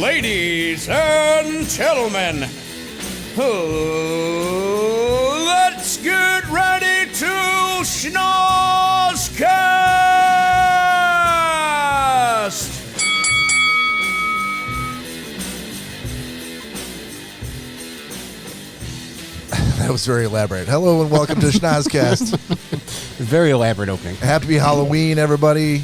Ladies and gentlemen, let's get ready to Schnozzcast! That was very elaborate. Hello and welcome to Schnozzcast. Very elaborate opening. Happy Halloween, everybody.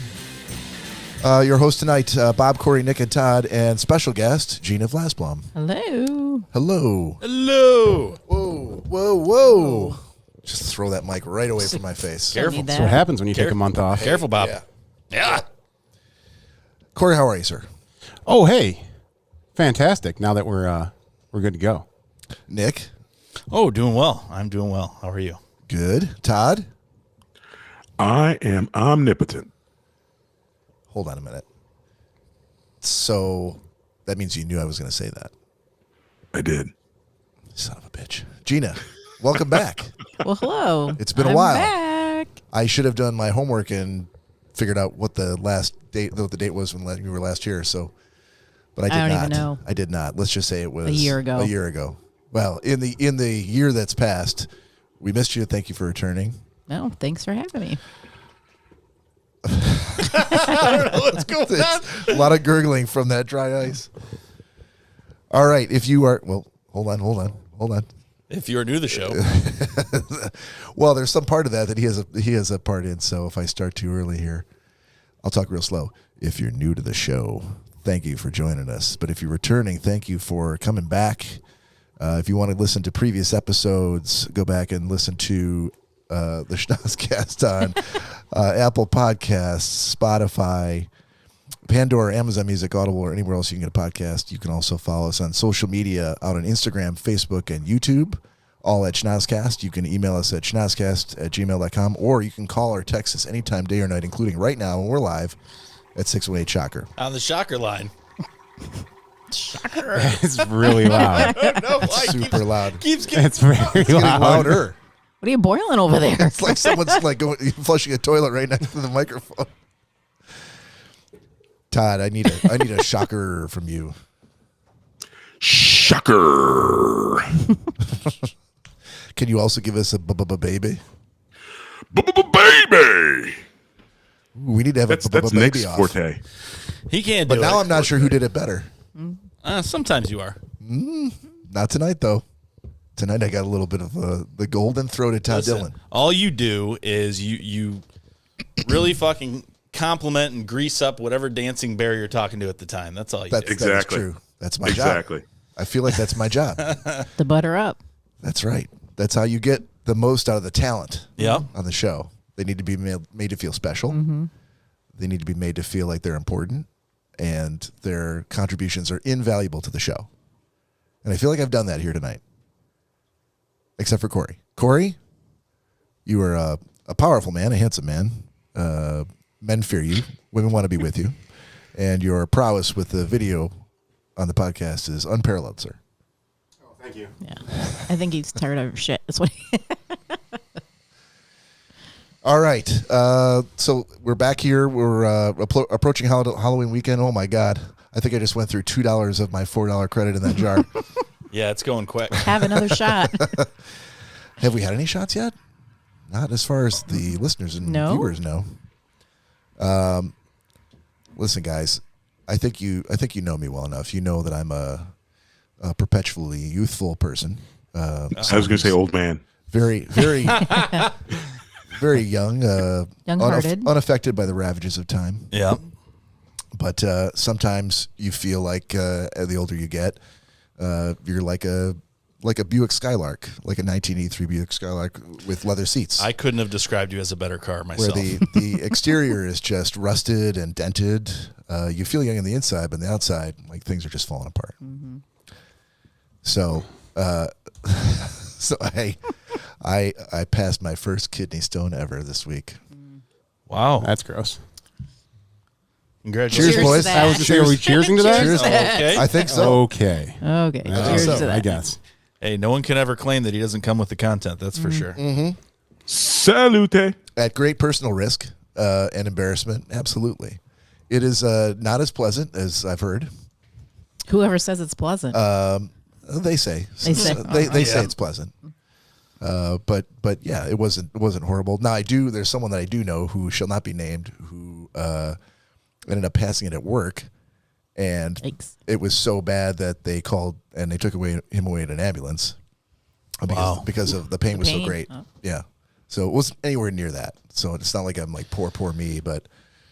Your host tonight, Bob, Cory, Nick, and Todd, and special guest, Gina Vlasblom. Hello. Hello. Hello! Whoa. Just throw that mic right away from my face. Careful. That's what happens when you take a month off. Careful, Bob. Yeah. Cory, how are you, sir? Oh, hey. Fantastic. Now that we're good to go. Nick? Oh, doing well. I'm doing well. How are you? Good. Todd? I am omnipotent. Hold on a minute. So that means you knew I was going to say that. I did. Son of a bitch. Gina, welcome back. Well, hello. It's been a I'm while. Back. I should have done my homework and figured out what the date was when you were last here. So, but I did I don't not. even know. I did not. Let's just say it was A year ago. A year ago. Well, in the year that's passed, we missed you. Thank you for returning. No, thanks for having me. Let's go with that. A lot of gurgling from that dry ice. All right, if you are hold on. If you're new to the show, Well, there's some part of that he has a part in. So if I start too early here, I'll talk real slow. If you're new to the show, thank you for joining us. But if you're returning, thank you for coming back. If you want to listen to previous episodes, go back and listen to the Schnozzcast on Apple Podcasts, Spotify, Pandora, Amazon Music, Audible, or anywhere else you can get a podcast. You can also follow us on social media out on Instagram, Facebook, and YouTube, all at Schnozzcast. You can email us at schnozzcast@gmail.com, or you can call or text us anytime, day or night, including right now when we're live at 618-SHOCKER. on the shocker line. Shocker. It's really loud. I don't know why. Super loud. Keeps getting It's very Getting loud. louder. What are you boiling over there? It's like someone's like flushing a toilet right next to the microphone. Todd, I need a shocker from you. Shocker. Can you also give us a baby? Baby. Ooh, we need to have That's a baby Nick's off. forte. He can't do But it. now I'm not sure who did it better. Sometimes you are. Not tonight though. Tonight I got a little bit of the golden throated Todd Listen, Dillon. all you do is you really fucking compliment and grease up whatever dancing bear you're talking to at the time. That's all you do. That is Exactly. true. That's my job. Exactly. I feel like that's my job. The butter up. That's right. That's how you get the most out of the talent Yeah. on the show. They need to be made to feel special. Mm-hmm. They need to be made to feel like they're important, and their contributions are invaluable to the show. And I feel like I've done that here tonight, except for Cory. Cory, you are a powerful man, a handsome man. Men fear you. Women want to be with you. And your prowess with the video on the podcast is unparalleled, sir. Oh, thank you. Yeah. I think he's tired of shit. That's what All right. So we're back here. We're approaching Halloween weekend. Oh, my God. I think I just went through $2 of my $4 credit in that jar. Yeah, it's going quick. Have another shot. Have we had any shots yet? Not as far as the listeners and No. viewers know. Listen, guys, I think you know me well enough. You know that I'm a perpetually youthful person. I was going to say old man. Very, very, very young. Young-hearted. Unaffected by the ravages of time. Yeah. But sometimes you feel like the older you get, you're like a Buick Skylark, like a 1983 Buick Skylark with leather seats. I couldn't have described you as a better car where myself. the exterior is just rusted and dented. You feel young on the inside, but on the outside, like things are just falling apart. Mm-hmm. So, so I passed my first kidney stone ever this week. Wow. That's gross. Congratulations. Cheers, boys. to that. I was just saying, are we cheersing to that? Cheers. Okay. I think so. Okay. Okay. Cheers to that. I guess. Hey, no one can ever claim that he doesn't come with the content. That's for sure. Salute. At great personal risk and embarrassment, absolutely. It is not as pleasant as I've heard. Whoever says it's pleasant. They say They say. it's pleasant. But yeah, it wasn't horrible. Now there's someone that I do know who shall not be named who ended up passing it at work, and Yikes. it was so bad that they called and they took him away in an ambulance because of the pain was so pain? great. Oh. Yeah, so it wasn't anywhere near that. So it's not like I'm like poor me, but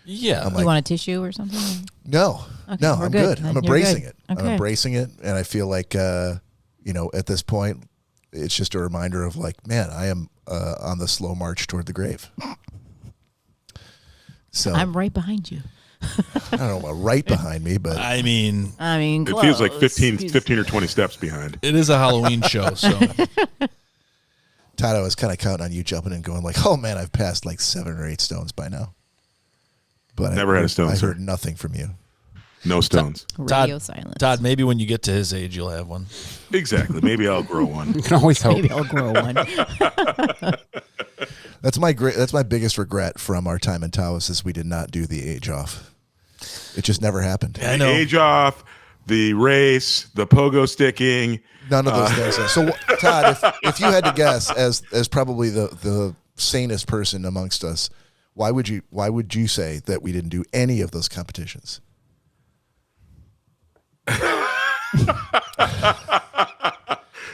Yeah. I'm You want a tissue or something? no, Okay, no, we're I'm good. good. Then I'm you're embracing good. it. I'm Okay. embracing it, and I feel like at this point, it's just a reminder of like, man, I am on the slow march toward the grave. So I'm right behind you. I don't know about right behind me, but I mean, It Close. feels like 15 He's- or 20 steps behind. it is a Halloween show, so Todd, I was kind of counting on you jumping and going like, oh man, I've passed like 7 or 8 stones by now. But Never had a stone, I sir. heard nothing from you. No stones. Radio silence. Todd, maybe when you get to his age, you'll have one. Exactly. Maybe I'll grow one. You can always hope. Maybe I'll grow one. That's my biggest regret from our time in Taos is we did not do the age off. It just never happened. I know. Age off, the race, the pogo sticking. None of those things. So, Todd, if you had to guess, as probably the sanest person amongst us, why would you say that we didn't do any of those competitions?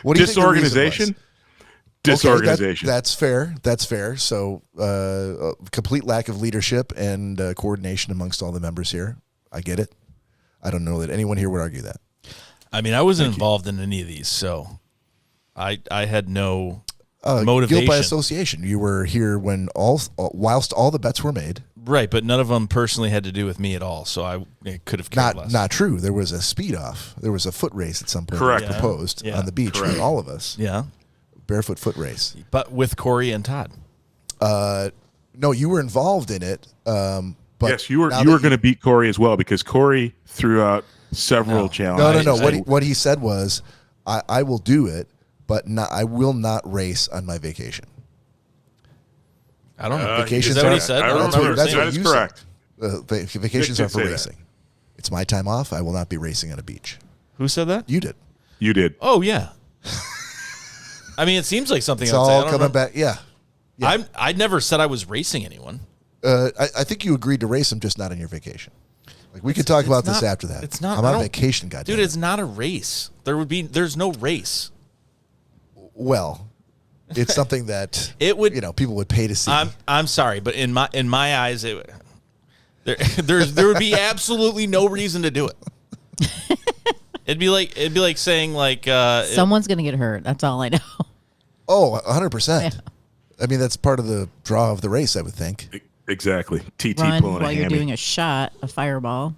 What do you think the reason Disorganization. was? Disorganization. Okay, that's fair. That's fair. So, a complete lack of leadership and coordination amongst all the members here. I get it. I don't know that anyone here would argue that. I mean, I wasn't involved in any of these, so I had no motivation. Guilt by association. You were here when whilst all the bets were made. Right, but none of them personally had to do with me at all, so it could have cared less. Not true. There was a speed off. There was a foot race at some point. Correct. that was proposed Yeah. on the beach for all of us. Yeah, Barefoot foot race. but with Cory and Todd. No, you were involved in it. But yes, you were now you were that going to beat Cory as well because Cory threw out several challenges. No. What he said was, I will do it, but I will not race on my vacation. I don't know. Vacations Is that what he are- said? I I don't remember remember that's saying what that is you correct. Vacations Nick are did for say that. racing. It's my time off. I will not be racing on a beach. Who said that? You did. You did. Oh yeah. I mean, it seems like something It's I would say. I all don't coming know. back. Yeah. I never said I was racing anyone. I think you agreed to race them, just not on your vacation. Like we could talk about this not- after that. It's not. I'm I on don't- vacation, goddamn. Dude, it's not a race. There's no race. well, it's something that It would- people would pay to see. I'm sorry, but in my eyes, there would be absolutely no reason to do it. It'd be like saying like Someone's going to get hurt. That's all I know. Oh, 100%. Yeah. I mean, that's part of the draw of the race, I would think. Exactly. TT Run pulling while a you're hammy. doing a shot, a fireball.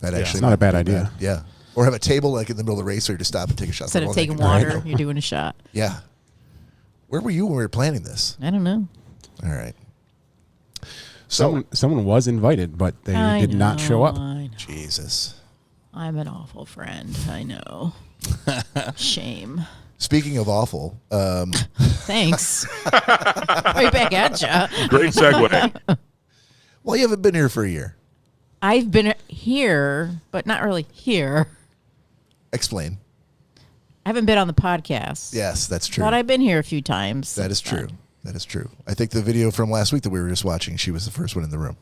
That actually It's not a might bad be idea. Yeah. Or have a table like in the middle of the race or just stop and take a shot. Instead of Well, taking that could be water, right. you're doing a shot. Yeah. Where were you when we were planning this? I don't know. All right. So, Someone was invited, but they I did not show know, up. I know. Jesus. I'm an awful friend. I know. Shame. Speaking of awful, Thanks. Right back at ya. Great segue. well, you haven't been here for a year. I've been here, but not really here. Explain. I haven't been on the podcast. Yes, that's true. But I've been here a few times. That is since true. then. That is true. I think the video from last week that we were just watching, she was the first one in the room.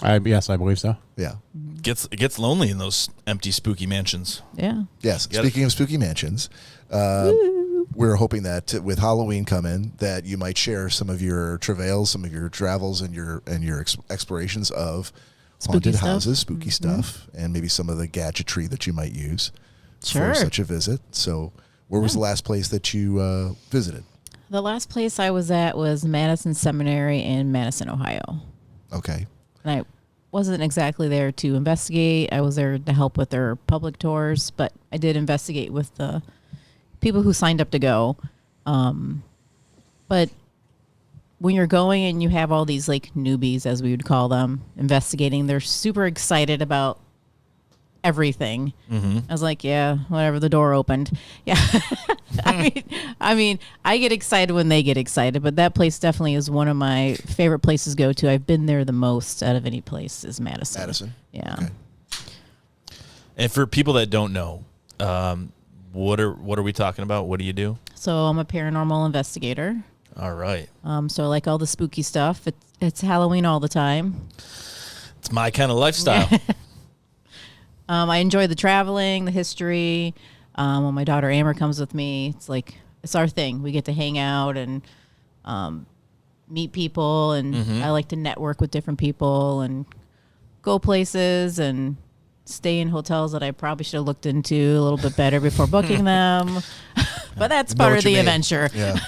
Yes, I believe so. Yeah. it gets lonely in those empty, spooky mansions. Yeah. Yes. Get it. Speaking of spooky mansions, we're hoping that with Halloween coming, that you might share some of your travails, some of your travels, and your explorations of Spooky haunted stuff. houses, spooky stuff, and maybe some of the gadgetry that you might use Sure. for such a visit. So, where was the last place that you visited? The last place I was at was Madison Seminary in Madison, Ohio. Okay. And I wasn't exactly there to investigate. I was there to help with their public tours, but I did investigate with the people who signed up to go. But when you're going and you have all these like newbies, as we would call them, investigating, they're super excited about everything. I was like, yeah, whatever, the door opened. Yeah. I mean, I get excited when they get excited, but that place definitely is one of my favorite places to go to. I've been there the most out of any place is Madison. Madison. Yeah. Okay. And for people that don't know, what are we talking about? What do you do? So I'm a paranormal investigator. All right. So I like all the spooky stuff. It's Halloween all the time. It's my kind of lifestyle. I enjoy the traveling, the history. When my daughter Amber comes with me, it's our thing. We get to hang out and meet people, and I like to network with different people and go places and stay in hotels that I probably should have looked into a little bit better before booking them. But that's part of the adventure. Yeah.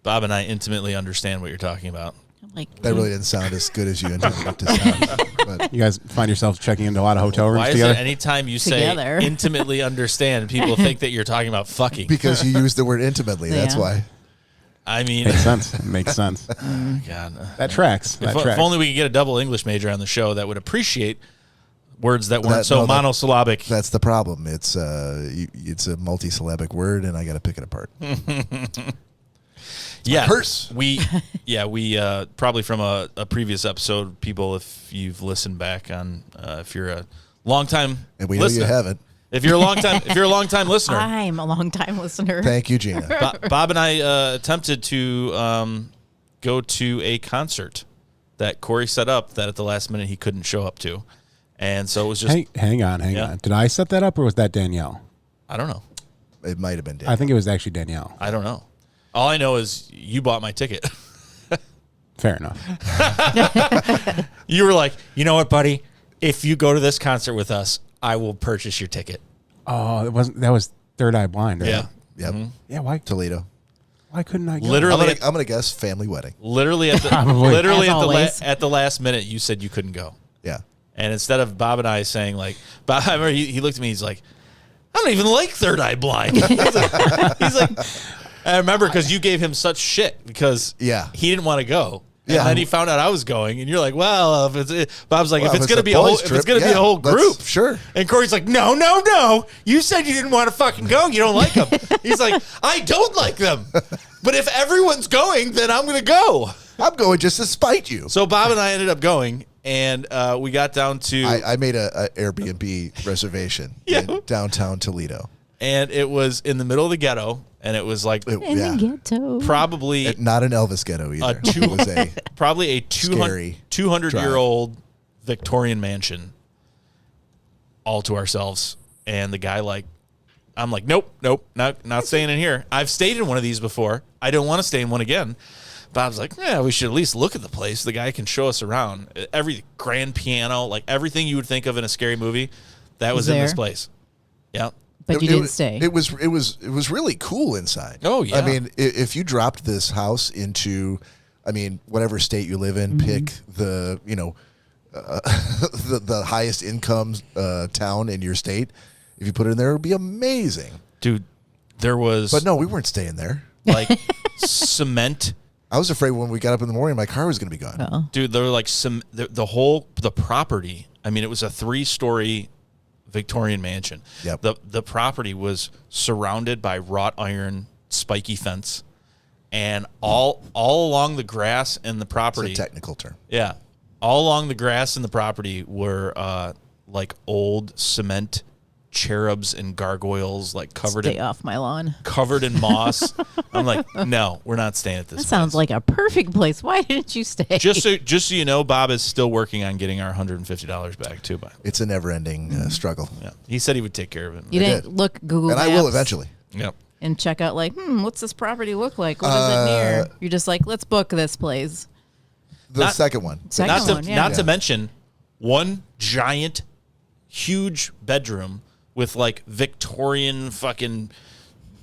Bob and I intimately understand what you're talking about. That really didn't sound as good as you intended it to sound. But You guys find yourselves checking into a lot of hotel rooms Why is together? it anytime you Together. say intimately understand, people think that you're talking about fucking? because you used the word intimately, that's Yeah. why. I mean, Makes sense. Makes sense. God. That tracks. That If tracks. only we could get a double English major on the show that would appreciate words that weren't so No, monosyllabic. That's the problem. It's a multisyllabic word, and I got to pick it apart. Yeah, Curse. we probably from a previous episode, people, if you've listened back on, if you're a long time And we know listener, you haven't. if you're a long time listener, I'm a long time listener. Thank you, Gina. Bob and I attempted to go to a concert that Cory set up that at the last minute he couldn't show up to, and so it was just Hang on. Yeah. Did I set that up or was that Danielle? I don't know. It might have been Dan. I think it was actually Danielle. I don't know. All I know is you bought my ticket. Fair enough. You were like, you know what, buddy? If you go to this concert with us, I will purchase your ticket. Oh, that was Third Eye Blind, right? Yeah. Yep. Yeah, why couldn't I go? Literally, I'm gonna guess family wedding. literally at the Probably. literally As at always. at the last minute, you said you couldn't go. Yeah. And instead of Bob and I saying like, Bob, I remember he looked at me. He's like, I don't even like Third Eye Blind. he's like I remember because you gave him such shit because Yeah. he didn't want to go. And Yeah. then he found out I was going, and you're like, "Well, Bob's like, Well, if it's gonna be a boys' whole, if trip, it's gonna be yeah, a whole let's- group, sure." And Cory's like, no, you said you didn't want to fucking go. You don't like them. He's like, I don't like them, but if everyone's going, then I'm gonna go. I'm going just to spite you. So Bob and I ended up going, and we got down to, I made a Airbnb reservation in downtown Toledo. and it was in the middle of the ghetto, and it was like In the ghetto. probably Not an Elvis ghetto either. It was a probably a Scary 200-year-old Victorian mansion, all to ourselves. And the guy I'm like, nope, not staying in here. I've stayed in one of these before. I don't want to stay in one again. Bob's like, yeah, we should at least look at the place. The guy can show us around. Every grand piano, like everything you would think of in a scary movie, that was in this there. place. Yeah. But you didn't stay. It was really cool inside. Oh, yeah. I mean, if you dropped this house into, whatever state you live in, Mm-hmm. pick the the highest income town in your state. If you put it in there, it would be amazing. Dude, there was But no, we weren't staying there. like cement. I was afraid when we got up in the morning, my car was going to be gone. Uh-oh. Dude, there were like the property. I mean, it was a 3-story Victorian mansion. Yep. The property was surrounded by wrought iron spiky fence, and all along the grass and the It's property. a technical term. Yeah, all along the grass and the property were like old cement cherubs and gargoyles, like Stay off my lawn. covered in moss. I'm like, no, we're not staying at this. That sounds like a perfect place. Why didn't you stay? Just so you know, Bob is still working on getting our $150 back too. But It's a never-ending struggle. yeah, he said he would take care of it. you didn't did. look Google And Maps I will eventually. Yep. and check out what's this property look like? What is it near? You're just like, let's book this place. The second one. Second one, yeah. Not to mention one giant, huge bedroom with like Victorian fucking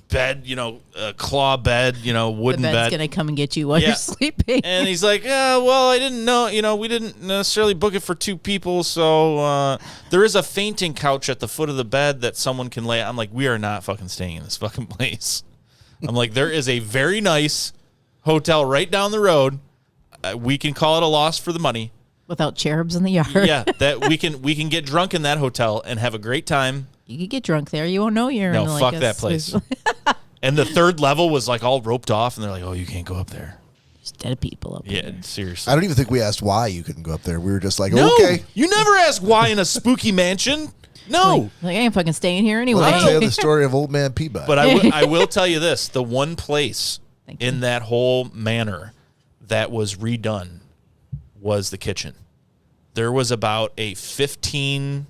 bed, claw bed, The wooden bed's bed. gonna come and get you while Yeah. you're sleeping. And he's like, yeah, well, I didn't know, we didn't necessarily book it for 2 people. So there is a fainting couch at the foot of the bed that someone can lay. I'm like, we are not fucking staying in this fucking place. I'm like, there is a very nice hotel right down the road. We can call it a loss for the money. Without cherubs in the yard. Yeah, that we can get drunk in that hotel and have a great time. You could get drunk there. You won't know you're No, in fuck a that place. And the 3rd level was like all roped off, and they're like, "Oh, you can't go up there." There's dead people up Yeah, there. seriously. I don't even think we asked why you couldn't go up there. We were just like, No, okay. you never ask why in a spooky mansion. No. Like I ain't fucking staying here anyway. Well, I'll tell you the story of Old Man Peabody. But I will tell you this: the one place in that whole manor that was redone was the kitchen. There was about a 15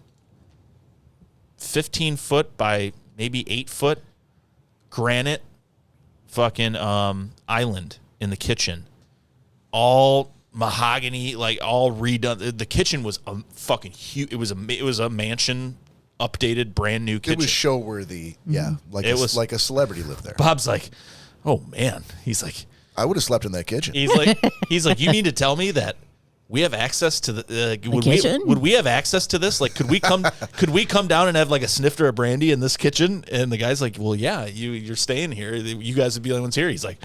foot by maybe 8 foot granite fucking island in the kitchen, all mahogany, like all redone. The kitchen was fucking huge. It was a mansion, updated, brand new kitchen. It was show worthy. Yeah, like it was like a celebrity lived there. Bob's like, oh man, he's like, I would have slept in that kitchen. he's like, you mean to tell me that we have access to the kitchen? Would we have access to this? Like, could we come down and have like a snifter of brandy in this kitchen? And the guy's like, well, yeah, you're staying here. You guys would be the only ones here. He's like,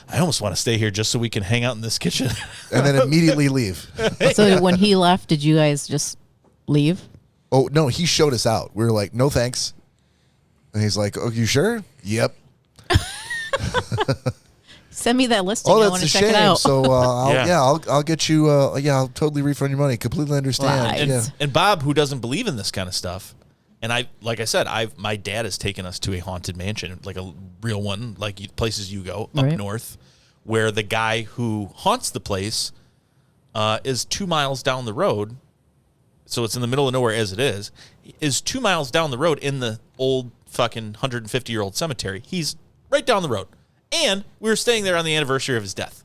I almost want to stay here just so we can hang out in this kitchen. And then immediately leave. So when he left, did you guys just leave? Oh, no, he showed us out. We were like, no thanks. And he's like, oh, you sure? Yep. Send me that listing. Oh, I that's want a to check it shame. out. So Yeah. I'll get you. I'll totally refund your money. Completely understand. Right. Yeah. And Bob, who doesn't believe in this kind of stuff, and like I said, my dad has taken us to a haunted mansion, like a real one, like places you go up Right. north, where the guy who haunts the place is 2 miles down the road. So it's in the middle of nowhere as it is 2 miles down the road in the old fucking 150-year-old cemetery. He's right down the road. And we were staying there on the anniversary of his death.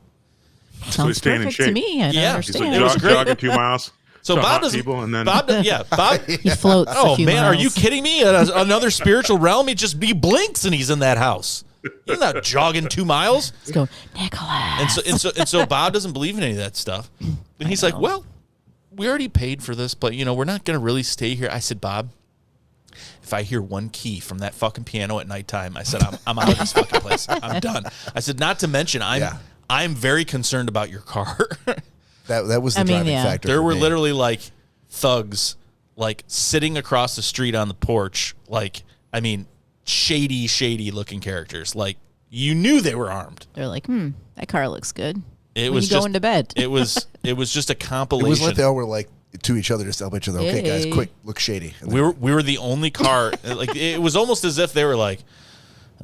Sounds staying in perfect shape. to me. I don't Yeah. He's understand. like It was great. jogging 2 miles. So to Bob hot doesn't. people, and then Bob, Bob. He floats. Oh a few man, are miles. you kidding me? Another spiritual realm? He blinks and he's in that house. He's not jogging 2 miles. Let's go, Nicholas. And so Bob doesn't believe in any of that stuff. And he's like, well, we already paid for this, but we're not going to really stay here. I said, Bob, if I hear one key from that fucking piano at nighttime, I said, I'm out of this fucking place. I'm done. I said, not to mention, I'm very concerned about your car. That was the driving factor. There for were me. literally like thugs, like sitting across the street on the porch, like, I mean, shady looking characters. Like, you knew they were armed. They're like, that car looks good. It When was you just going to bed. It was just a It compilation. was like they all were like to each other, just tell each other, okay, guys, Hey. quick, look shady. And we were the only car. Like, it was almost as if they were like,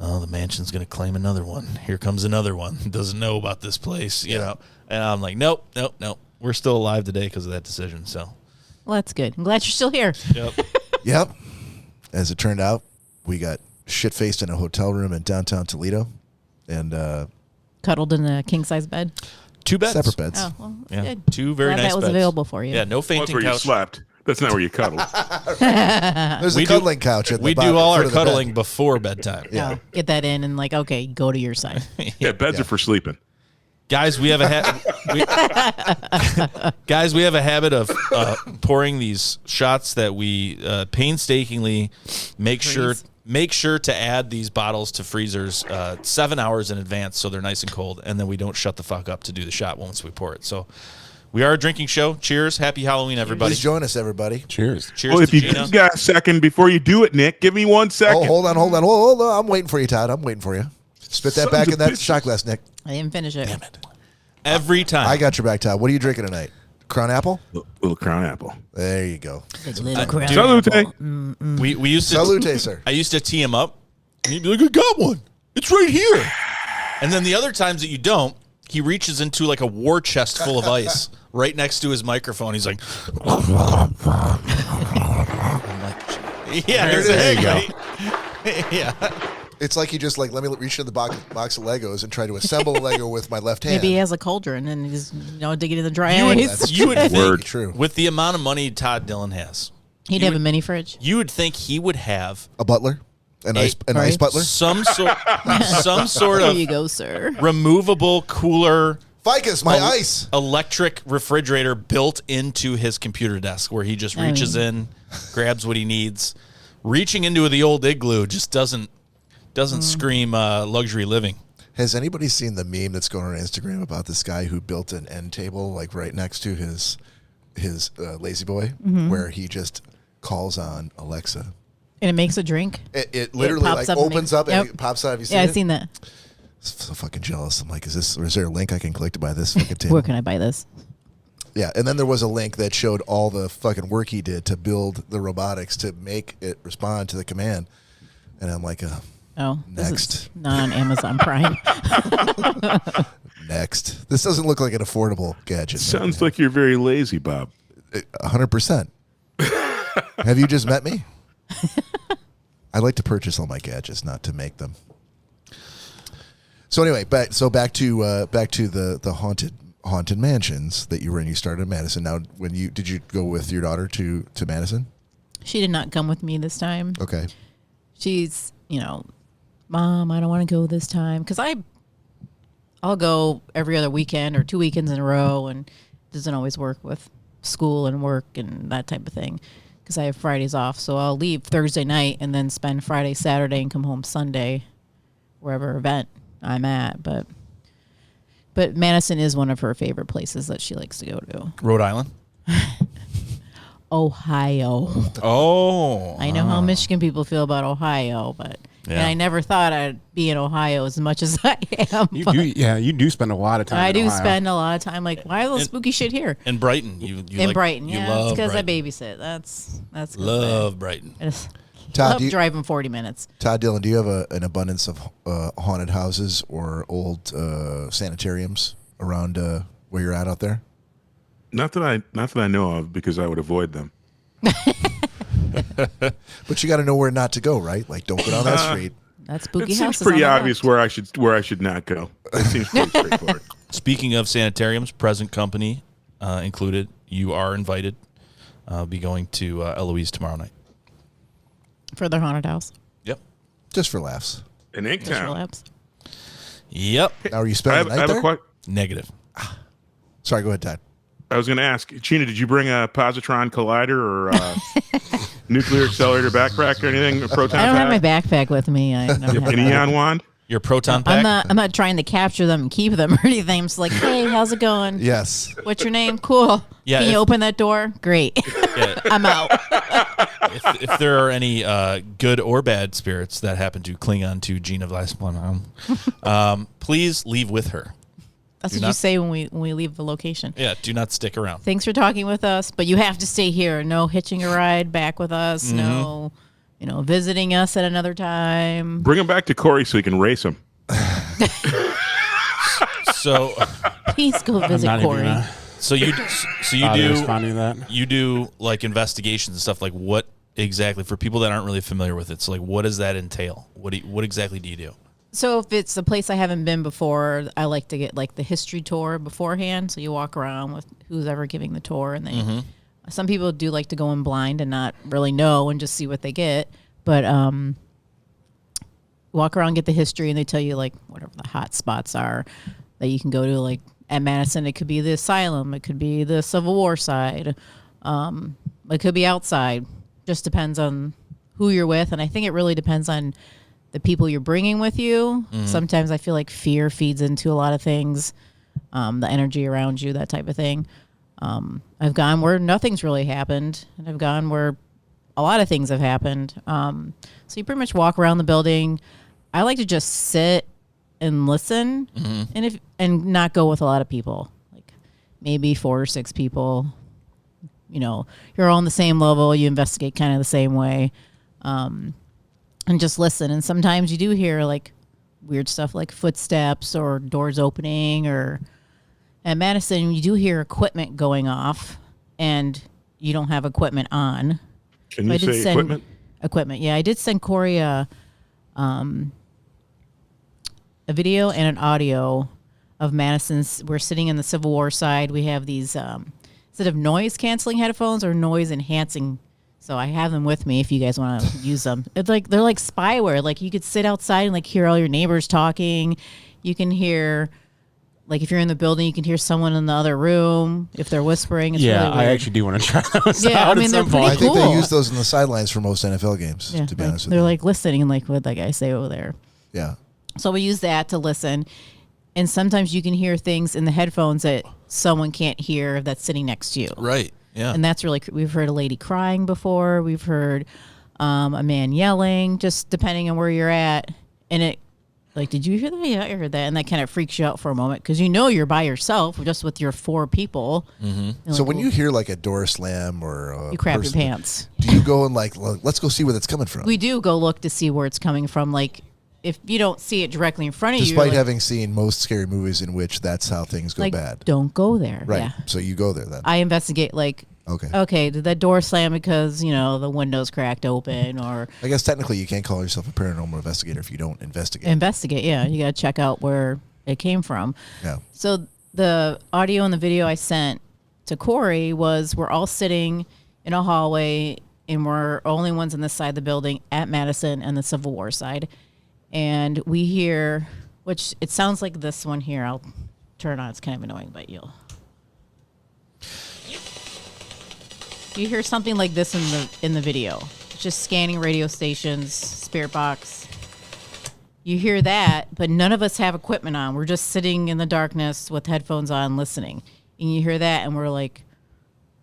oh, the mansion's gonna claim another one. Here comes another one. Doesn't know about this place, you know. And I'm like, nope. We're still alive today because of that decision. So, Well, that's good. I'm glad you're still here. yep. Yep. As it turned out, we got shit-faced in a hotel room in downtown Toledo, and Cuddled in a king-size bed. 2 beds. separate beds. Oh, well, Yeah, good. 2 very Glad nice that was beds. available for you. Yeah, no that's fainting where you couch. slept. That's not where you cuddled. There's We a do- cuddling couch at the We bottom, do all our foot of the bed. cuddling before bedtime. Yeah. No, get that in and okay, go to your side. Yeah, beds are for sleeping. Guys, we have a habit of pouring these shots that we painstakingly make sure to add these bottles to freezers 7 hours in advance so they're nice and cold, and then we don't shut the fuck up to do the shot once we pour it. So we are a drinking show. Cheers. Happy Halloween, everybody. Please join us, everybody. Cheers. Cheers Well, if to you Gina. just got a second before you do it, Nick, give me 1 second. Oh, hold on. I'm waiting for you, Todd. I'm waiting for you. Spit that Sons back of in that bitches. shot glass, Nick. I didn't finish it. Every time. I got your back, Todd. What are you drinking tonight? Crown Apple? Little crown apple. There you go. Good little crown. Salute. we used to Salute, sir. I used to tee him up, and he'd be like, I got one. It's right here. And then the other times that you don't, he reaches into like a war chest full of ice right next to his microphone. He's like, I'm like, yeah, There you go. exactly. Yeah. It's like he just like, let me reach in the box of Legos and try to assemble a Lego with my left hand. Maybe he has a cauldron and he's digging in the dry You would- ice. You would think, Word. True. with the amount of money Todd Dillon has, He'd have a mini fridge. you would think he would have A butler? An ice right. butler? some sort There of you go, sir. removable cooler Ficus, my ice. electric refrigerator built into his computer desk where he just reaches in, grabs what he needs. Reaching into the old igloo just doesn't scream luxury living. Has anybody seen the meme that's going on Instagram about this guy who built an end table like right next to his lazy boy, where he just calls on Alexa? And it makes a drink. It literally pops like up and opens makes- up and Yep. it pops out. Have you seen Yeah, it? I've seen that. So fucking jealous. I'm like, is there a link I can click to buy this fucking table? Where can I buy this? Yeah, and then there was a link that showed all the fucking work he did to build the robotics to make it respond to the command. And I'm like, Oh, next. This is not on Amazon Prime. Next. This doesn't look like an affordable gadget. Sounds like you're very lazy, Bob. 100%. Have you just met me? I like to purchase all my gadgets, not to make them. So anyway, back to the haunted mansions that you were in. You started in Madison. Now, did you go with your daughter to Madison? She did not come with me this time. Okay. She's, Mom, I don't want to go this time because I'll go every other weekend or 2 weekends in a row, and it doesn't always work with school and work and that type of thing because I have Fridays off. So I'll leave Thursday night and then spend Friday, Saturday, and come home Sunday, wherever event I'm at. But Madison is one of her favorite places that she likes to go to. Rhode Island? Ohio. Oh. I know how Michigan people feel about Ohio, but and I never thought I'd be in Ohio as much as I am. You do spend a lot of time. I in do Ohio. spend a lot of time. Like, why all spooky shit here? In Brighton. You In Brighton, you yeah. love It's because I Brighton. babysit. That's good. Love Brighton. I just Todd, love driving 40 minutes. Todd Dillon, do you have an abundance of haunted houses or old sanitariums around where you're at out there? Not that I know of, because I would avoid them. But you got to know where not to go, right? Like, don't go down that street. That's It spooky seems houses. pretty on the obvious left. where I should not go. It seems pretty straightforward. Speaking of sanitariums, present company included, you are invited. I'll be going to Eloise tomorrow night. For their haunted house. Yep. Just for laughs. In Just Inktown. relapse. Yep. Now, are you spending the night there? Negative. Sorry, go ahead, Todd. I was going to ask, Gina, did you bring a positron collider or nuclear accelerator backpack or anything? A proton I don't have my pack? backpack with me. I don't have An that. Eon wand? Your proton pack? I'm not trying to capture them and keep them or anything. I'm just like, hey, how's it going? Yes. What's your name? Cool. Yeah, Can you open that door? Great. Yeah. I'm out. If there are any good or bad spirits that happen to cling on to Gina Vlasblom, please leave with her. That's Do what you not- say when we leave the location. Yeah, do not stick around. Thanks for talking with us, but you have to stay here. No hitching a ride back with us. No, visiting us at another time. Bring him back to Cory so he can race him. So, Please go I'm visit not even, Cory. so you bother do responding to that. you do like investigations and stuff. Like what exactly for people that aren't really familiar with it? So like, what does that entail? What exactly do you do? So if it's a place I haven't been before, I like to get like the history tour beforehand. So you walk around with who's ever giving the tour, and they. Some people do like to go in blind and not really know and just see what they get. But walk around, get the history, and they tell you like whatever the hot spots are that you can go to. Like at Madison, it could be the asylum, it could be the Civil War side, it could be outside. Just depends on who you're with, and I think it really depends on the people you're bringing with you. Sometimes I feel like fear feeds into a lot of things, the energy around you, that type of thing. I've gone where nothing's really happened, and I've gone where a lot of things have happened. So you pretty much walk around the building. I like to just sit and listen, and not go with a lot of people, like maybe 4 or 6 people. You're all on the same level. You investigate kind of the same way. And just listen. And sometimes you do hear like weird stuff like footsteps or doors opening, or at Madison, you do hear equipment going off and you don't have equipment on. Can you say equipment? Equipment. Yeah. I did send Cory a video and an audio of Madison's. We're sitting in the Civil War side. We have these, instead of noise canceling headphones or noise enhancing. So I have them with me if you guys want to use them. It's like they're like spyware. Like you could sit outside and like hear all your neighbors talking. You can hear, like if you're in the building, you can hear someone in the other room if they're whispering. It's really weird. I actually do want to try those Yeah, out I mean, at they're some pretty point. I think they cool. use those in the sidelines for most NFL games, Yeah, to be like, honest with they're you. like listening and like what that guy say over there. Yeah. So we use that to listen. And sometimes you can hear things in the headphones that someone can't hear that's sitting next to you. Right. Yeah. And that's really, we've heard a lady crying before. We've heard a man yelling, just depending on where you're at. And like, did you hear that? Yeah, I heard that. And that kind of freaks you out for a moment because you know you're by yourself just with your 4 people. Mm-hmm. So when you hear like a door slam or you crap your pants. Do you go and like, let's go see where that's coming from? We do go look to see where it's coming from. Like, if you don't see it directly in front of you. Despite like, having seen most scary movies in which that's how things go like, bad. Don't go there. Right. Yeah. So you go there then. I investigate, like, okay, did that door slam because, the window's cracked open or... I guess technically you can't call yourself a paranormal investigator if you don't investigate. Investigate, yeah. You got to check out where it came from. Yeah. So the audio and the video I sent to Cory was we're all sitting in a hallway and we're only ones on this side of the building at Madison and the Civil War side. And we hear, which it sounds like this one here. I'll turn it on. It's kind of annoying, but you'll... You hear something like this in the video. It's just scanning radio stations, spirit box. You hear that, but none of us have equipment on. We're just sitting in the darkness with headphones on listening. And you hear that, and we're like,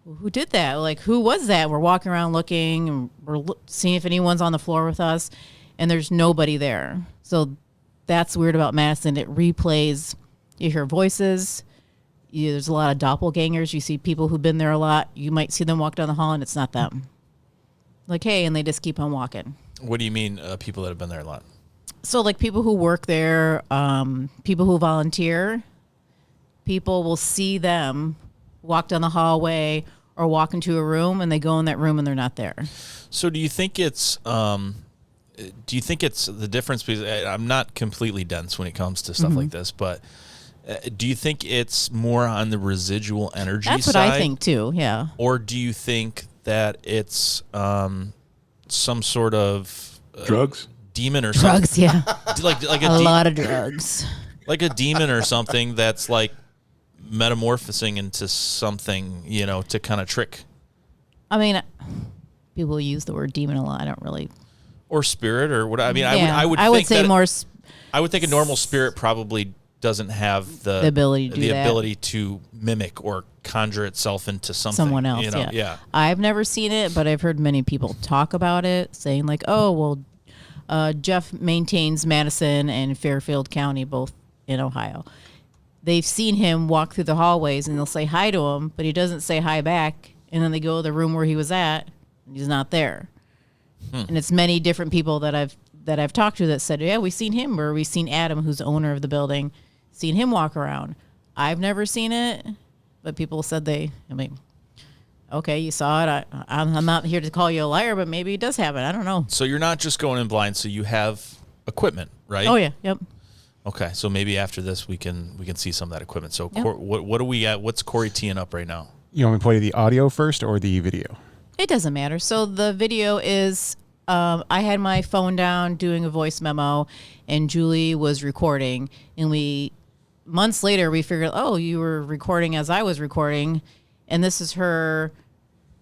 well, who did that? Like, who was that? We're walking around looking, and we're seeing if anyone's on the floor with us, and there's nobody there. So that's weird about Madison. It replays. You hear voices. There's a lot of doppelgangers. You see people who've been there a lot. You might see them walk down the hall, and it's not them. Like, hey, and they just keep on walking. What do you mean people that have been there a lot? So, like, people who work there, people who volunteer, people will see them walk down the hallway or walk into a room, and they go in that room, and they're not there. So do you think it's the difference? Because I'm not completely dense when it comes to stuff like this, but... do you think it's more on the residual energy side? That's what I think, too, yeah. Or do you think that it's some sort of... drugs? Demon or something? Drugs, yeah. like a lot of drugs. Like a demon or something that's like metamorphosing into something, to kind of trick. I mean, people use the word demon a lot. I don't really... Or spirit or what? I mean, yeah, I would say that more... I would think a normal spirit probably... doesn't have the ability to ability to mimic or conjure itself into something. Someone else, yeah. I've never seen it, but I've heard many people talk about it, saying like, oh, well, Jeff maintains Madison and Fairfield County, both in Ohio. They've seen him walk through the hallways, and they'll say hi to him, but he doesn't say hi back, and then they go to the room where he was at, and he's not there. And it's many different people that I've talked to that said, yeah, we've seen him, or we've seen Adam, who's the owner of the building, seen him walk around. I've never seen it, but people said okay, you saw it. I'm not here to call you a liar, but maybe it does happen. I don't know. So you're not just going in blind. So you have equipment, right? Oh yeah, yep. Okay, so maybe after this we can see some of that equipment. So yep. What do we at? What's Cory teeing up right now? You want me to play the audio first or the video? It doesn't matter. So the video is. I had my phone down doing a voice memo, and Julie was recording, and months later, we figured, oh, you were recording as I was recording. And this is her.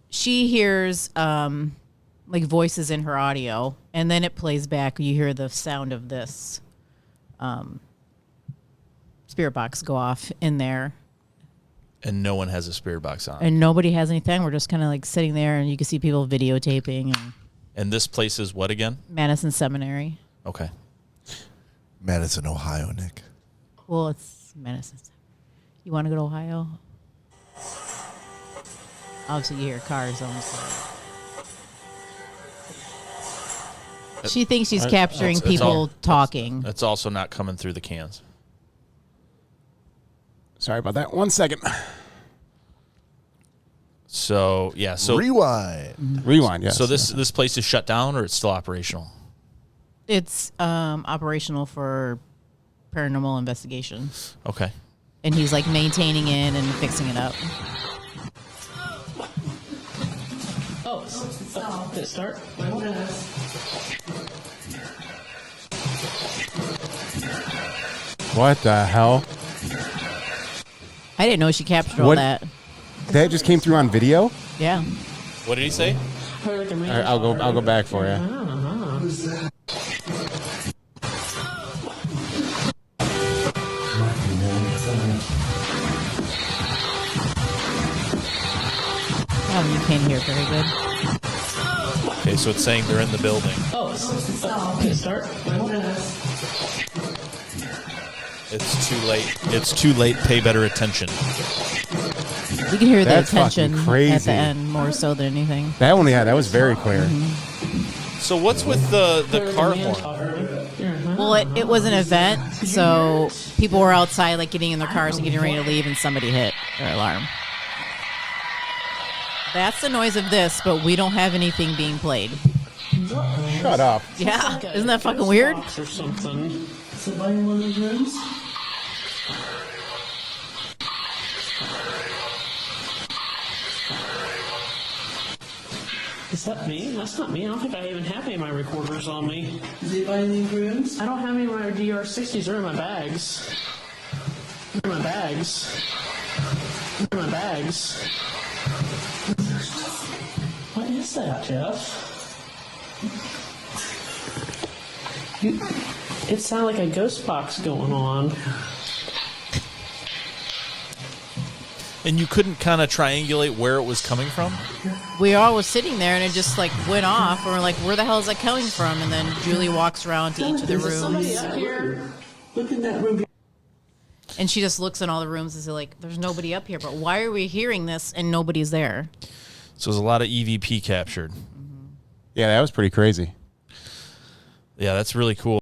She hears like voices in her audio, and then it plays back. You hear the sound of this spirit box go off in there. And no one has a spirit box on. And nobody has anything. We're just kind of like sitting there, and you can see people videotaping. And this place is what again? Madison Seminary. Okay. Madison, Ohio, Nick. Well, it's Madison. You want to go to Ohio? Obviously, you hear cars on the side. She thinks she's capturing people talking. That's also not coming through the cans. Sorry about that. 1 second. So, yeah. So Rewind. Rewind, yes. So this place is shut down, or it's still operational? It's operational for paranormal investigation. Okay. And he's like maintaining it and fixing it up. Oh, did it start? What the hell? I didn't know she captured all that. That just came through on video? Yeah. What did he say? I'll go back for you. Oh, you can't hear very good. Okay, so it's saying they're in the building. Oh, did it start? It's too late. It's too late. Pay better attention. You can hear That's the attention fucking crazy. at the end more so than anything. That one, yeah, that was very clear. So what's with the car horn? Well, it was an event, so people were outside, like getting in their cars and getting ready to leave, and somebody hit their alarm. That's the noise of this, but we don't have anything being played. Shut up. Yeah, isn't that fucking weird? Or something. Is it by one of those rooms? Is that me? That's not me. I don't think I even have any of my recorders on me. Is it by any rooms? I don't have any of my DR60s. They're in my bags. They're in my bags. They're in my bags. What is that, Jeff? It sounded like a ghost box going on. And you couldn't kind of triangulate where it was coming from? We all was sitting there, and it just like went off, and we're like, "Where the hell is that coming from?" And then Julie walks around to each of the Is there somebody rooms, up here? Look in that room. and she just looks in all the rooms and says, "Like, there's nobody up here, but why are we hearing this and nobody's there?" So there's a lot of EVP captured. Yeah, that was pretty crazy. Yeah, that's really cool.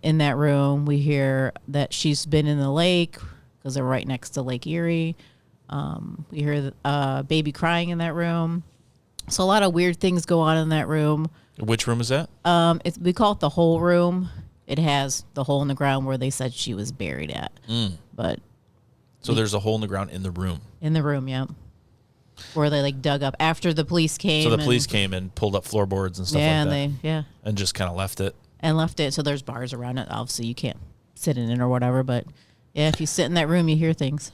In that room, we hear that she's been in the lake because they're right next to Lake Erie. We hear a baby crying in that room. So a lot of weird things go on in that room. Which room is that? We call it the hole room. It has the hole in the ground where they said she was buried at. But So there's a hole in the ground in the room. in the room, yeah, where they like dug up after the police came. So the police came and pulled up floorboards and stuff yeah, like that. and And just kind of left it. and left it. So there's bars around it. Obviously, you can't sit in it or whatever. But yeah, if you sit in that room, you hear things.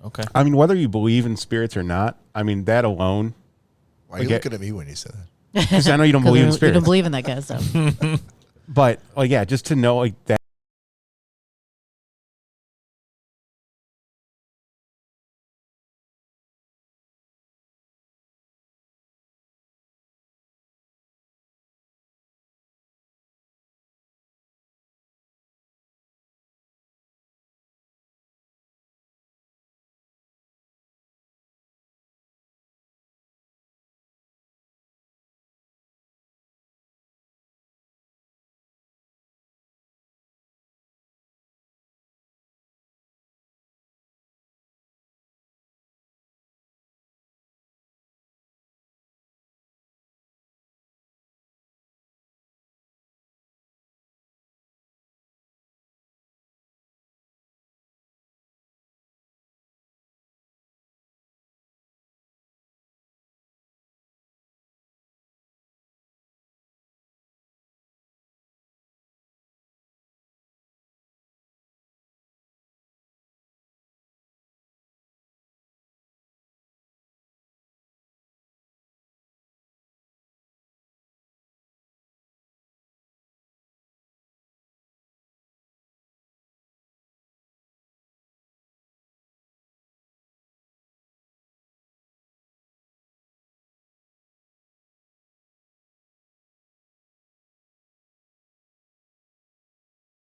Okay. I mean, whether you believe in spirits or not, I mean, that alone, Why are you Okay. looking at me when you said that? because I know you don't believe in You spirits. don't believe in that kind of stuff. But, like, yeah, just to know, like, that.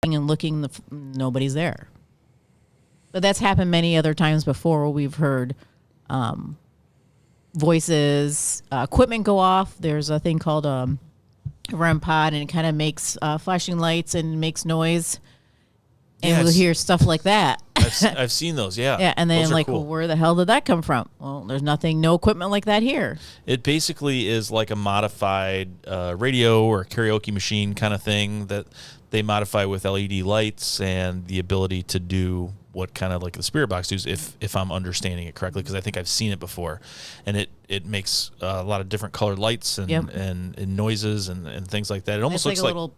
And looking, nobody's there. But that's happened many other times before where we've heard voices, equipment go off. There's a thing called a REM pod, and it kind of makes flashing lights and makes noise. And we'll Yes. hear stuff like that. I've seen those. Yeah. Yeah, and then Those are like, cool. well, where the hell did that come from? Well, there's no equipment like that here. It basically is like a modified radio or karaoke machine kind of thing that they modify with LED lights and the ability to do what kind of like the spirit box does, if I'm understanding it correctly, because I think I've seen it before, and it makes a lot of different colored lights and Yep. and noises and things like that. It almost It's looks like a little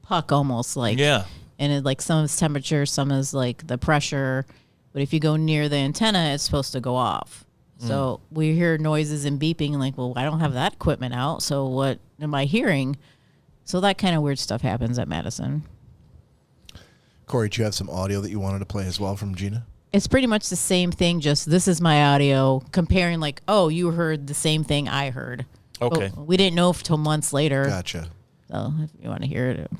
puck, almost like yeah. And it like some is temperature, some is like the pressure. But if you go near the antenna, it's supposed to go off. So we hear noises and beeping, and like, well, I don't have that equipment out, so what am I hearing? So that kind of weird stuff happens at Madison. Cory, do you have some audio that you wanted to play as well from Gina? It's pretty much the same thing, just this is my audio comparing like, oh, you heard the same thing I heard. Okay. Oh, we didn't know till months later. Gotcha. So if you want to hear it.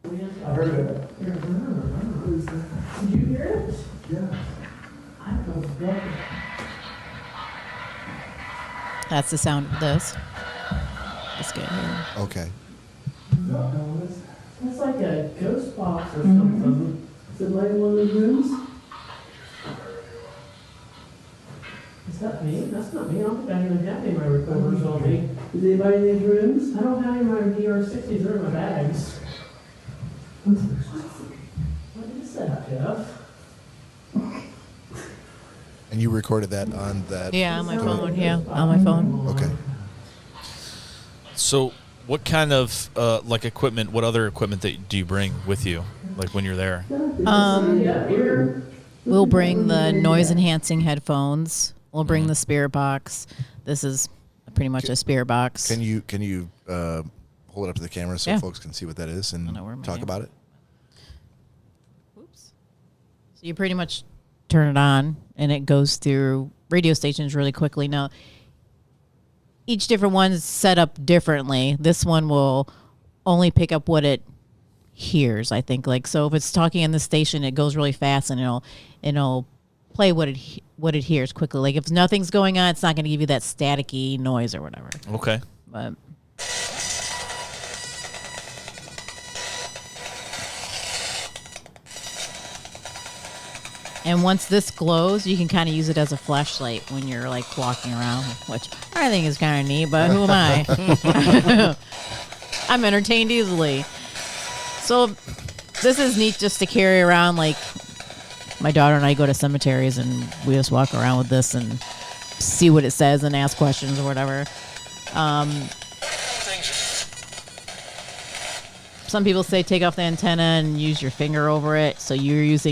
I heard it. Did you hear it? Yeah. I don't know. That's the sound of this. Let's get here. Okay. It's like a ghost box or something. Is it like one of the rooms? Is that me? That's not me. I don't think I even have any of my recorders on me. Is anybody in these rooms? I don't have any of my DR60s. They're in my bags. What is that, Jeff? And you recorded that on that? Yeah, on my phone. Yeah, on my phone. Okay. So what kind of like equipment? What other equipment that do you bring with you, like when you're there? We'll bring the noise enhancing headphones. We'll bring the spirit box. This is pretty much a spirit box. Can you hold it up to the camera so Yeah. folks can see what that is and know where my talk name- about it? Oops. So you pretty much turn it on, and it goes through radio stations really quickly. Now, each different one is set up differently. This one will only pick up what it hears, I think. Like, so if it's talking in the station, it goes really fast, and it'll play what it hears quickly. Like if nothing's going on, it's not going to give you that staticky noise or whatever. Okay. But and once this glows, you can kind of use it as a flashlight when you're like walking around, which I think is kind of neat, but who am I? I'm entertained easily. So this is neat just to carry around. Like my daughter and I go to cemeteries and we just walk around with this and see what it says and ask questions or whatever. Some people say take off the antenna and use your finger over it. So it's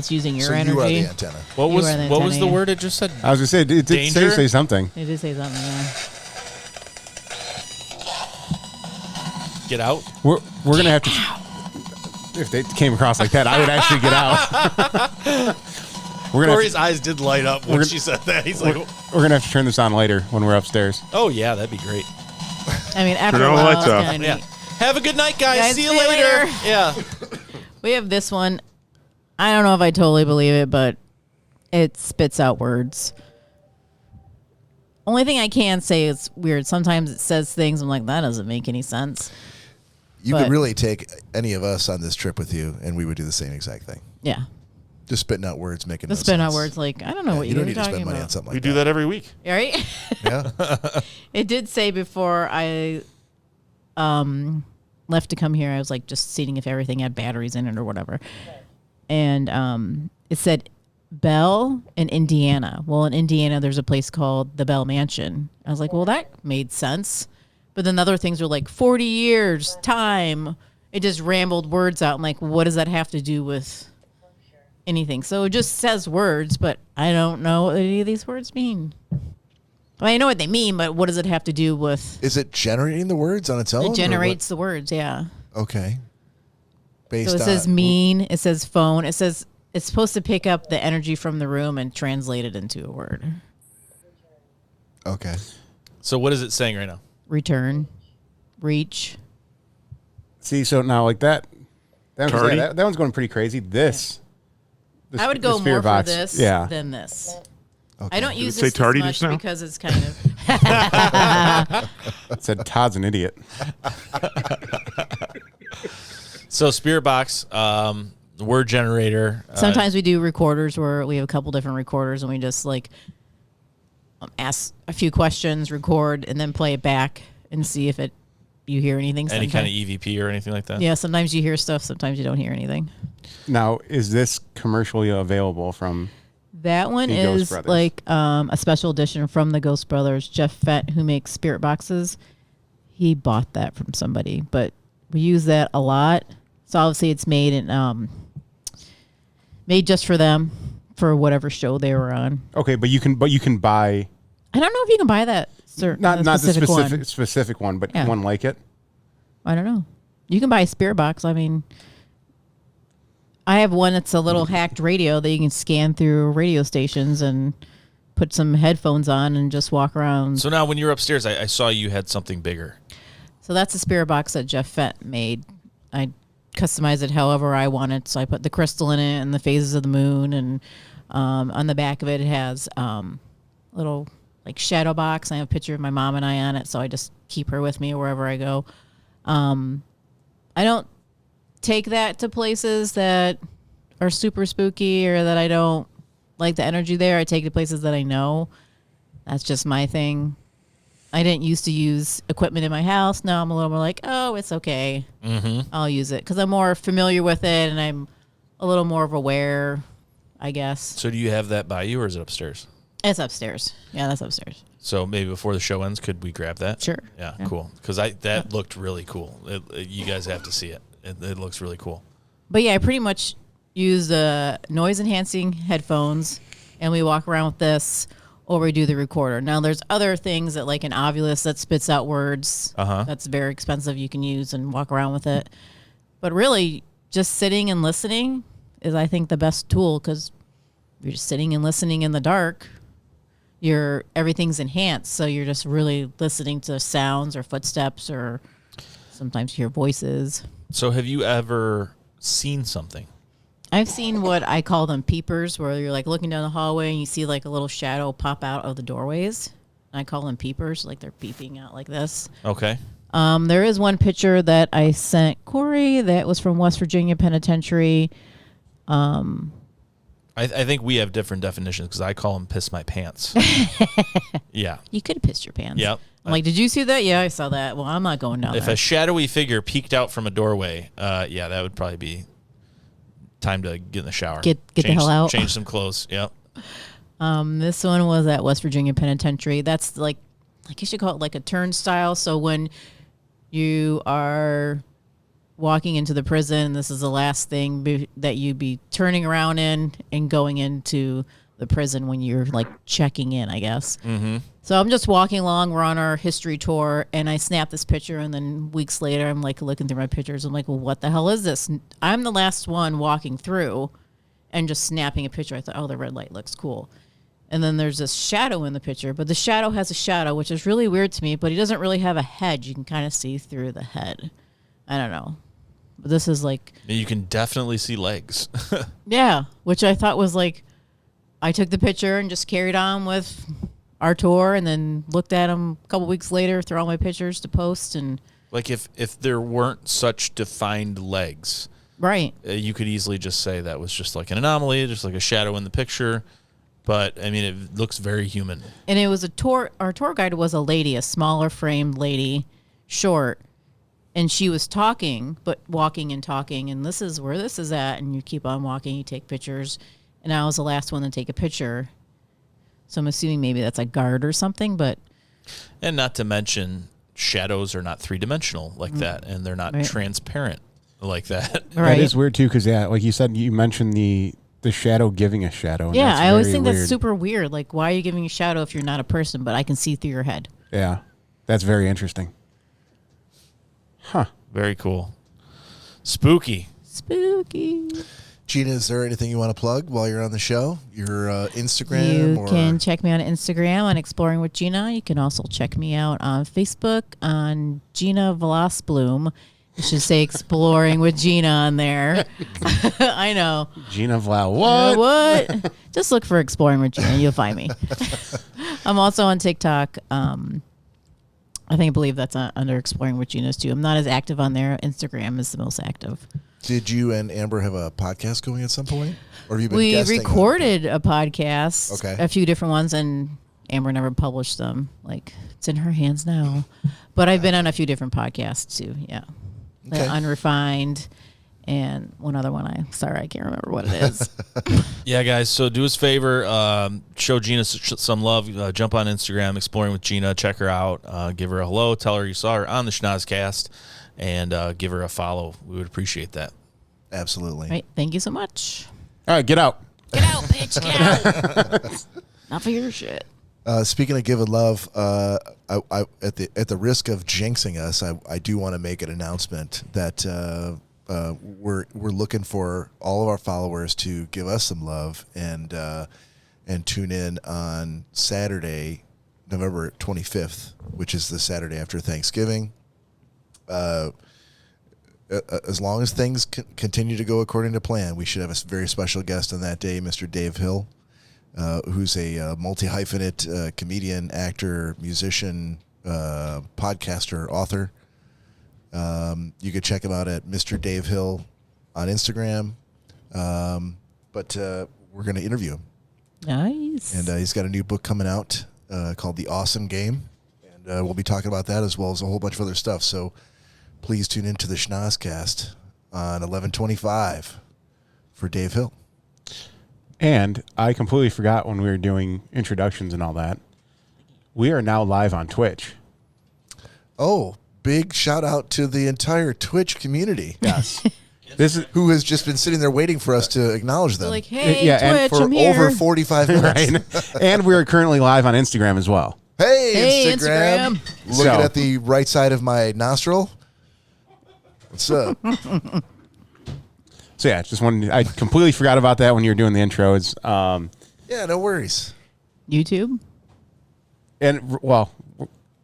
using your So energy. you are the antenna. What You was are the what was the antenna. word it just said? I was gonna say, it did Danger? say something. It did say something, yeah. Get out. We're gonna have to. If they came across like that, I would actually get out. We're gonna Cory's eyes did light up when We're she said that. He's we're, like, we're gonna have to turn this on later when we're upstairs. "Oh yeah, that'd be great." I mean, after Turn a all the while, lights it's off. kind of Yeah. neat. Have a good night, guys. Guys, see you later. Yeah. We have this one. I don't know if I totally believe it, but it spits out words. Only thing I can say is weird. Sometimes it says things I'm like, that doesn't make any sense. You But- could really take any of us on this trip with you, and we would do the same exact thing. Yeah. Just spitting out words, making The no spit out sense. words like, I don't know Yeah, what you you're don't need to talking spend money on about. something like We do that every week. Right? Yeah. It did say before I left to come here, I was like just seeing if everything had batteries in it or whatever. And it said Bell in Indiana. Well, in Indiana, there's a place called the Bell Mansion. I was like, well, that made sense. But then other things were like 40 years, time. It just rambled words out. I'm like, what does that have to do with anything? So it just says words, but I don't know what any of these words mean. I mean, I know what they mean, but what does it have to do with? Is it generating the words on its own? It or what? generates the words, yeah. Okay. Based So it says on mean, it says phone, it says it's supposed to pick up the energy from the room and translate it into a word. Okay. So what is it saying right now? Return, reach. See, so now like that. Tardy? That one's going pretty crazy. This I would go the spirit more box, for this yeah. than this. Okay. I don't Did use it say this tardy as much just now? because it's kind of Said Todd's an idiot. So Spirit Box, word generator. Sometimes we do recorders where we have a couple different recorders and we just like ask a few questions, record, and then play it back and see if you hear anything. Any kind of EVP or anything like that? Yeah, sometimes you hear stuff, sometimes you don't hear anything. Now, is this commercially available from? That one is like a special edition from the Ghost Brothers. Jeff Fett, who makes Spirit Boxes, he bought that from somebody, but we use that a lot. So obviously it's made just for them for whatever show they were on. Okay, but you can buy. I don't know if you can buy that. Not the one. specific one, but Yeah. one like it. I don't know. You can buy a Spirit Box. I mean, I have one that's a little hacked radio that you can scan through radio stations and put some headphones on and just walk around. So now when you're upstairs, I saw you had something bigger. So that's a Spirit Box that Jeff Fett made. I customized it however I wanted. So I put the crystal in it and the phases of the moon. And on the back of it, it has little like shadow box. I have a picture of my mom and I on it. So I just keep her with me wherever I go. I don't take that to places that are super spooky or that I don't like the energy there. I take it to places that I know. That's just my thing. I didn't used to use equipment in my house. Now I'm a little more like, oh, it's okay. Mm-hmm. I'll use it because I'm more familiar with it and I'm a little more of aware, I guess. So do you have that by you or is it upstairs? It's upstairs. Yeah, that's upstairs. So maybe before the show ends, could we grab that? Sure. Yeah. Cool. Because that looked really cool. You guys have to see it. It looks really cool. But yeah, I pretty much use the noise enhancing headphones and we walk around with this or we do the recorder. Now there's other things that like an Ovilus that spits out words. That's very expensive. You can use and walk around with it. But really just sitting and listening is I think the best tool because you're just sitting and listening in the dark. Everything's enhanced. So you're just really listening to sounds or footsteps or sometimes you hear voices. So have you ever seen something? I've seen what I call them peepers, where you're like looking down the hallway and you see like a little shadow pop out of the doorways. And I call them peepers, like they're peeping out like this. Okay. There is one picture that I sent Cory that was from West Virginia Penitentiary. I think we have different definitions because I call them piss my pants. Yeah. You could have pissed your pants. Yep. I'm like, did you see that? Yeah, I saw that. Well, I'm not going down If there. a shadowy figure peeked out from a doorway, yeah, that would probably be time to get in the shower. Get the hell out. Change some clothes. Yep. This one was at West Virginia Penitentiary. That's like, I guess you call it like a turnstile. So when you are walking into the prison, this is the last thing that you'd be turning around in and going into the prison when you're like checking in, I guess. Mm-hmm. So I'm just walking along. We're on our history tour, and I snap this picture, and then weeks later, I'm like looking through my pictures. I'm like, well, what the hell is this? I'm the last one walking through and just snapping a picture. I thought, oh, the red light looks cool. And then there's this shadow in the picture, but the shadow has a shadow, which is really weird to me, but he doesn't really have a head. You can kind of see through the head. I don't know. But this is like... You can definitely see legs. Yeah, which I thought was like... I took the picture and just carried on with our tour and then looked at them a couple weeks later through all my pictures to post. And like if there weren't such defined legs, right, you could easily just say that was just like an anomaly, just like a shadow in the picture. But I mean, it looks very human. And it was a tour. Our tour guide was a lady, a smaller framed lady, short. And she was talking, but walking and talking. And this is where this is at. And you keep on walking, you take pictures. And I was the last one to take a picture. So I'm assuming maybe that's a guard or something, but... And not to mention, shadows are not three-dimensional like that, and they're not transparent like that. Right. That is weird, too, because, yeah, like you said, you mentioned the shadow giving a shadow. And yeah, that's I always very think weird. that's super weird. Like, why are you giving a shadow if you're not a person, but I can see through your head? Yeah, that's very interesting. Huh. Very cool. Spooky. Spooky. Gina, is there anything you want to plug while you're on the show? Your Instagram? You can check me on Instagram on Exploring with Gina. You can also check me out on Facebook on Gina Vlasblom. You should say Exploring with Gina on there. I know. Gina Vlau. What? What? Just look for Exploring with Gina. You'll find me. I'm also on TikTok. I believe that's under Exploring with Gina's too. I'm not as active on there. Instagram is the most active. Did you and Amber have a podcast going at some point? Or have you been We guesting recorded a podcast, Okay. a few different ones, and Amber never published them. Like, it's in her hands now. But I've been on a few different podcasts too, yeah. Okay. Unrefined and one other one. I can't remember what it is. Yeah, guys. So do us a favor, show Gina some love. Jump on Instagram, Exploring with Gina. Check her out. Give her a hello. Tell her you saw her on the Schnozzcast, and give her a follow. We would appreciate that. Absolutely. Right. Thank you so much. All right, get out. Get out, bitch. Get out. Not for your shit. Speaking of giving love, I at the risk of jinxing us, I do want to make an announcement that we're looking for all of our followers to give us some love and tune in on Saturday, November 25th, which is the Saturday after Thanksgiving. As long as things continue to go according to plan, we should have a very special guest on that day, Mr. Dave Hill, who's a multi-hyphenate comedian, actor, musician, podcaster, author. You could check him out at Mr. Dave Hill on Instagram. But we're going to interview him. Nice. And he's got a new book coming out called The Awesome Game. And we'll be talking about that as well as a whole bunch of other stuff. So please tune into the Schnozzcast on 11/25 for Dave Hill. And I completely forgot when we were doing introductions and all that. We are now live on Twitch. Oh, big shout out to the entire Twitch community. Yes. This is Who has just been sitting there waiting for us to acknowledge them. Like, hey, Yeah, and Twitch, for I'm here. over 45 minutes. right. And we are currently live on Instagram as well. Hey, Hey, Instagram. Instagram. Looking So- at the right side of my nostril. What's up? So yeah, just wanted I completely forgot about that when you were doing the intros. Yeah, no worries. YouTube. And well,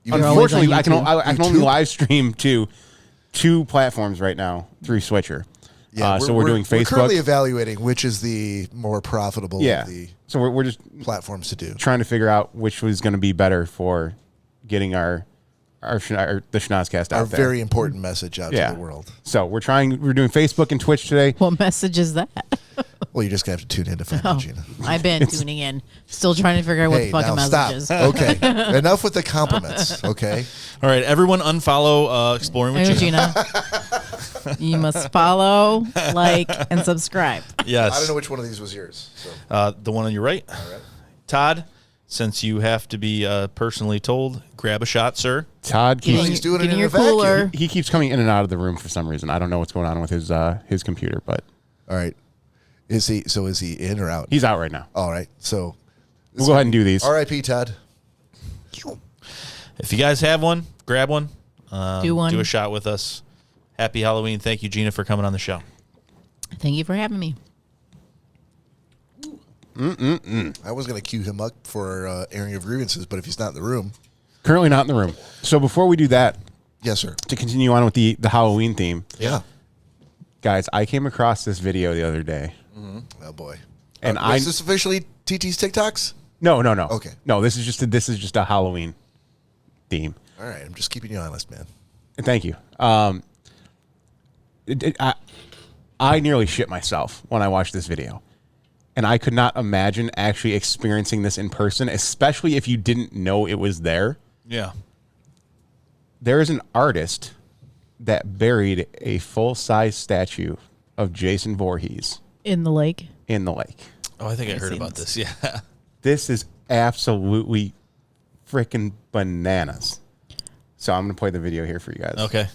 You're always on unfortunately, I can YouTube? only live stream to two platforms right now through Switcher. So we're doing We're currently Facebook. evaluating which is the more profitable Yeah. of the So we're just platforms to do. trying to figure out which was going to be better for getting the Schnozzcast out Our there. very important message out Yeah. to the world. So we're doing Facebook and Twitch today. What message is that? Well, you're just going to have to tune in to find out, Gina. I've been tuning in. Still trying to figure out what Hey, the fucking now message stop. is. Okay. Enough with the compliments, okay? All right, everyone unfollow Exploring with Hey, Gina. Gina. You must follow, like, and subscribe. Yes. I don't know which one of these was yours. So. The one on your right. All right. Todd, since you have to be personally told, grab a shot, sir. Todd Well, keeps he's doing it Get in your a vacuum. cooler. he keeps coming in and out of the room for some reason. I don't know what's going on with his computer, but All right. Is he in or out? he's out right now. All right. So We'll go ahead and do these. R.I.P. Todd. If you guys have one, grab one. Do one. Do a shot with us. Happy Halloween. Thank you, Gina, for coming on the show. Thank you for having me. I was going to cue him up for airing of grievances, but if he's not in the room, Currently not in the room. So before we do that, yes, sir. to continue on with the Halloween theme, Yeah. guys, I came across this video the other day. Oh boy. And is this officially TT's TikToks? No. Okay. No, this is just a Halloween theme. All right. I'm just keeping you honest, man. Thank you. I nearly shit myself when I watched this video. And I could not imagine actually experiencing this in person, especially if you didn't know it was there. Yeah. There is an artist that buried a full-size statue of Jason Voorhees In the lake. in the lake. Oh, I think I heard seen about this. this. Yeah. This is absolutely freaking bananas. So I'm going to play the video here for you guys. Okay.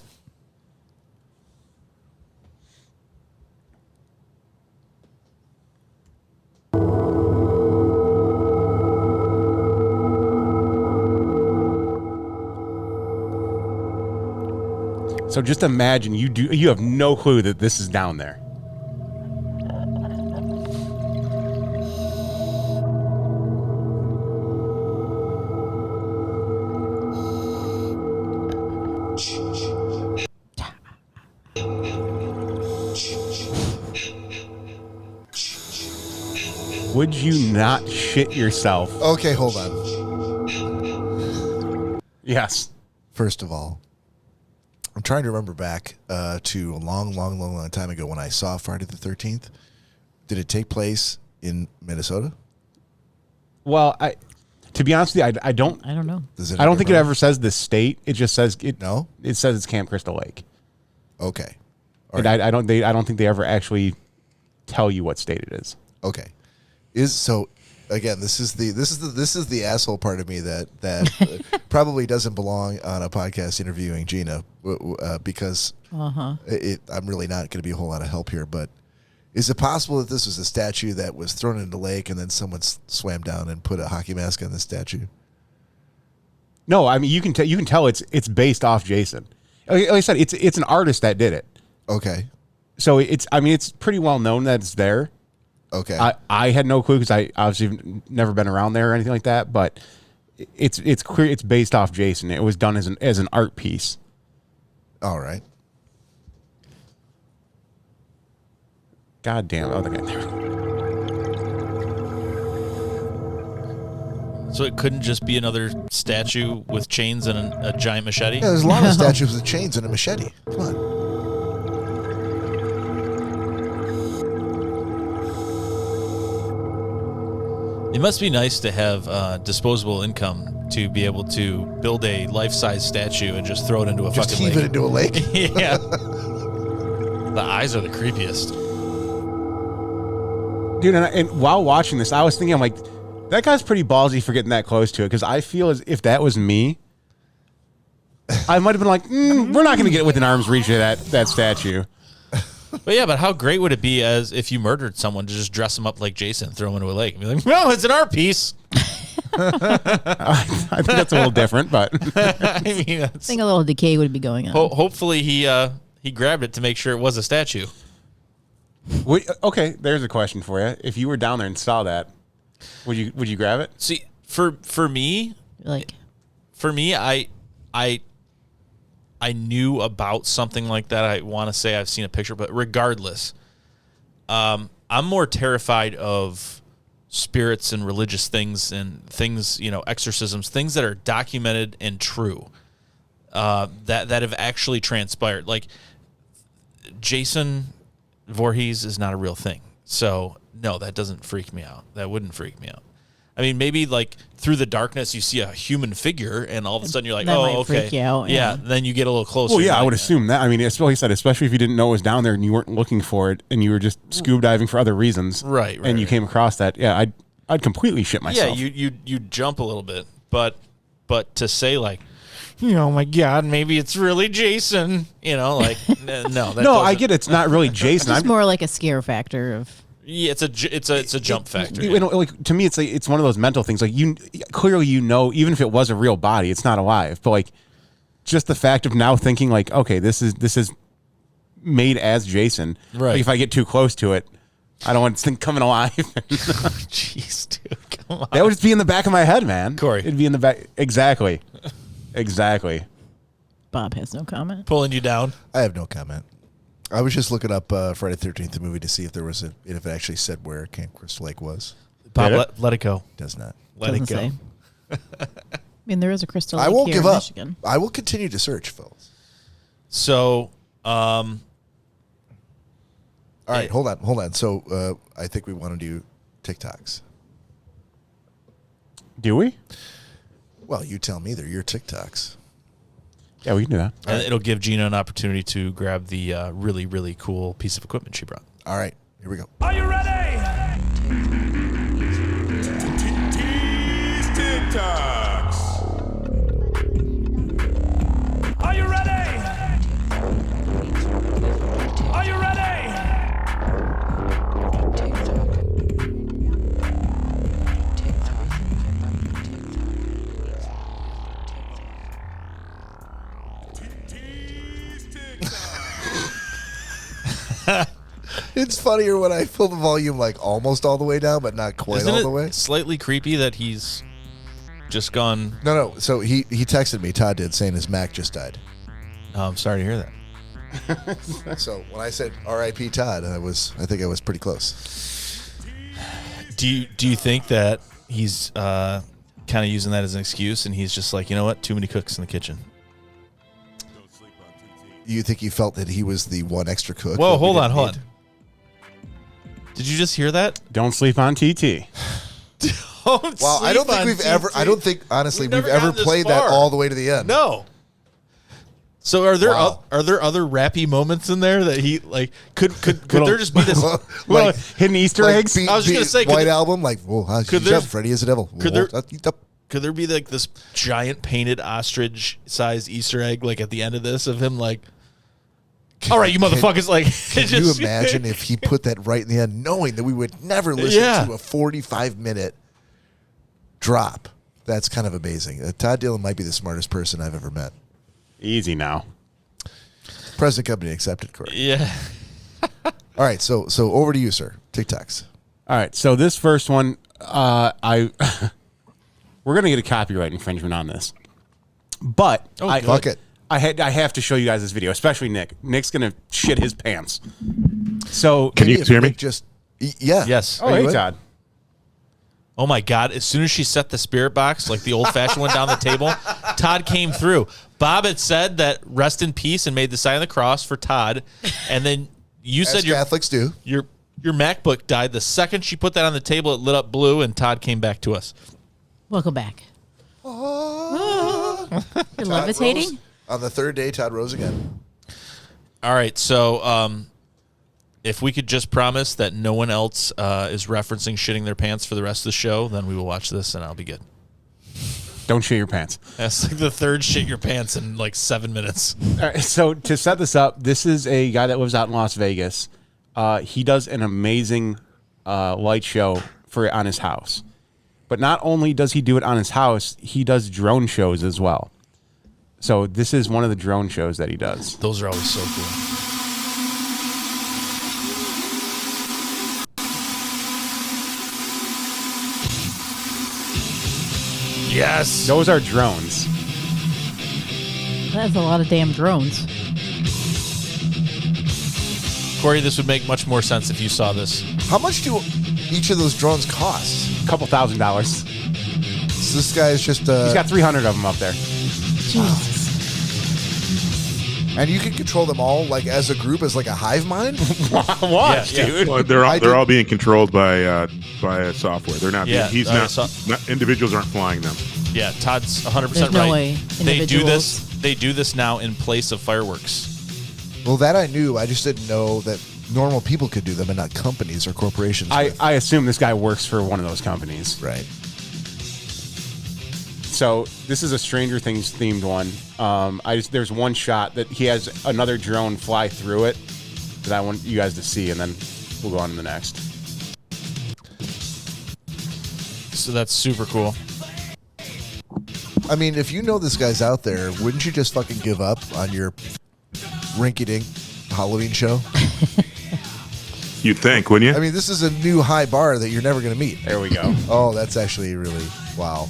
So just imagine you have no clue that this is down there. Would you not shit yourself? Okay, hold on. Yes. First of all, I'm trying to remember back to a long time ago when I saw Friday the 13th. Did it take place in Minnesota? Well, to be honest with you, I don't know. I don't think it ever says the state. It just says it. No, it says it's Camp Crystal Lake. Okay, and I don't think they ever actually tell you what state it is. Okay, again, this is the asshole part of me that probably doesn't belong on a podcast interviewing Gina because I'm really not going to be a whole lot of help here. But is it possible that this was a statue that was thrown into the lake and then someone swam down and put a hockey mask on the statue? No, I mean you can tell it's based off Jason. Like I said, it's an artist that did it. Okay, so it's pretty well known that it's there. Okay, I had no clue because I obviously never been around there or anything like that. But it's clear it's based off Jason. It was done as an art piece. All right. God damn! Oh, okay. So it couldn't just be another statue with chains and a giant machete? Yeah, there's a lot of statues with chains and a machete. Come on. It must be nice to have disposable income to be able to build a life-size statue and just throw it into a Just fucking heave lake. it into a lake? Yeah. The eyes are the creepiest. Dude, and while watching this, I was thinking, I'm like, that guy's pretty ballsy for getting that close to it. Because I feel as if that was me, I might have been like, we're not going to get within arm's reach of that statue. But yeah, but how great would it be as if you murdered someone to just dress them up like Jason, throw them into a lake, and be like, "No, it's an art piece." I think that's a little different, but I mean, I think a little decay would be going on. hopefully he grabbed it to make sure it was a statue. Okay, there's a question for you. If you were down there and saw that, would you grab it? See, for me, I knew about something like that. I want to say I've seen a picture, but regardless, I'm more terrified of spirits and religious things and things, exorcisms, things that are documented and true, that have actually transpired. Like Jason Voorhees is not a real thing. So no, that doesn't freak me out. That wouldn't freak me out. I mean, maybe like through the darkness, you see a human figure, and all of a sudden you're like, That might "Oh, okay." freak you out, yeah. yeah. Then you get a little closer. Well, yeah, I You're would like, assume that. I mean, especially if you didn't know it was down there and you weren't looking for it, and you were just scuba diving for other reasons, Right, and you right. came across that. Yeah, I'd completely shit myself. Yeah, you jump a little bit, but to say like, oh my God, maybe it's really Jason. Like no. no, I get it. It's not really Jason. It's more like a scare factor of. Yeah, it's a jump factor. Like to me, it's one of those mental things. Like clearly, even if it was a real body, it's not alive. But like, just the fact of now thinking like, okay, this is made as Jason. Right. Like, if I get too close to it, I don't want this thing coming alive. Jeez, dude, come on. That would just be in the back of my head, man. Cory. It'd be in the back. Exactly. Bob has no comment. Pulling you down. I have no comment. I was just looking up Friday the 13th, the movie, to see if there was if it actually said where Camp Crystal Lake was. Bob, let it go. Does not. Let it go. Doesn't say. I mean, there is a Crystal Lake I won't here give in up. Michigan. I will continue to search, fellas. So, all right, hold on. So I think we want to do TikToks. Do we? Well, you tell me they're your TikToks. Yeah, we can do that. and it'll give Gina an opportunity to grab the really, really cool piece of equipment she brought. All right, here we go. Are you ready? Tease TikToks. Are you ready? Are you ready? It's funnier when I pull the volume like almost all the way down, but not quite Isn't all it the way. slightly creepy that he's just gone? No. So he texted me, Todd did, saying his Mac just died. Oh, I'm sorry to hear that. So when I said R.I.P. Todd, I think I was pretty close. Do you think that he's kind of using that as an excuse, and he's just like, you know what, too many cooks in the kitchen? You think he felt that he was the one extra cook? Whoa, that we hold on, didn't hold need? on. Did you just hear that? Don't sleep on TT. Well, I don't think we've ever. I don't think honestly we've ever gotten this played that far. all the way to the end. No. So are there Wow. are there other rappy moments in there that he like could there just be this? Well, hidden Easter eggs. I was just gonna say, could White there- Album, like, well, could there- Freddy is a devil. could there- Whoa, Could there be like this giant painted ostrich-sized Easter egg like at the end of this of him like, all right, you motherfuckers, like, Can you imagine if he put that right in the end, knowing that we would never listen to a 45-minute drop? That's kind of amazing. Todd Dillon might be the smartest person I've ever met. Easy now. Present company accepted, Cory. Yeah. All right, so over to you, sir. TikToks. All right, so this first one, we're gonna get a copyright infringement on this, but Fuck it. I have to show you guys this video, especially Nick. Nick's gonna shit his pants. So Can you If hear me? Nick just yeah. Yes. Oh, Are you hey in? Todd. Oh my God! As soon as she set the spirit box, like the old-fashioned one down the table, Todd came through. Bob had said that rest in peace and made the sign of the cross for Todd, and then you As said Catholics do. your MacBook died the second she put that on the table. It lit up blue, and Todd came back to us. Welcome back. You're Todd levitating? rose. On the third day, Todd rose again. All right, so if we could just promise that no one else is referencing shitting their pants for the rest of the show, then we will watch this, and I'll be good. Don't shit your pants. That's like the third shit your pants in like 7 minutes. All right, so to set this up, this is a guy that lives out in Las Vegas. He does an amazing light show on his house. But not only does he do it on his house, he does drone shows as well. So this is one of the drone shows that he does. Those are always so cool. Yes. Those are drones. That's a lot of damn drones. Cory, this would make much more sense if you saw this. How much do each of those drones cost? A couple $1,000s. So this guy is just He's got 300 of them up there. Jesus. and you can control them all like as a group, as like a hive mind. Watch, Yeah, yeah. dude. Well, they're all being controlled by software. They're not. Yeah, He's not. Individuals aren't flying them. Yeah, Todd's 100% There's right. no way They do this. individuals- They do this now in place of fireworks. Well, that I knew. I just didn't know that normal people could do them and not companies or corporations. I assume this guy works for one of those companies. Right. So this is a Stranger Things themed one. There's one shot that he has another drone fly through it that I want you guys to see, and then we'll go on to the next. So that's super cool. I mean, if you know this guy's out there, wouldn't you just fucking give up on your rinky-dink Halloween show? You'd think, wouldn't you? I mean, this is a new high bar that you're never going to meet. There we go. Oh, that's actually really wow.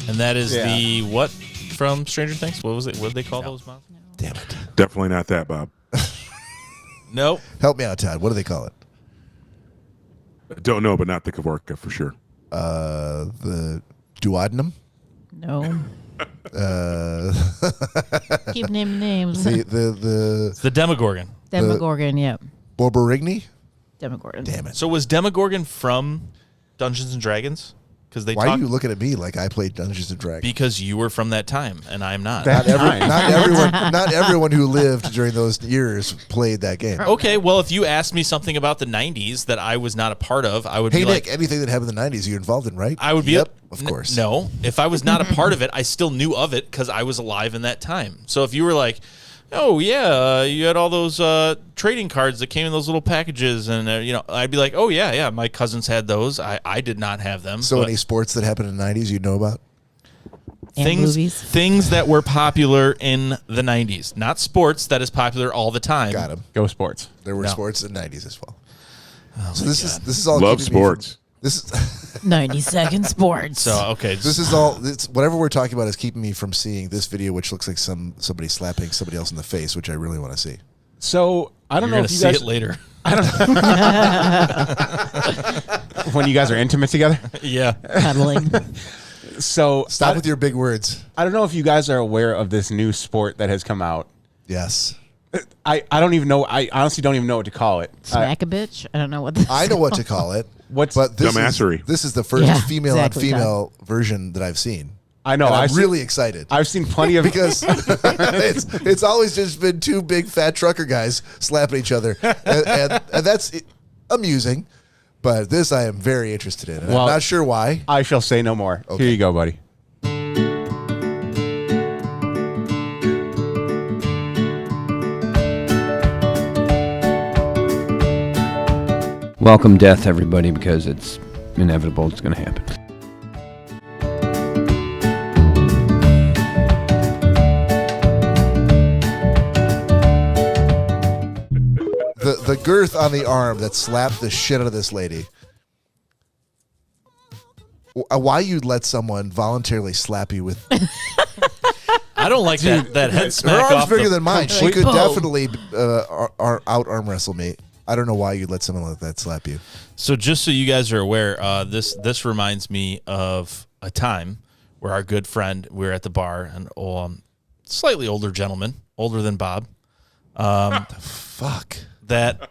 And that is Yeah. the what from Stranger Things? What was it? What did they call those monsters? Damn it. Definitely not that, Bob. Nope. Help me out, Todd. What do they call it? Don't know, but not the Kavorka for sure. The duodenum? No. Keep naming names. The It's the Demogorgon. Demogorgon, yep. Borborigny? Demogorgon. Damn it. So was Demogorgon from Dungeons and Dragons? Because they Why are talk you looking at me like I played Dungeons and Dragons? because you were from that time and I'm not. That time. Not everyone who lived during those years played that game. Okay, well, if you asked me something about the 90s that I was not a part of, I would Hey, be Nick, like, anything that happened in the 90s you're involved in, right? I would be. Yep, of course. No, if I was not a part of it, I still knew of it because I was alive in that time. So if you were like, oh, yeah, you had all those trading cards that came in those little packages, and, I'd be like, oh, yeah, my cousins had those. I did not have them. So but any sports that happened in the 90s you know about? And movies. things that were popular in the 90s. Not sports that is popular all the time. Got him. Go sports. There were No. sports in the 90s as well. So this is all Love keeping me from- sports. This is 90-second sports. So, okay. this is all. It's, whatever we're talking about is keeping me from seeing this video, which looks like somebody slapping somebody else in the face, which I really want to see. So I don't You're know going if to you see guys it later. when you guys are intimate together. Yeah. Cuddling. So Stop with your big words. I don't know if you guys are aware of this new sport that has come out. Yes. I don't even know. I honestly don't even know what to call it. Smack a bitch. I don't know what this I know what to call it. What's But Dumbassery. this is the first Yeah, female exactly, on female version that I've seen. I know. And I'm I've really excited. I've seen plenty of because it's always just been two big fat trucker guys slapping each other, and that's amusing. But this I am very interested in, and Well, I'm not sure why. I shall say no more. Okay. Here you go, buddy. Welcome death, everybody, because it's inevitable. It's going to happen. The girth on the arm that slapped the shit out of this lady. Why you'd let someone voluntarily slap you with I don't like that head her smack arm's off bigger the, than mine. She Like, could boom. definitely out arm wrestle me. I don't know why you'd let someone like that slap you. So just so you guys are aware, this reminds me of a time where our good friend, we were at the bar, an slightly older gentleman, older than Bob. Fuck. That,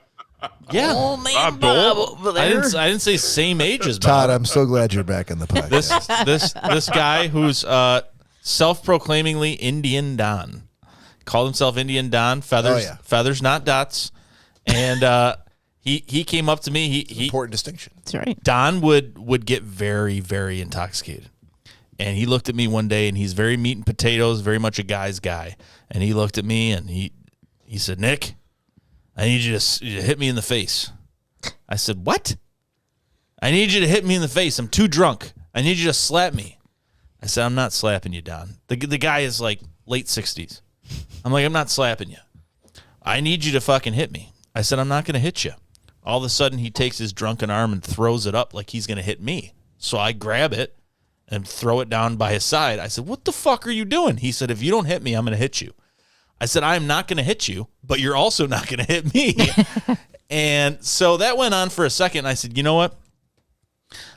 yeah. old man Bob over I there. didn't say same age as Todd, Bob. I'm so glad you're back on the podcast. This guy who's self-proclaimingly Indian Don, called himself Indian Don, feathers not dots, and he came up to me. He Important distinction. That's right. Don would get very, very intoxicated. And he looked at me one day, and he's very meat and potatoes, very much a guy's guy. And he looked at me, and he said, "Nick, I need you to hit me in the face." I said, "What?" "I need you to hit me in the face. I'm too drunk. I need you to slap me." I said, "I'm not slapping you, Don." The guy is like late 60s. I'm like, "I'm not slapping you. I need you to fucking hit me." I said, "I'm not going to hit you." All of a sudden, he takes his drunken arm and throws it up like he's going to hit me. So I grab it and throw it down by his side. I said, "What the fuck are you doing?" He said, "If you don't hit me, I'm going to hit you." I said, "I'm not going to hit you, but you're also not going to hit me." And so that went on for a second. I said, "You know what?"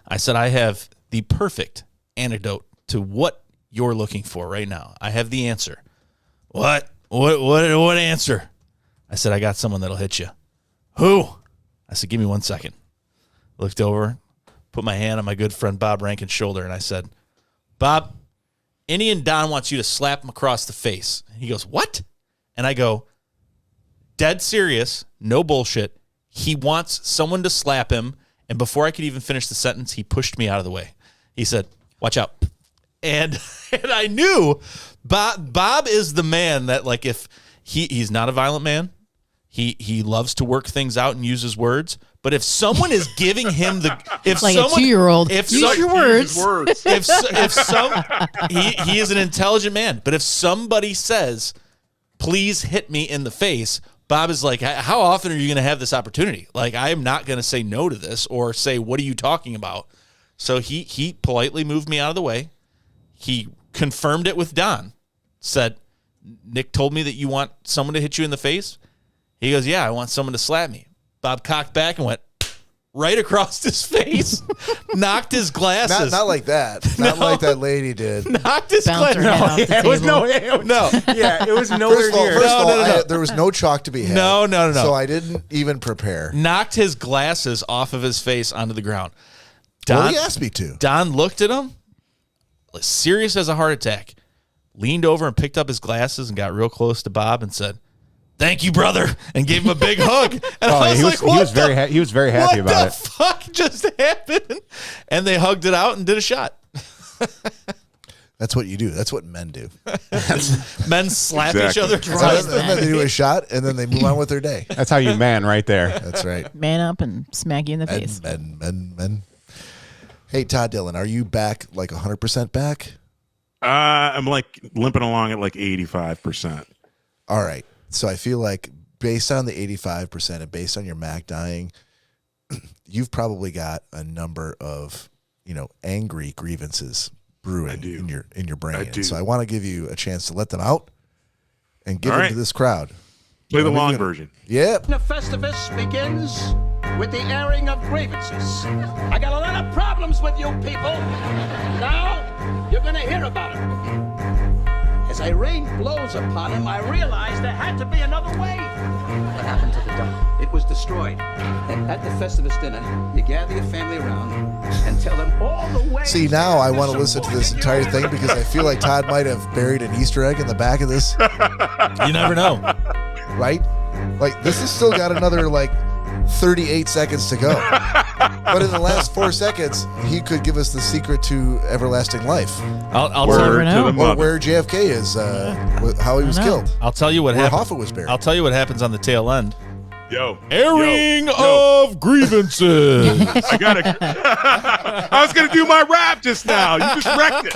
I said, "I have the perfect antidote to what you're looking for right now. I have the answer." What answer?" I said, "I got someone that'll hit you." "Who?" I said, "Give me 1 second. Looked over, put my hand on my good friend Bob Rankin's shoulder, and I said, "Bob, Indian Don wants you to slap him across the face." And he goes, "What?" And I go, dead serious, no bullshit. He wants someone to slap him, and before I could even finish the sentence, he pushed me out of the way. He said, "Watch out." And I knew Bob is the man that, like, if he's not a violent man. He loves to work things out and use his words. But if someone is giving him Like a 2-year-old. Use your words. He is an intelligent man. But if somebody says, "Please hit me in the face," Bob is like, "How often are you going to have this opportunity? Like, I am not going to say no to this or say, 'What are you talking about?'" So he politely moved me out of the way. He confirmed it with Don. Said, "Nick told me that you want someone to hit you in the face." He goes, "Yeah, I want someone to slap me." Bob cocked back and went right across his face, knocked his glasses. Not like that. Not like that lady did. Knocked his Bounce her head off glasses. the It was table. No. Yeah, it was nowhere First of all, near. No. there was no chalk to be had. No. So I didn't even prepare. Knocked his glasses off of his face onto the ground. Well, he asked me to. Don looked at him, serious as a heart attack, leaned over and picked up his glasses and got real close to Bob and said, "Thank you, brother," and gave him a big hug. And I was like, he was very happy about What it. the fuck just happened? And they hugged it out and did a shot. That's what you do. That's what men do. Men slap each Exactly. other. And then they do a shot, and then they move on with their day. That's how you man right there. That's right. Man up and smack you in the face. Men. Hey, Todd Dillon, are you back, like 100% back? I'm like limping along at like 85%. All right. So I feel like based on the 85% and based on your Mac dying, you've probably got a number of, angry grievances brewing in your brain. I do. So I want to give you a chance to let them out and give All them right. to this crowd. Play the What are we long gonna- version. Yep. The Festivus begins with the airing of grievances. I got a lot of problems with you people. Now, a rain blows upon him, I realized there had to be another way. What happened to the duck? It was destroyed. And at the Festivus dinner, you gather your family around and tell them all the way. See, now I want to listen to this entire thing because I feel like Todd might have buried an Easter egg in the back of this. You never know. Right? Like, this has still got another, 38 seconds to go. But in the last 4 seconds, he could give us the secret to everlasting life. I'll tell you to the Or mother. where JFK is, how he was killed. I'll tell you what Where happens. Hoffa was buried. I'll tell you what happens on the tail end. Airing of grievances. I got it. I was going to do my rap just now. You just wrecked it.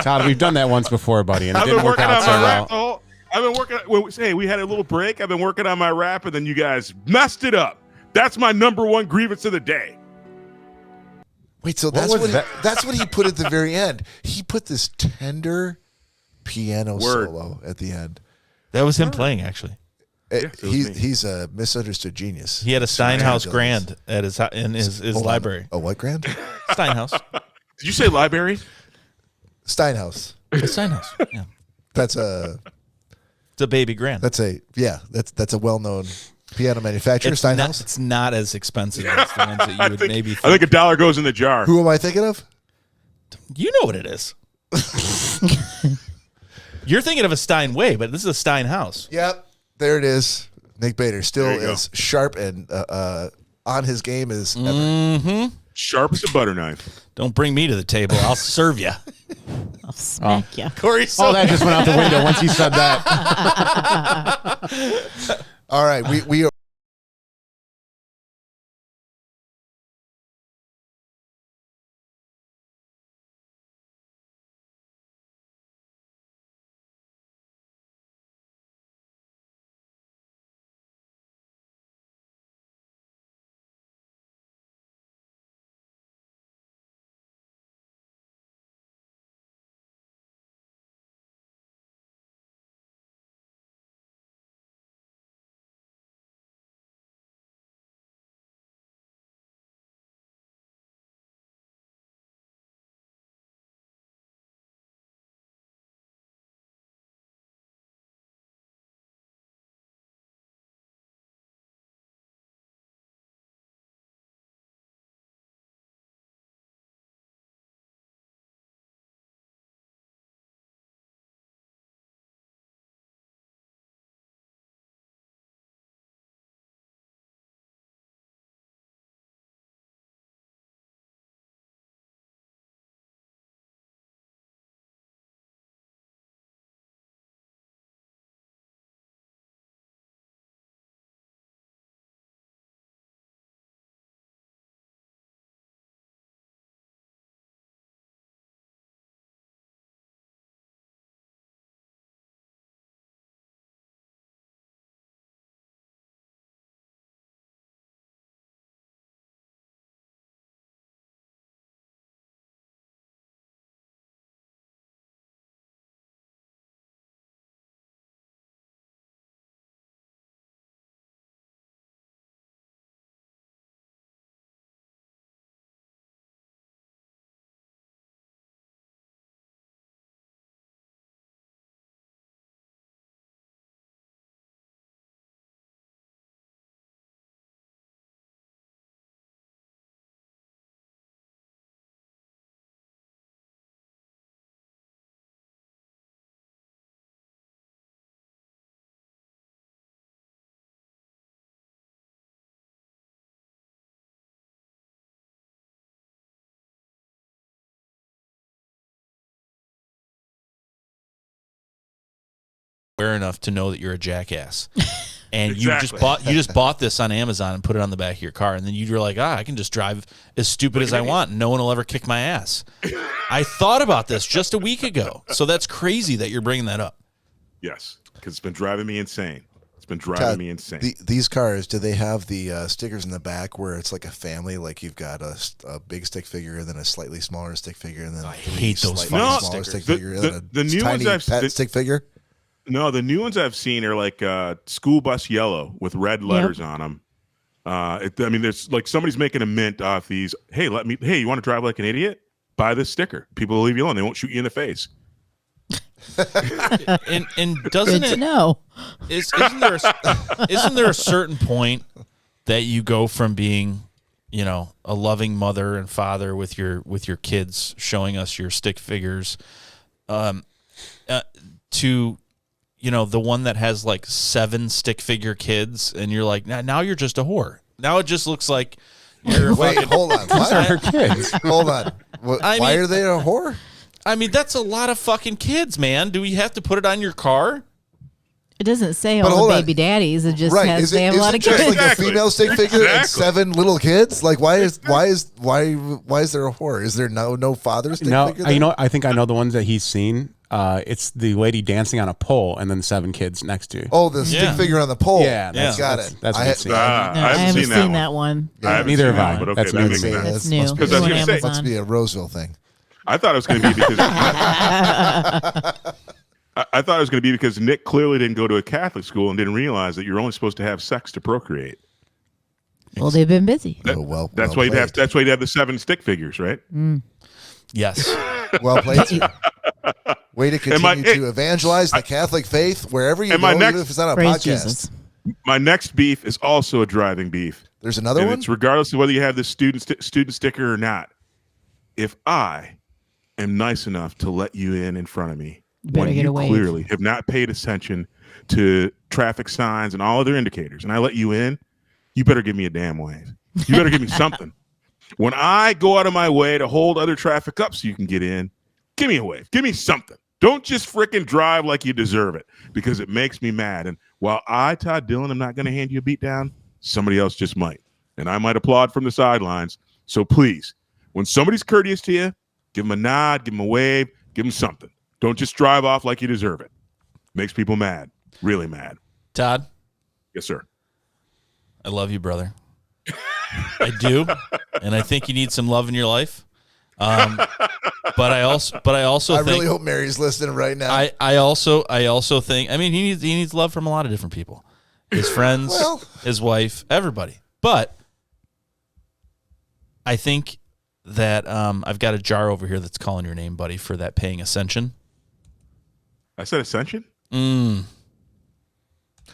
Todd, we've done that once before, buddy, and it I've didn't been work working out on so my well. rap the whole. I've been working. Hey, we had a little break. I've been working on my rap, and then you guys messed it up. That's my number one grievance of the day. Wait, so What was that? that's what he put at the very end. He put this tender piano Word. solo at the end. That was him playing, actually. it was me. He's a misunderstood genius. He had a Steinhaus Congratulations. grand at his Hold on. library. A what grand? Steinhaus. Did you say library? Steinhaus. A Steinhaus. Yeah. That's a baby grand. that's a well-known piano manufacturer. Steinhaus. It's not as expensive as the ones that you would maybe I think $1 goes in the jar. Who am I thinking of? You know what it is. You're thinking of a Steinway, but this is a Steinhaus. Yep, there it is. Nick Bader still There you go. as sharp and on his game as ever. Mm-hmm. Sharp as a butter knife. Don't bring me to the table. I'll serve you. I'll smack you. Corey, Oh, that just went out the window once he said that. All right, we are. aware enough to know that you're a jackass. And Exactly. you just bought this on Amazon and put it on the back of your car, and then you were like, I can just drive as stupid as I want, and no one will ever kick my ass. I thought about this just a week ago, so that's crazy that you're bringing that up. Yes, because it's been driving me insane. It's been driving Todd, me insane. these cars, do they have the stickers in the back where it's like a family? Like you've got a big stick figure, and then a slightly smaller stick figure, and then I hate those slightly fucking smaller stickers. stick figure, and then The new tiny ones pet stick figure. No, the new ones I've seen are like school bus yellow with red letters on them. I mean, there's like somebody's making a mint off these. Hey, you want to drive like an idiot? Buy this sticker. People will leave you alone. They won't shoot you in the face. And doesn't Good to it know. isn't there a certain point that you go from being, a loving mother and father with your kids, showing us your stick figures, to the one that has like 7 stick figure kids, and you're like, now you're just a whore. Now it just looks like you're Wait, fucking, hold on. These are What? her kids. Hold on. Why are they a whore? I mean, that's a lot of fucking kids, man. Do we have to put it on your car? It doesn't say But all hold the on. baby daddies. It just Right? has Is it, they have a is lot it of just kids. like a Exactly. female stick figure and Exactly. 7 little kids? Like, why is there a whore? Is there no father stick No, figure? you know, I think I know the ones that he's seen. It's the lady dancing on a pole and then 7 kids next to you. Oh, the stick Yeah. figure on the pole. Yeah, that's- got that's- it. that's what I he's seen. No, I haven't seen that one. I haven't Neither seen have I. that one, but okay, That's that new makes to me. sense. That's new. Must be, Because I was It's on gonna say- must Amazon. be a Roseville thing. I thought it was going to be because I thought it was going to be because Nick clearly didn't go to a Catholic school and didn't realize that you're only supposed to have sex to procreate. Well, they've been busy. Oh, well, That's well why you'd have. played. That's why you'd have the 7 stick figures, right? Yes. Well played, sir. Way to And my- continue to evangelize the Catholic faith wherever you and go, my even next- if it's not a Praise podcast. Jesus. My next beef is also a driving beef. There's another And one? it's regardless of whether you have this student sticker or not. If I am nice enough to let you in front of me, better when get you a wave. clearly have not paid attention to traffic signs and all other indicators, and I let you in, you better give me a damn wave. You better give me something. When I go out of my way to hold other traffic up so you can get in, give me a wave. Give me something. Don't just freaking drive like you deserve it, because it makes me mad. And while I, Todd Dillon, am not going to hand you a beat down, somebody else just might. And I might applaud from the sidelines. So please, when somebody's courteous to you, give them a nod, give them a wave, give them something. Don't just drive off like you deserve it. Makes people mad. Really mad. Todd, Yes, sir. I love you, brother. I do, and I think you need some love in your life. But I also I think really hope Mary's listening right now. I also think, I mean, he needs love from a lot of different people, his friends, Well. his wife, everybody. But I think that I've got a jar over here that's calling your name, buddy, for that paying ascension. I said ascension.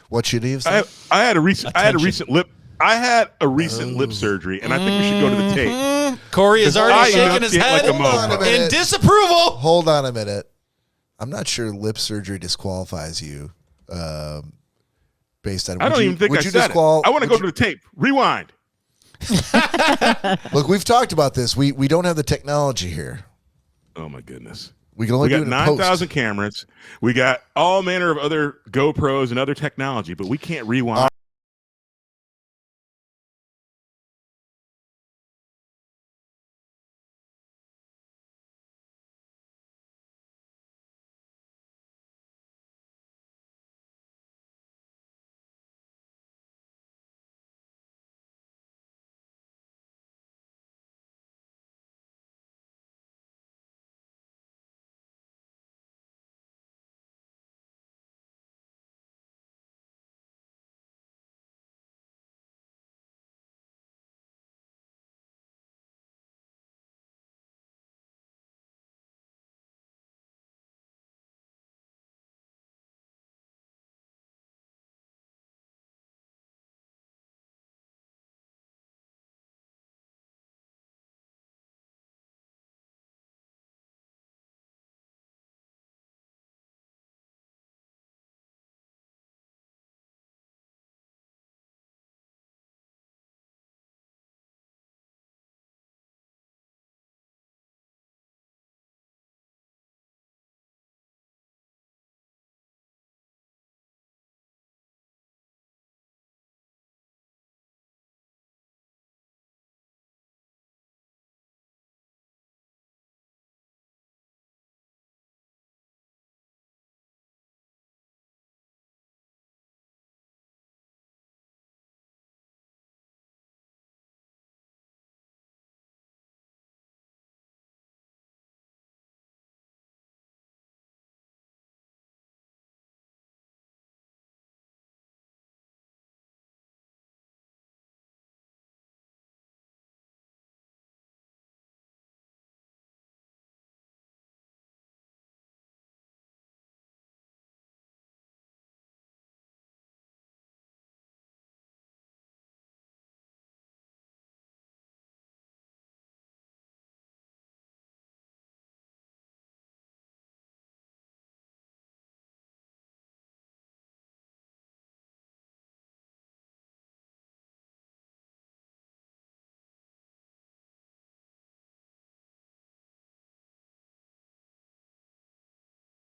What should he have said? I had a recent Attention. lip surgery, and I think we should go to the tape. Corey is already I shaking his enunciate head like a mofo. in disapproval. Hold on a minute. I'm not sure lip surgery disqualifies you based on. I don't even think I said it. I want to go to the tape. Rewind. Look, we've talked about this. We don't have the technology here. Oh my goodness. We can only We do got it in post. 9,000 cameras. We got all manner of other GoPros and other technology, but we can't rewind.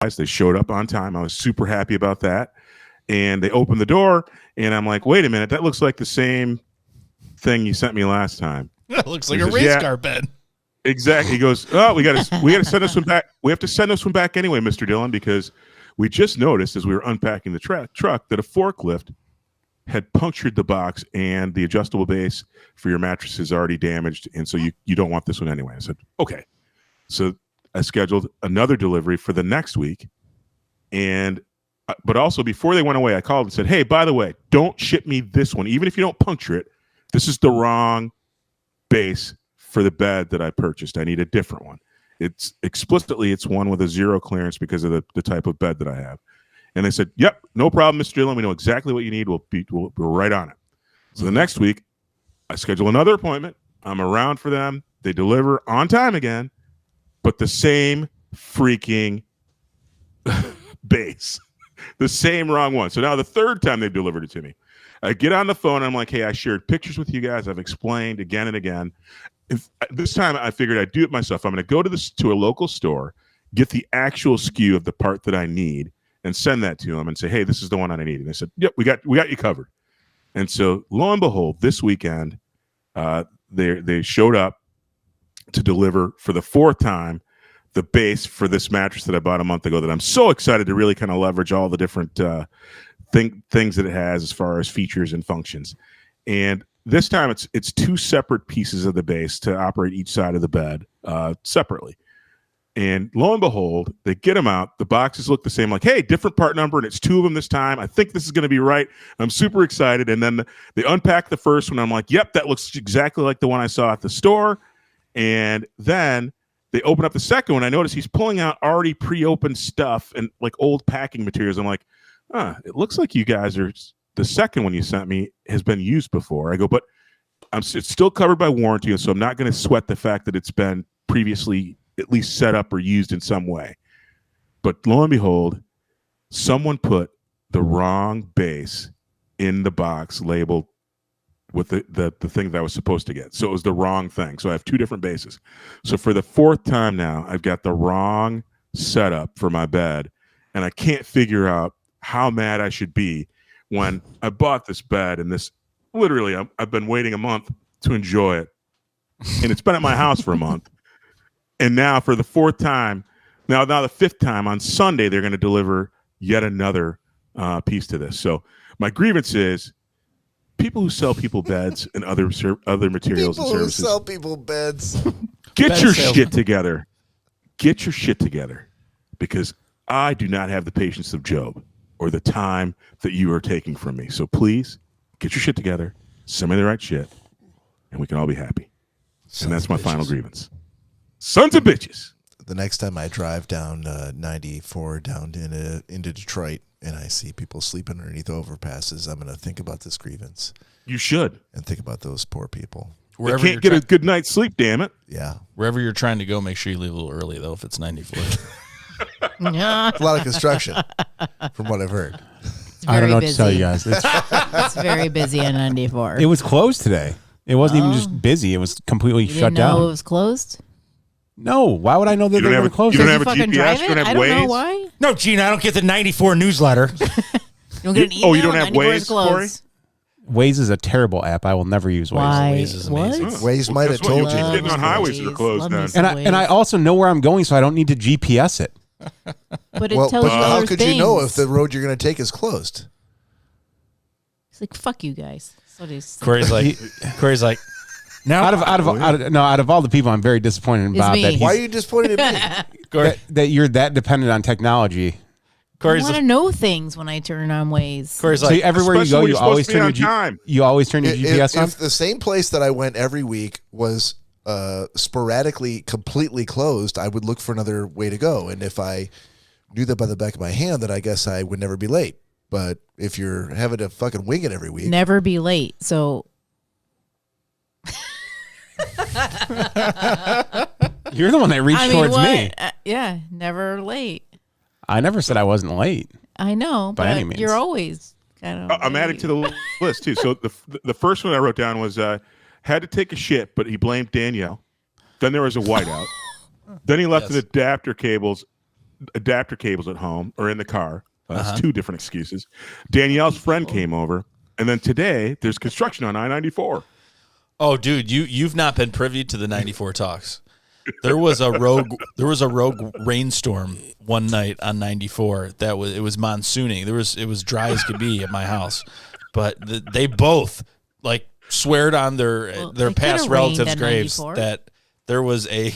They showed up on time. I was super happy about that. And they opened the door, and I'm like, wait a minute, that looks like the same thing you sent me last time. It looks like He a says, race "Yeah." car bed. Exactly. He goes, oh, we got to send this one back. We have to send this one back anyway, Mr. Dillon, because we just noticed as we were unpacking the truck that a forklift had punctured the box and the adjustable base for your mattress is already damaged, and so you don't want this one anyway. I said, okay. So I scheduled another delivery for the next week, and but also before they went away, I called and said, hey, by the way, don't ship me this one. Even if you don't puncture it, this is the wrong base for the bed that I purchased. I need a different one. It's one with a zero clearance because of the type of bed that I have. And they said, yep, no problem, Mr. Dillon. We know exactly what you need. We're right on it. So the next week, I schedule another appointment. I'm around for them. They deliver on time again, but the same freaking base. The same wrong one. So now the third time they've delivered it to me. I get on the phone and I'm like, hey, I shared pictures with you guys. I've explained again and again. This time I figured I'd do it myself. I'm going to go to a local store, get the actual SKU of the part that I need, and send that to them and say, hey, this is the one I need. And they said, yep, we got you covered. And so lo and behold, this weekend, they showed up to deliver for the fourth time the base for this mattress that I bought a month ago that I'm so excited to really kind of leverage all the different things that it has as far as features and functions. And this time it's two separate pieces of the base to operate each side of the bed separately. And lo and behold, they get them out. The boxes look the same, like, hey, different part number, and it's two of them this time. I think this is going to be right. I'm super excited. And then they unpack the first one. I'm like, yep, that looks exactly like the one I saw at the store. And then they open up the second one. I notice he's pulling out already pre-opened stuff and like old packing materials. I'm like, it looks like you guys are, the second one you sent me has been used before. I go, but it's still covered by warranty, so I'm not going to sweat the fact that it's been previously at least set up or used in some way. But lo and behold, someone put the wrong base in the box labeled with the thing that I was supposed to get. So it was the wrong thing. So I have two different bases. So for the fourth time now, I've got the wrong setup for my bed, and I can't figure out how mad I should be when I bought this bed, and this literally I've been waiting a month to enjoy it, and it's been at my house for a month. And now for the fourth time, now the fifth time on Sunday, they're going to deliver yet another piece to this. So my grievance is people who sell people beds and other materials and services. People who sell people beds. Get your shit together. Get your shit together, because I do not have the patience of Job or the time that you are taking from me. So please get your shit together, send me the right shit, and we can all be happy. And that's my final grievance. Sons of bitches. The next time I drive down 94 down into Detroit and I see people sleeping underneath overpasses, I'm going to think about this grievance. You should. And think about those poor people. They can't get a good night's sleep, damn it. Yeah. Wherever you're trying to go, make sure you leave a little early, though, if it's 94. Yeah. A lot of construction, from what I've heard. I don't know what to tell you guys. It's very busy in 94. It was closed today. It wasn't even just busy. It was completely You shut didn't know down. it was closed? No. Why would I know that You they don't were have a- closed? you don't Did have you a fucking GPS? drive You it? don't have I don't know Waze? why. No, Gina, I don't get the 94 newsletter. You don't get an email? Oh, you don't have 94 is Waze, closed. Cory? Waze is a terrible app. I will never use Waze. Why? Waze is amazing. What? Waze might have guess what? told You you. keep getting on highways that are closed Love me then. some And I Waze. also know where I'm going, so I don't need to GPS it. But it Well, tells but you how other could things. you know if the road you're going to take is closed? It's like, fuck you guys. That's what he's Corey's like, now Out of all the people, I'm very disappointed in It's Bob me. that Why are he's you disappointed at me? Corey, that you're that dependent on technology. I Corey's want to like, know things when I turn on Waze. Corey's So like, everywhere you especially go, when you you're always supposed to turn be your on time. you always turn your GPS on. If the same place that I went every week was sporadically completely closed, I would look for another way to go. And if I knew that by the back of my hand, then I guess I would never be late. But if you're having to fucking wing it every week, Never be late. So You're the one that reached towards me. Yeah, never late. I never said I wasn't late. I know, By but any means. you're always kind of. I'm adding to the list too. So the first one I wrote down was had to take a shit, but he blamed Danielle. Then there was a whiteout. Then he left the adapter cables adapter cables at home or in the car. That's two different excuses. Danielle's friend came over, and then today there's construction on I-94. Oh, dude, you've not been privy to the 94 talks. There was a rogue rainstorm one night on 94. It was monsooning. It was dry as could be at my house, but they both like sweared on their past relatives' graves that there was a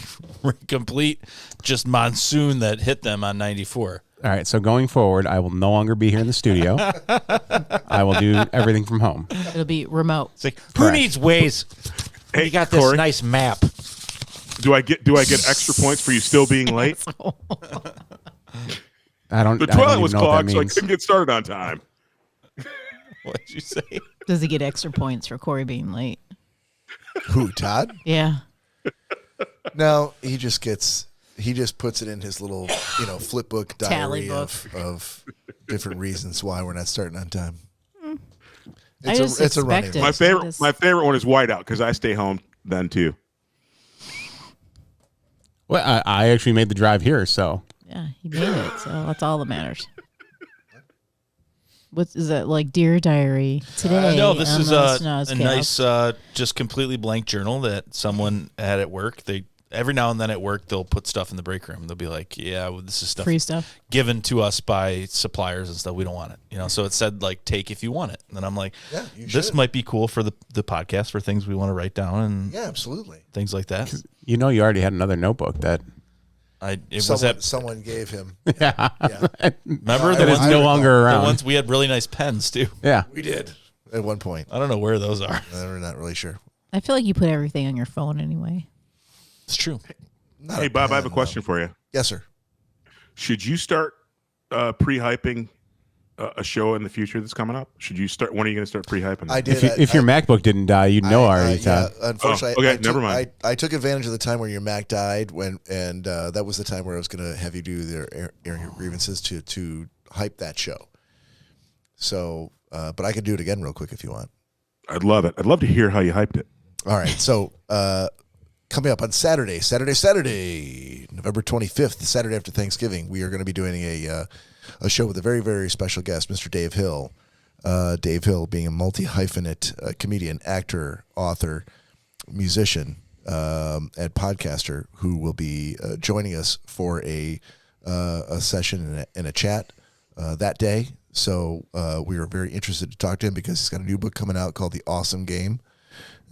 complete just monsoon that hit them on 94. All right, so going forward, I will no longer be here in the studio. I will do everything from home. It'll be remote. It's like, who needs Waze? Hey, You got this Cory, nice map. Do I get extra points for you still being late? I don't. The I don't toilet even was know what that clogged, so I means. couldn't get started on time. What'd you say? Does he get extra points for Cory being late? Who, Todd? Yeah. No, he just puts it in his little, flip book Tally diary book. of different reasons why we're not starting on time. I just It's a running expect list. it. My favorite one is whiteout because I stay home then too. Well, I actually made the drive here, so Yeah, he made it, so that's all that matters. What is that, like Dear Diary today? No, this on is the a Schnozzcast? nice, just completely blank journal that someone had at work. Every now and then at work, they'll put stuff in the break room. They'll be like, yeah, well, this is stuff Free stuff. given to us by suppliers and stuff. We don't want it. So it said, like, take if you want it. And then I'm like, Yeah, you this should. might be cool for the podcast for things we want to write down and Yeah, absolutely. things like that. you already had another notebook that. Someone gave him. Yeah. Remember that is no longer the around. ones we had really nice pens too. Yeah. We did at one point. I don't know where those are. We're not really sure. I feel like you put everything on your phone anyway. It's true. Not Hey, a Bob, I have a pen, question no. for you. Yes, sir. Should you start pre-hyping a show in the future that's coming up? Should you start? When are you going to start pre-hyping? I did. If your MacBook didn't die, you'd know already, Yeah, Todd. unfortunately, Oh, okay, never mind. I took advantage of the time where your Mac died and that was the time where I was going to have you do their airing grievances to hype that show. So, but I could do it again real quick if you want. I'd love it. I'd love to hear how you hyped it. All right. So, coming up on Saturday, November 25th, the Saturday after Thanksgiving, we are going to be doing a show with a very, very special guest, Mr. Dave Hill. Dave Hill being a multi-hyphenate comedian, actor, author, musician, and podcaster who will be joining us for a session and a chat that day. So we are very interested to talk to him because he's got a new book coming out called The Awesome Game.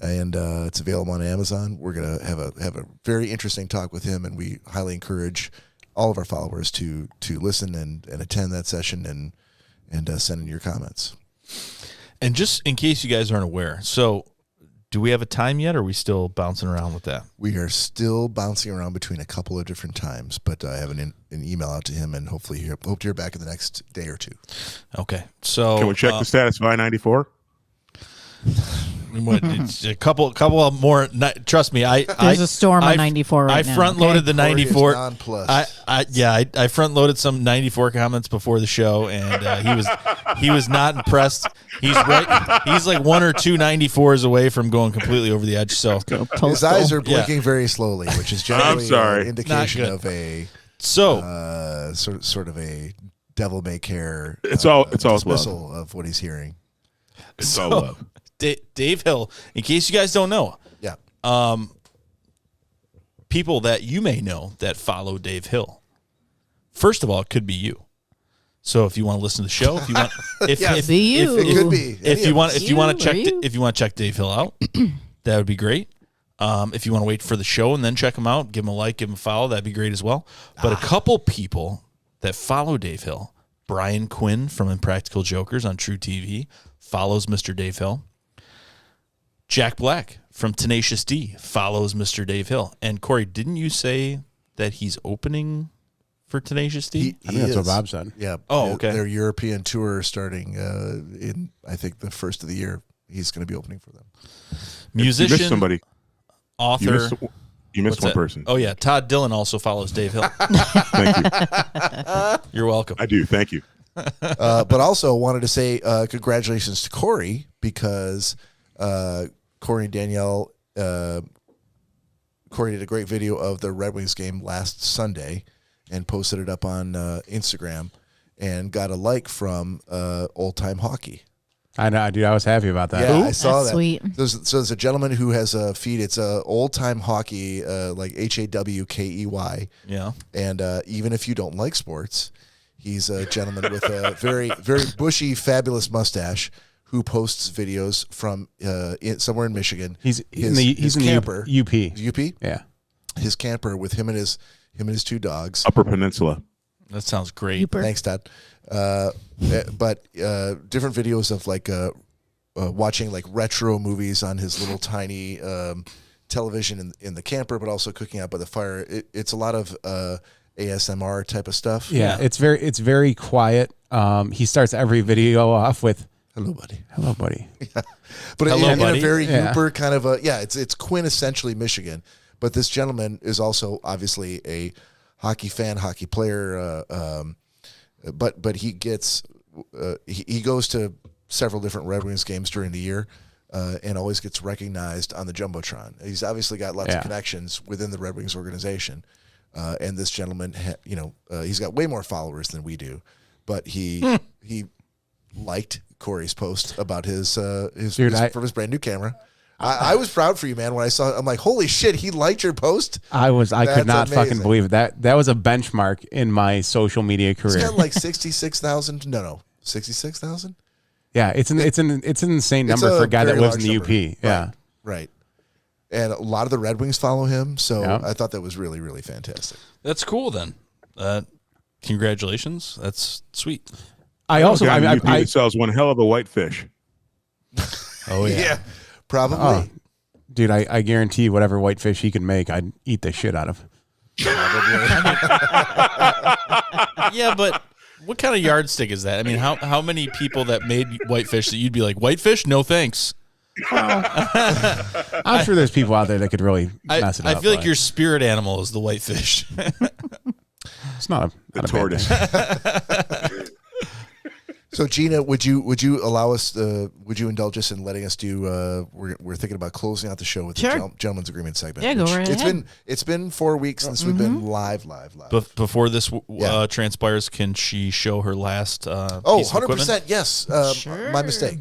And it's available on Amazon. We're gonna have a very interesting talk with him, and we highly encourage all of our followers to listen and attend that session and send in your comments. And just in case you guys aren't aware, so do we have a time yet, or are we still bouncing around with that? We are still bouncing around between a couple of different times, but I have an email out to him, and hopefully hope to hear back in the next day or two. Okay, so Can we check the status of I-94? It's a couple of more. Trust me, There's a storm on 94 right now. I front loaded the Cory is 94. nonplussed. I front loaded some 94 comments before the show, and he was not impressed. He's right. He's like one or two 94s away from going completely over the edge. So His eyes are blinking very slowly, which is generally sorry. an indication Not good. of a sort of a devil may care. It's all dismissal of what he's hearing. It's all love. Dave Hill, in case you guys don't know, Yeah. people that you may know that follow Dave Hill. First of all, it could be you. So if you want to listen to the show, if you want, Be you. It could be. if you want You. to check Dave Hill out, that would be great. If you want to wait for the show and then check him out, give him a like, give him a follow, that'd be great as well. But a couple people that follow Dave Hill, Brian Quinn from Impractical Jokers on True TV follows Mr. Dave Hill. Jack Black from Tenacious D follows Mr. Dave Hill. And Cory, didn't you say that he's opening for Tenacious D? I think that's what is. Bob said. Yeah. Oh, okay. Their European tour starting in, I think, the first of the year. He's going to be opening for them. Musician, You missed somebody. author. You missed What's one that? person. Oh, yeah. Todd Dillon also follows Dave Hill. Thank you. You're welcome. I do. Thank you. But also wanted to say congratulations to Cory because Cory and Danielle, Cory did a great video of the Red Wings game last Sunday, and posted it up on Instagram and got a like from Old Time Hockey. I know, dude. I was happy about that. Yeah, I saw That's that. sweet. There's a gentleman who has a feed. It's Old Time Hockey, like HAWKEY. Yeah. And even if you don't like sports, he's a gentleman with a very, very bushy, fabulous mustache who posts videos from somewhere in Michigan. He's in his the camper. UP. UP? Yeah. His camper with him and his 2 dogs. Upper Peninsula. That sounds great. Thanks, Todd. But different videos of like watching like retro movies on his little tiny television in the camper, but also cooking out by the fire. It's a lot of ASMR type of stuff. Yeah, it's very quiet. He starts every video off with "Hello, buddy." Hello, buddy. Yeah. But Hello, in buddy. a very Yeah. Uber kind of it's quintessentially Michigan. But this gentleman is also obviously a hockey fan, hockey player. But he gets he goes to several different Red Wings games during the year, and always gets recognized on the jumbotron. He's obviously got lots of connections within the Red Wings organization, and this gentleman, he's got way more followers than we do, but he liked Cory's post about his from his brand new camera. I was proud for you, man. When I saw it, I'm like, holy shit, he liked your post. I could not amazing. fucking believe it. That was a benchmark in my social media career. He's got like 66,000. No, 66,000. Yeah, it's an insane number for a guy that lives in the UP. Yeah, right. And a lot of the Red Wings follow him, so Yeah. I thought that was really, really fantastic. That's cool then. Congratulations. That's sweet. I also Guy in I UP that sells one hell of a whitefish. Oh yeah. Probably. Oh, dude, I guarantee whatever whitefish he could make, I'd eat the shit out of. Yeah, but what kind of yardstick is that? I mean, how many people that made whitefish that you'd be like, whitefish? No thanks. I'm sure there's people out there that could really mess it up. I feel like your spirit animal is the whitefish. It's not a tortoise. So Gina, would you allow us? Would you indulge us in letting us do? We're thinking about closing out the show with Sure. the gentleman's agreement segment. Yeah, go right ahead. It's been 4 weeks since we've been live. Before this transpires, can she show her last piece of 100%. equipment? Yes. Sure. My mistake.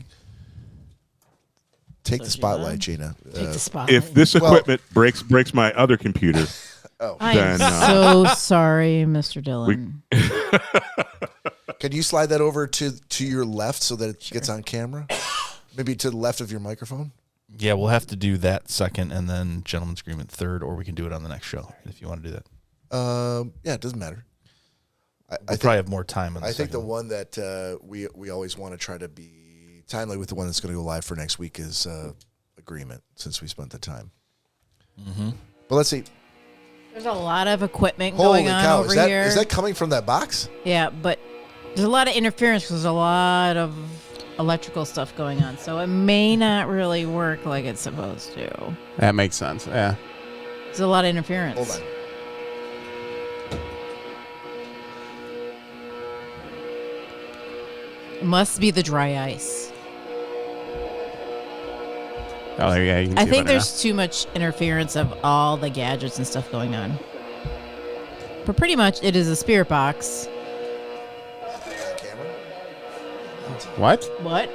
Take the spotlight, Gina. Take the spotlight. If this equipment breaks my other computer, I am so sorry, Mr. Dillon. Can you slide that over to your left so that it gets on camera? Maybe to the left of your microphone? Yeah, we'll have to do that second and then gentleman's agreement third, or we can do it on the next show if you want to do that. Yeah, it doesn't matter. I probably have more time on the I think the second one that we always want to try to be timely with, the one that's going to go live for next week, is agreement, since we spent the time. Mm-hmm. But let's see. There's a lot of equipment Holy going on cow! over Is here. that coming from that box? Yeah, but there's a lot of interference because there's a lot of electrical stuff going on. So it may not really work like it's supposed to. That makes sense. Yeah. There's a lot of interference. Hold on. It must be the dry ice. Oh, yeah. You can I see think better there's too much interference of all the gadgets and stuff going on. But pretty much it is a spirit box. now. What? What?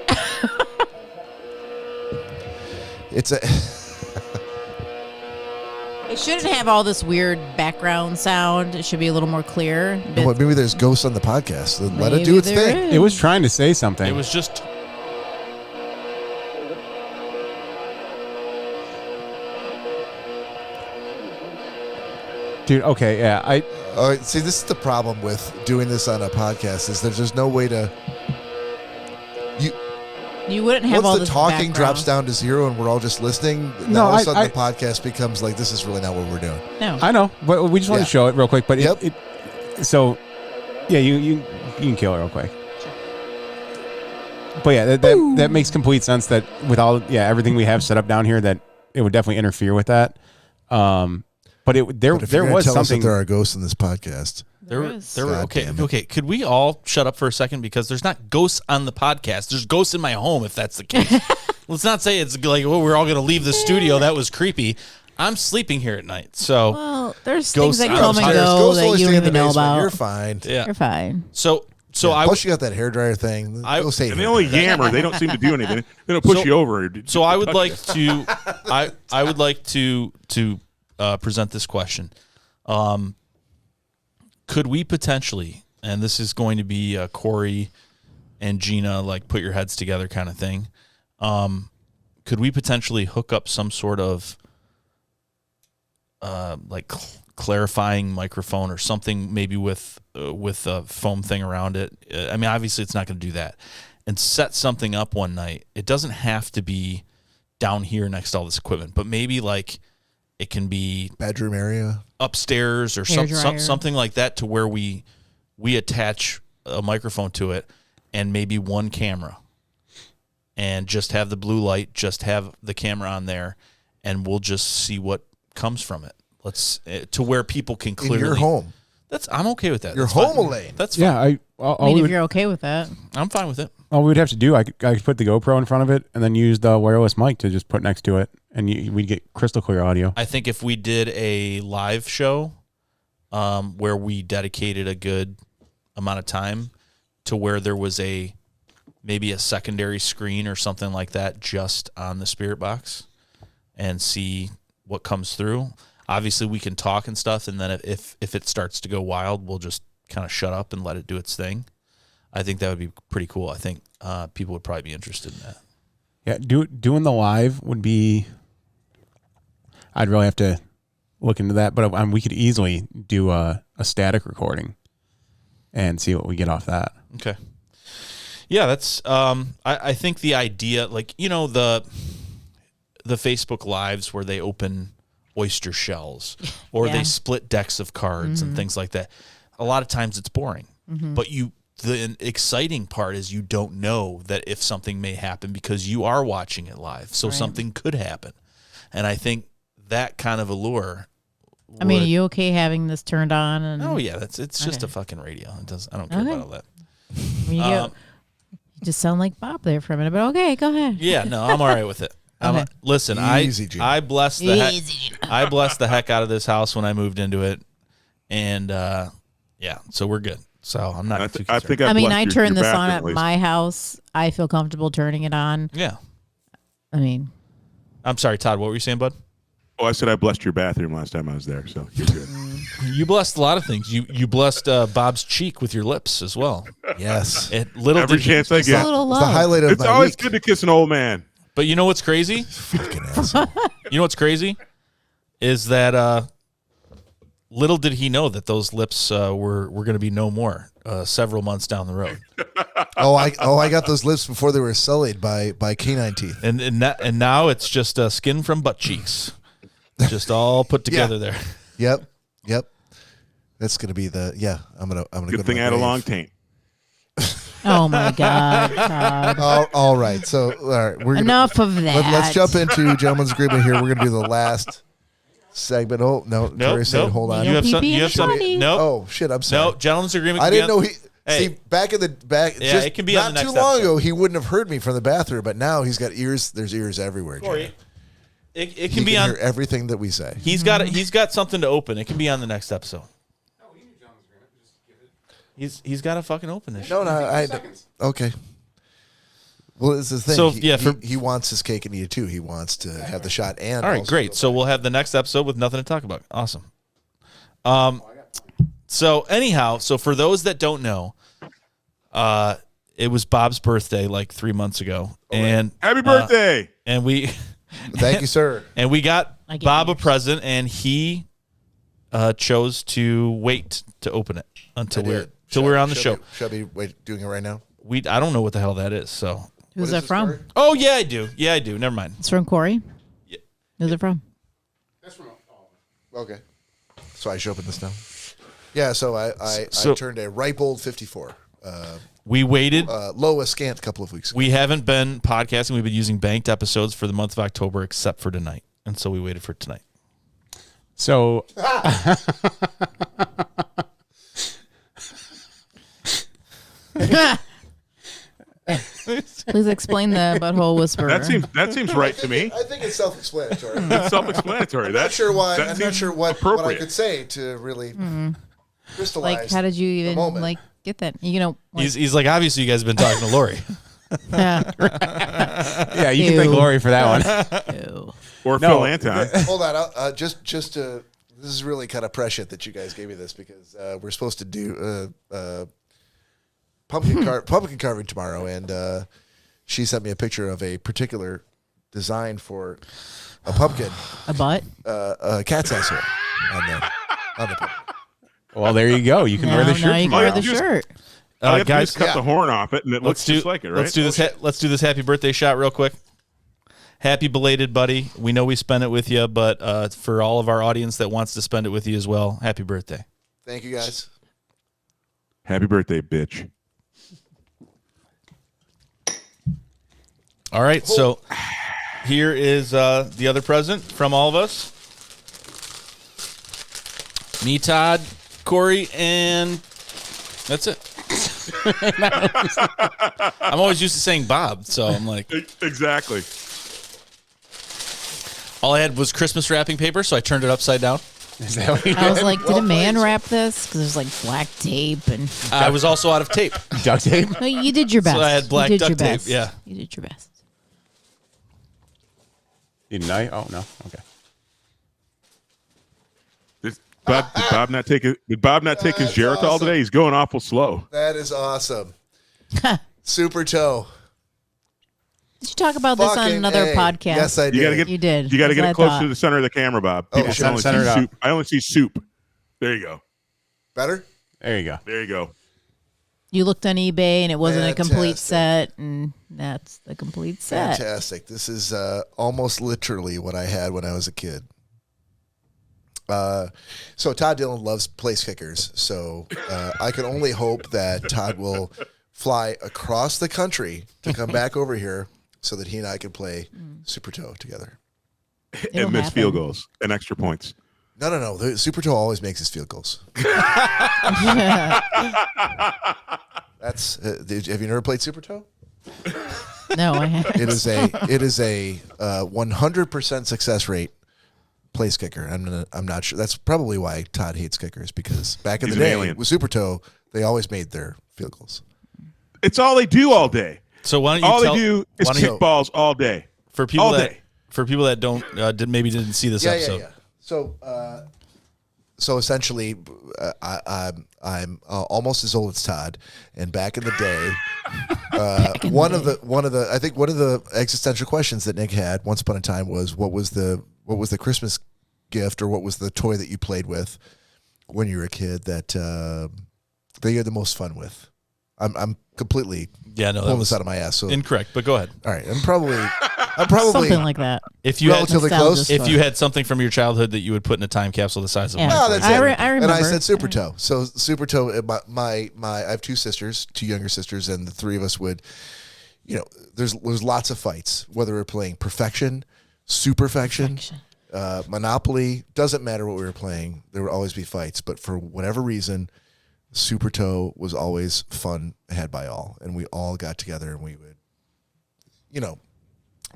It's a. It shouldn't have all this weird background sound. It should be a little more clear. Well, maybe there's ghosts on the podcast. Let it Maybe do its there thing. is. It was trying to say something. It was just Dude, okay, yeah. All right, see, this is the problem with doing this on a podcast, is that there's no way to. You wouldn't have all Once the this talking background. drops down to zero and we're all just listening, then No, all of a I- sudden I- the podcast becomes like, this is really not what we're doing. No. I know, but we just want Yeah. to show it real quick. But Yep. so, yeah, you can kill it real quick. But yeah, that makes complete sense. That with all everything we have set up down here, that it would definitely interfere with that. But there But if you're gonna was tell us that something. there are ghosts in this podcast. there were God okay. damn it. Okay, could we all shut up for a second, because there's not ghosts on the podcast. There's ghosts in my home, if that's the case. Let's not say it's like, oh, we're all going to leave the studio. That was creepy. I'm sleeping here at night, so Well, there's Ghosts things that are come and upstairs. go Ghosts that only you stay don't in the even know basement. about. You're fine. yeah. You're fine. So Plus, you got that hairdryer thing. Ghosts hate And they hair. only yammer. They don't seem to do anything. They don't push you over. So I would like to, I would like to present this question. Could we potentially, and this is going to be Cory and Gina, like put your heads together kind of thing. Could we potentially hook up some sort of like clarifying microphone or something, maybe with a foam thing around it? I mean, obviously it's not going to do that. And set something up one night. It doesn't have to be down here next to all this equipment, but maybe like it can be Bedroom area. upstairs or something like that, to where we attach a microphone to it and maybe one camera, and just have the blue light, just have the camera on there, and we'll just see what comes from it. Let's to where people can clearly. In your home. I'm okay with that. Your That's home, fine. Elaine. That's fine. Yeah, I mean, if you're okay with that. I'm fine with it. all we would have to do, I could put the GoPro in front of it and then use the wireless mic to just put next to it, and we'd get crystal clear audio. I think if we did a live show, where we dedicated a good amount of time to where there was maybe a secondary screen or something like that just on the spirit box, and see what comes through. Obviously, we can talk and stuff, and then if it starts to go wild, we'll just kind of shut up and let it do its thing. I think that would be pretty cool. I think people would probably be interested in that. Yeah, doing the live would be. I'd really have to look into that, but we could easily do a static recording and see what we get off that. Okay. Yeah, that's. I think the idea, like, the Facebook Lives where they open oyster shells or they split decks of cards and things like that. A lot of times it's boring, but the exciting part is you don't know that if something may happen because you are watching it live. So something could happen. And I think that kind of allure. I mean, are you okay having this turned on? Oh yeah, it's just a fucking radio. I don't care about all that. You just sound like Bob there for a minute, but okay, go ahead. Yeah, no, I'm all right with it. Listen, I blessed the heck out of this house when I moved into it, and so we're good. So I'm not too concerned. I turned this on at my house. I feel comfortable turning it on. Yeah. I mean, I'm sorry, Todd. What were you saying, bud? Oh, I said I blessed your bathroom last time I was there, so you're good. You blessed a lot of things. You blessed Bob's cheek with your lips as well. Yes. Every chance I get. It's the highlight of It's my always week. good to kiss an old man. But you know what's crazy? Fucking asshole. You know what's crazy? Is that little did he know that those lips were going to be no more several months down the road. I got those lips before they were sullied by canine teeth. And now it's just skin from butt cheeks. Just all put together there. Yep. That's gonna be I'm gonna Good go thing to I had a long taint. oh my God, Todd. All right. So all right, we're Enough of that. Let's jump into gentleman's agreement here. We're gonna do the last segment. Oh no, Cory said, hold on. You have something. No. Oh shit, I'm sorry. No, gentleman's agreement. I didn't know he. Hey. See, back in the back, Yeah, just it can be not on the next too long episode. ago, he wouldn't have heard me from the bathroom, but now he's got ears. There's ears everywhere. Cory, it He can be on hear everything that we say. He's got something to open. It can be on the next episode. He's got to fucking open this. No, okay. Well, it's the thing. So, he wants his cake and eat it too. He wants to have the shot and. All right, also great. So we'll have the next episode with nothing to talk about. Awesome. So anyhow, for those that don't know, it was Bob's birthday like 3 months ago, and Happy birthday! And we, thank you, sir. And we got Bob a present, and he chose to wait to open it until we're on the show. Should I be doing it right now? I don't know what the hell that is. So who's that from? Story? Oh yeah, I do. Yeah, I do. Never mind. It's from Cory. Yeah. Who's it from? That's from. Okay. So I should open this now. Yeah. So I turned a ripe old 54. We waited. Low askant a couple of weeks ago. We haven't been podcasting. We've been using banked episodes for the month of October, except for tonight, and so we waited for tonight. So. Please explain the butthole whisperer. That seems right to me. I think it's self-explanatory. It's self-explanatory. I'm not sure why. I'm not seems sure what I appropriate. could say to really crystallize. Like, how did you the even moment. like get that? You know, like, He's like, obviously, you guys have been talking to Lori. Yeah, you can thank Lori for that one. ew. Or Phil Anton. Hold on, just to this is really kind of prescient that you guys gave me this because we're supposed to do pumpkin carving tomorrow, and she sent me a picture of a particular design for a pumpkin, A butt? a cat's asshole on the pumpkin. Well, there you go. You can wear the shirt now you can tomorrow. wear the shirt. All you have to do Guys, is cut the horn off it, and it looks just like it, right? Let's do this. Let's do this happy birthday shot real quick. Happy belated, buddy. We know we spent it with you, but for all of our audience that wants to spend it with you as well, happy birthday. Thank you, guys. Happy birthday, bitch. All right, so here is the other present from all of us. Me, Todd, Cory, and that's it. I'm always used to saying Bob, so I'm like... Exactly. All I had was Christmas wrapping paper, so I turned it upside down. Is that what you I was did? like, did a man wrap this? Because there's like black tape and I was also out of tape. Duct tape? no, you did your best. So I had black you did your duct tape, best. yeah. You did your best. Didn't I? Oh, no. Okay. Did Bob not take his Geritol today? He's going awful slow. That is awesome. Super toe. Did you talk about this on Fucking another A. podcast? Yes, I did. You did. You got to That's get what I it close thought. to the center of the camera, Bob. Oh, People shit. can only Center it see up. soup. I only see soup. There you go. Better? There you go. There you go. You looked on eBay and it wasn't a complete Fantastic. set, and that's the complete set. Fantastic. This is almost literally what I had when I was a kid. So Todd Dillon loves place kickers. So I can only hope that Todd will fly across the country to come back over here so that he and I can play Super Toe together. It'll And miss happen. field goals and extra points. No. The Super Toe always makes his field goals. That's. Have you never played Super Toe? No, I haven't. It is a 100% success rate place kicker. I'm not sure. That's probably why Todd hates kickers, because back in He's the an day alien. with Super Toe, they always made their field goals. It's all they do all day. So why don't you All tell, they do is why don't kick you- balls all day. for people all that day. don't maybe didn't see this episode. So essentially, I'm almost as old as Todd, and back in the day, one of the existential questions that Nick had once upon a time was what was the Christmas gift, or what was the toy that you played with when you were a kid that you had the most fun with? I'm completely pulling this out of my ass. So Incorrect, but go ahead. all right, I'm probably Something like that. If you had, relatively Nostalgia's close. if you had something from your childhood that you would put in a time capsule the size of Yeah. mine, No, for that's example. it. I And I remember. said Super Toe. So Super Toe, my I have two sisters, two younger sisters, and the three of us would, there's lots of fights, whether we're playing Perfection, Superfection, Monopoly, doesn't matter what we were playing. There would always be fights, but for whatever reason, Super Toe was always fun had by all, and we all got together and we would,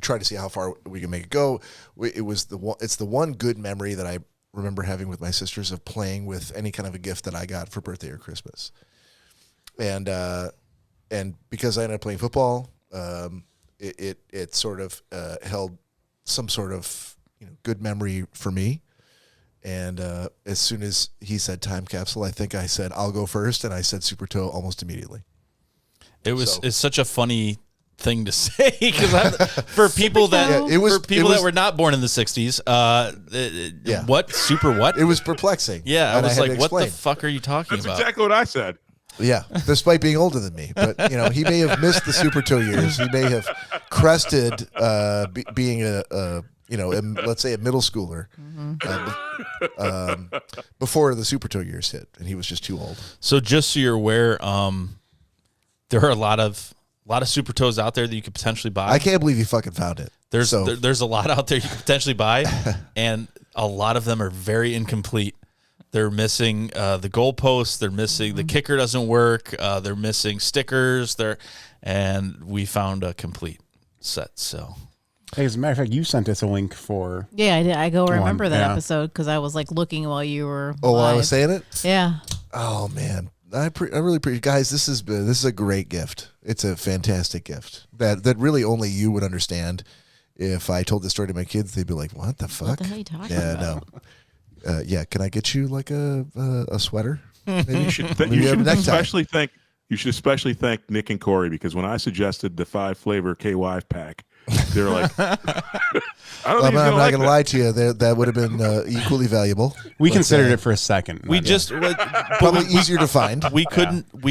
try to see how far we can make it go. It's the one good memory that I remember having with my sisters of playing with any kind of a gift that I got for birthday or Christmas. And because I ended up playing football, it sort of held some sort of good memory for me. And as soon as he said time capsule, I think I said I'll go first, and I said Super Toe almost immediately. It's such a funny thing to say, because for people that that were not born in the 60s, what super what? It was perplexing. Yeah, I and was had like, to what the explain. fuck are you talking That's about? exactly what I said. Yeah, despite being older than me, but he may have missed the Super Toe years. He may have crested being let's say a middle schooler before the Super Toe years hit, and he was just too old. So just so you're aware, there are a lot of Super Toes out there that you could potentially buy. I can't believe you fucking found it. There's a lot out there you could potentially buy, and a lot of them are very incomplete. They're missing the goalposts. They're missing the kicker doesn't work. They're missing stickers. and we found a complete set. So, Hey, as a matter of fact, you sent us a link for. Yeah, I did. I go remember that yeah. episode because I was like looking while you were. Oh, while I live. was saying it. Yeah. Oh man, I really appreciate, guys. This is a great gift. It's a fantastic gift that really only you would understand. If I told this story to my kids, they'd be like, "What the fuck?" What the hell are you talking Yeah, about? no. Yeah, can I get you like a sweater? Maybe You should Maybe you have a necktie. especially thank Nick and Cory, because when I suggested the 5-flavor KY pack, they were like, "I don't think I'm not like going to lie to you. That would have been equally valuable. We But, considered it for a second. we Not just probably easier to find. we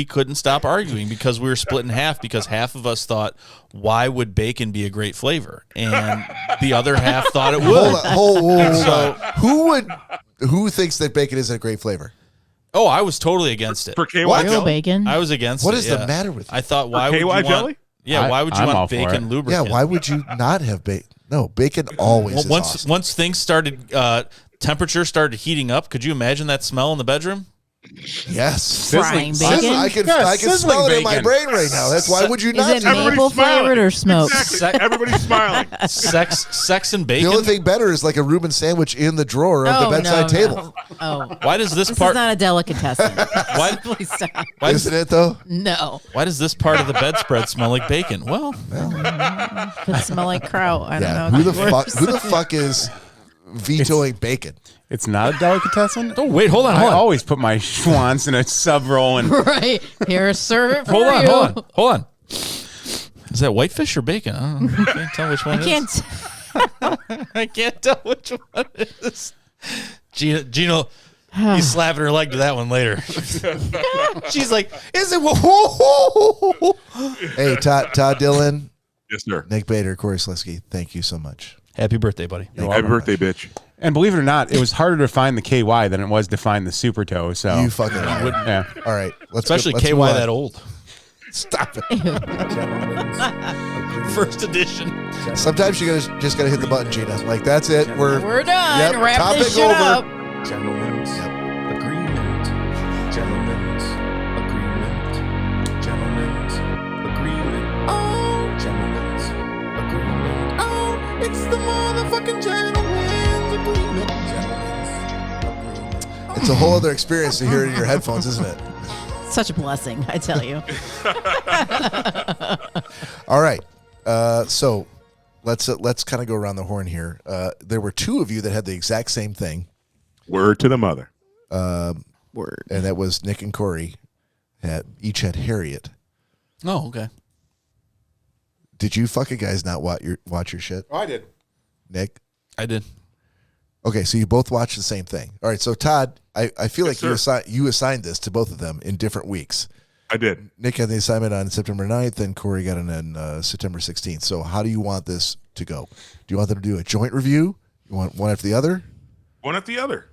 couldn't stop arguing because we were split in half because half of us thought, why would bacon be a great flavor, and the other half thought it would. Hold on. So- Who thinks that bacon is a great flavor? Oh, I was totally against it. for KY What? Real jelly? bacon. I was against What it. is the yeah. matter with you? I thought, why For would you KY want? jelly? Yeah, why would you I'm all want for bacon it. lubricant? Yeah, why would you not have bacon? No, bacon always Well, is once awesome. once things started, temperature started heating up. Could you imagine that smell in the bedroom? Yes. Frying Sizzling- bacon. I can Yeah, smell it in my sizzling brain right now. That's why would you Is not? it do that? maple Everybody's smiling. flavored or smoked? Exactly. Everybody's smiling. Sex and The bacon. only thing better is like a Reuben sandwich in the drawer of the bedside table. Oh, Why does this this part? is not a delicatessen. Why, Please stop. why, Isn't it though? No, why does this part of the bedspread smell like bacon? Well, could smell like kraut. I don't Yeah. know. Who the It's fuck? worse. Who the fuck is vetoing bacon? It's not a delicatessen. oh wait, hold on, I hold on, always put my schwants in a sub roll and Right here, serve it for hold on, you. hold on. Is that whitefish or bacon? I don't know. I can't tell which one. I it can't. is. I can't tell which one it is. Gina, he's slapping her leg to that one later. She's like, "Is it?" Hey, Todd Dillon, Yes, sir. Nick Bader, Cory Slesky, thank you so much. Happy birthday, buddy. Happy birthday, bitch. and believe it or not, it was harder to find the KY than it was to find the Super Toe. So You fucking liar. yeah. All right, Especially let's KY move on. that old. Stop it. First edition. Sometimes you just gotta hit the button, Gina. Like that's it. We're done. Yep, Wrap topic this shit over. up. Gentlemen's agreement. Gentlemen's agreement. Gentlemen's agreement. Oh, gentlemen's agreement. Oh, it's the motherfucking gentlemen's agreement. Gentlemen's agreement. It's a whole other experience to hear it in your headphones, isn't it? Such a blessing, I tell you. All right. So let's kind of go around the horn here. There were two of you that had the exact same thing, Word to the mother. Word. and that was Nick and Cory. Each had Harriet. Oh, okay. Did you fucking guys not watch your shit, I did. Nick? I did. Okay, so you both watched the same thing. All right, so Todd, I feel Yes, like you assigned this to both of them in different weeks. I did. Nick had the assignment on September 9th, and Cory got it on September 16th. So how do you want this to go? Do you want them to do a joint review? You want one after the other? One after the other.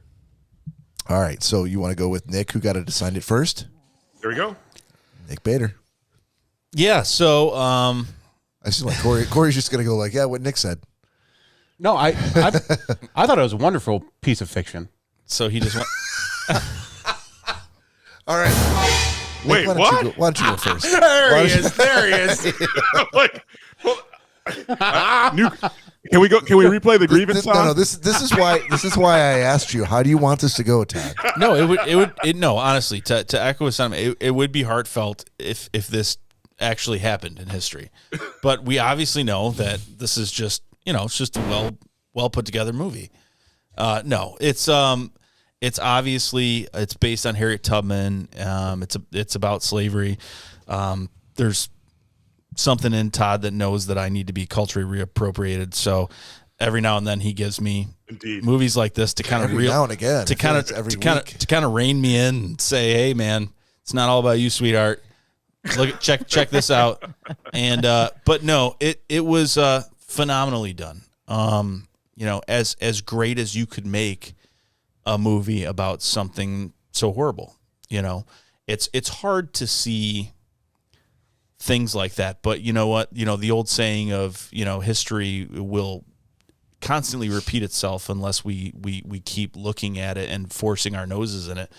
All right, so you want to go with Nick, who got it assigned it first? There we go. Nick Bader. Yeah. So, I just like Corey's just going to go like, yeah, what Nick said. No, I thought it was a wonderful piece of fiction. so he just went. All right. Wait, Nick, what? Why don't you go first? There he is. There he is. Like, well, can we go? Can we replay the grievance song? No, this is why I asked you. How do you want this to go, Todd? No, no, honestly, to echo something, it would be heartfelt if this actually happened in history. But we obviously know that this is just, it's just a well put together movie. No, it's obviously it's based on Harriet Tubman. It's about slavery. There's something in Todd that knows that I need to be culturally reappropriated. So every now and then he gives me movies like this to kind of Every now and again. to I feel kind it's of every to kind of week. to kind of rein me in and say, hey man, it's not all about you, sweetheart. Look, check this out. And but no, it was phenomenally done. As great as you could make a movie about something so horrible. It's hard to see things like that, but you know what? The old saying of, history will constantly repeat itself unless we keep looking at it and forcing our noses in it.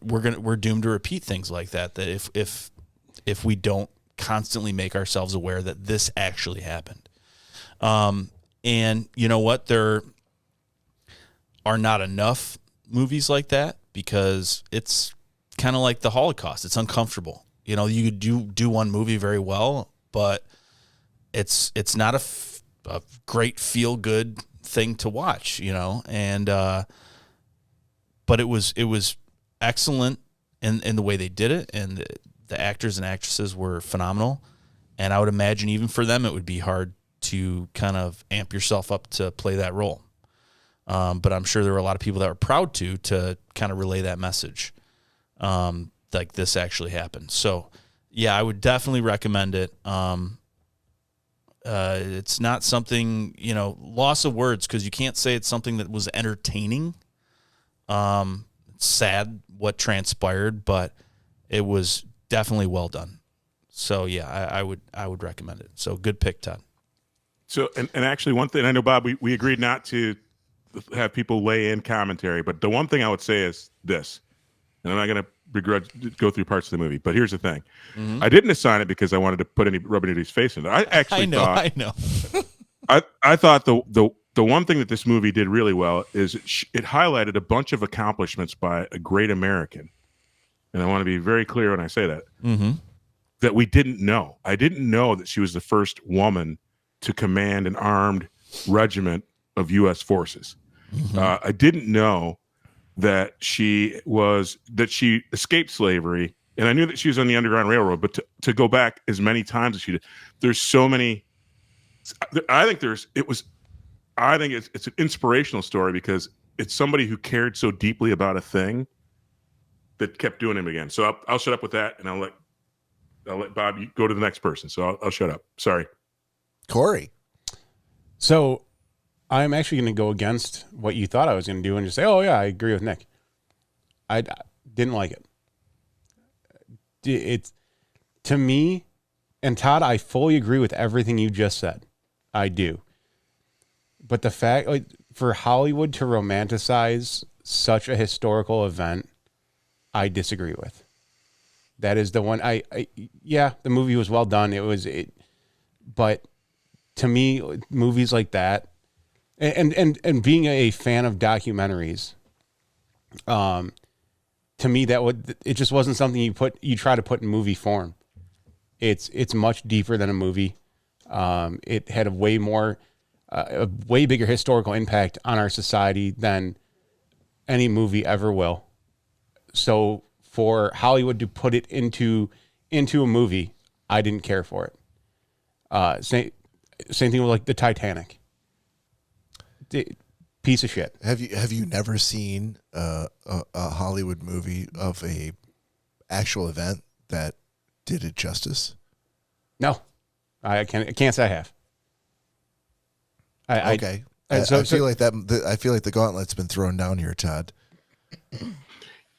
We're doomed to repeat things like that. That if we don't constantly make ourselves aware that this actually happened. And you know what? There are not enough movies like that because it's kind of like the Holocaust. It's uncomfortable. You know, you do one movie very well, but it's not a great feel good thing to watch, you know, and but it was excellent in the way they did it, and the actors and actresses were phenomenal, and I would imagine even for them it would be hard to kind of amp yourself up to play that role, but I'm sure there were a lot of people that were proud to kind of relay that message, like this actually happened. So yeah, I would definitely recommend it. It's not something, you know, loss of words, because you can't say it's something that was entertaining. It's sad what transpired, but it was definitely well done. So yeah, I would recommend it. So good pick, Todd. So and actually one thing, I know, Bob, we agreed not to have people lay in commentary, but the one thing I would say is this, and I'm not going to go through parts of the movie, but here's the thing. I didn't assign it because I wanted to put rub anybody's face in it. I actually I know. I thought the one thing that this movie did really well is it highlighted a bunch of accomplishments by a great American. And I want to be very clear when I say that, that we didn't know. I didn't know that she was the first woman to command an armed regiment of U.S. forces. I didn't know that she escaped slavery, and I knew that she was on the Underground Railroad, but to go back as many times as she did, there's so many. I think it's an inspirational story because it's somebody who cared so deeply about a thing that kept doing him again. So I'll shut up with that, and I'll let Bob, you go to the next person. So I'll shut up. Sorry, Cory. So I'm actually going to go against what you thought I was going to do and just say, oh yeah, I agree with Nick. I didn't like it. It's, to me, and Todd, I fully agree with everything you just said. I do. But the fact, like, for Hollywood to romanticize such a historical event, I disagree with. That is the one. Yeah, the movie was well done. But to me, movies like that, and being a fan of documentaries, to me it just wasn't something you try to put in movie form. It's much deeper than a movie. It had a way bigger historical impact on our society than any movie ever will. So for Hollywood to put it into a movie, I didn't care for it. Same thing with like the Titanic. Piece of shit. Have you never seen a Hollywood movie of a actual event that did it justice? No, I can't say I have. Okay. I feel like the gauntlet's been thrown down here, Todd.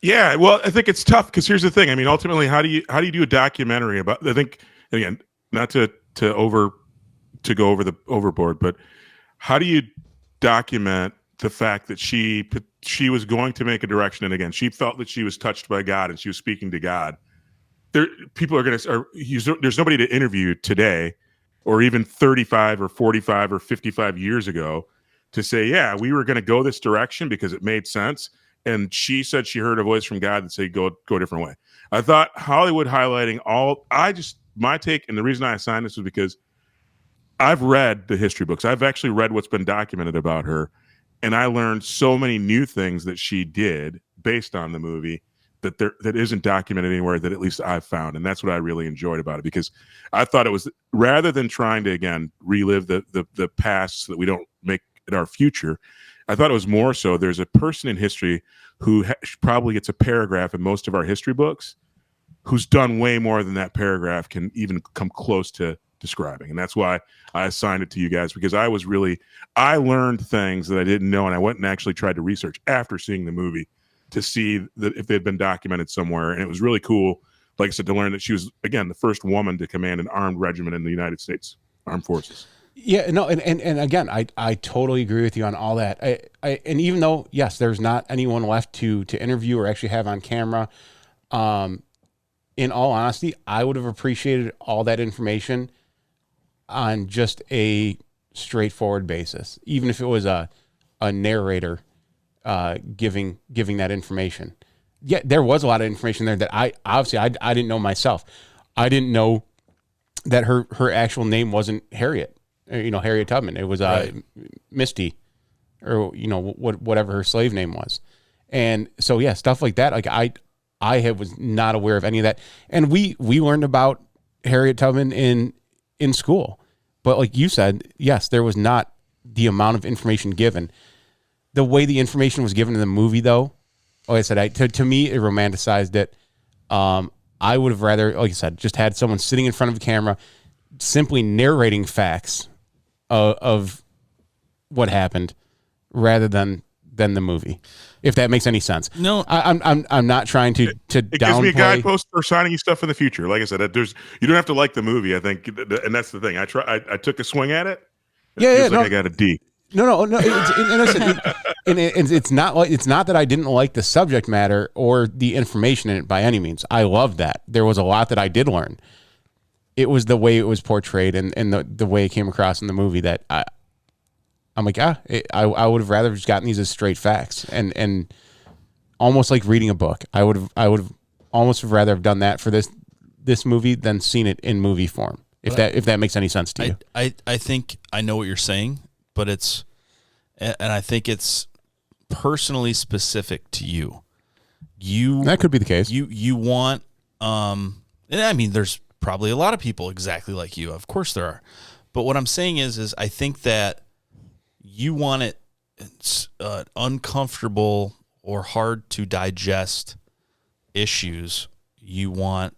Yeah, well, I think it's tough because here's the thing. I mean, ultimately, how do you do a documentary about? I think, again, not to go over the overboard, but how do you document the fact that she was going to make a direction, and again, she felt that she was touched by God and she was speaking to God. People are going to. There's nobody to interview today, or even 35 or 45 or 55 years ago, to say, yeah, we were going to go this direction because it made sense. And she said she heard a voice from God that said, go a different way. I thought Hollywood highlighting my take, and the reason I assigned this was because I've read the history books. I've actually read what's been documented about her. And I learned so many new things that she did based on the movie that isn't documented anywhere, that at least I've found. And that's what I really enjoyed about it, because I thought it was, rather than trying to, again, relive the past so that we don't make it our future, I thought it was more so there's a person in history who probably gets a paragraph in most of our history books who's done way more than that paragraph can even come close to describing. And that's why I assigned it to you guys, because I learned things that I didn't know, and I went and actually tried to research after seeing the movie to see that if they'd been documented somewhere. And it was really cool, like I said, to learn that she was, again, the first woman to command an armed regiment in the United States Armed Forces. Yeah, no, and again, I totally agree with you on all that. And even though, yes, there's not anyone left to interview or actually have on camera, in all honesty, I would have appreciated all that information on just a straightforward basis, even if it was a narrator giving that information. Yeah, there was a lot of information there that I didn't know myself. I didn't know that her actual name wasn't Harriet, Harriet Tubman. It was Misty, or whatever her slave name was. And so yeah, stuff like that. Like I was not aware of any of that. And we learned about Harriet Tubman in school, but like you said, yes, there was not the amount of information given. The way the information was given in the movie, though, like I said, to me, it romanticized it. I would have rather, like I said, just had someone sitting in front of a camera, simply narrating facts of what happened, rather than the movie. If that makes any sense. No, I'm not trying to it downplay. gives me a guidepost for signing you stuff in the future. Like I said, you don't have to like the movie. I think, and that's the thing. I took a swing at it. I got a D. No. It's not that I didn't like the subject matter or the information in it by any means. I loved that. There was a lot that I did learn. It was the way it was portrayed and the way it came across in the movie that I'm like, I would have rather just gotten these as straight facts and almost like reading a book. I would have almost rather have done that for this movie than seen it in movie form. If that makes any sense to you. I think I know what you're saying, but I think it's personally specific to you. That could be the case. You want, and I mean, there's probably a lot of people exactly like you. Of course there are. But what I'm saying is I think that you want it uncomfortable or hard to digest issues. You want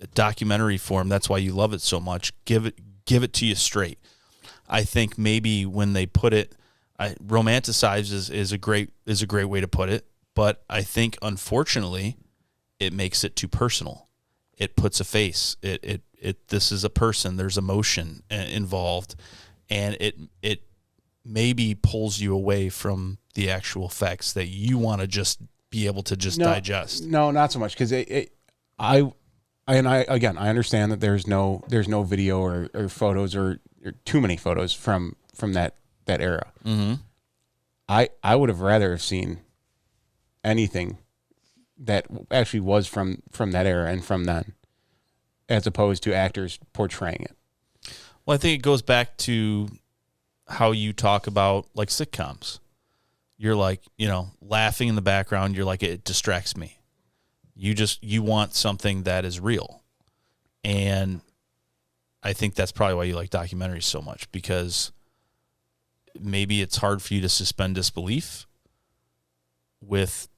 a documentary form. That's why you love it so much. Give it to you straight. I think maybe when they put it, romanticize is a great way to put it. But I think unfortunately, it makes it too personal. It puts a face. This is a person. There's emotion involved, and it maybe pulls you away from the actual facts that you want to just be able to digest. No, not so much, because I understand that there's no video or photos or too many photos from that era. Mm-hmm. I would have rather have seen anything that actually was from that era and from then, as opposed to actors portraying it. Well, I think it goes back to how you talk about like sitcoms. You're like, laughing in the background. You're like, it distracts me. You want something that is real. And I think that's probably why you like documentaries so much, because maybe it's hard for you to suspend disbelief with,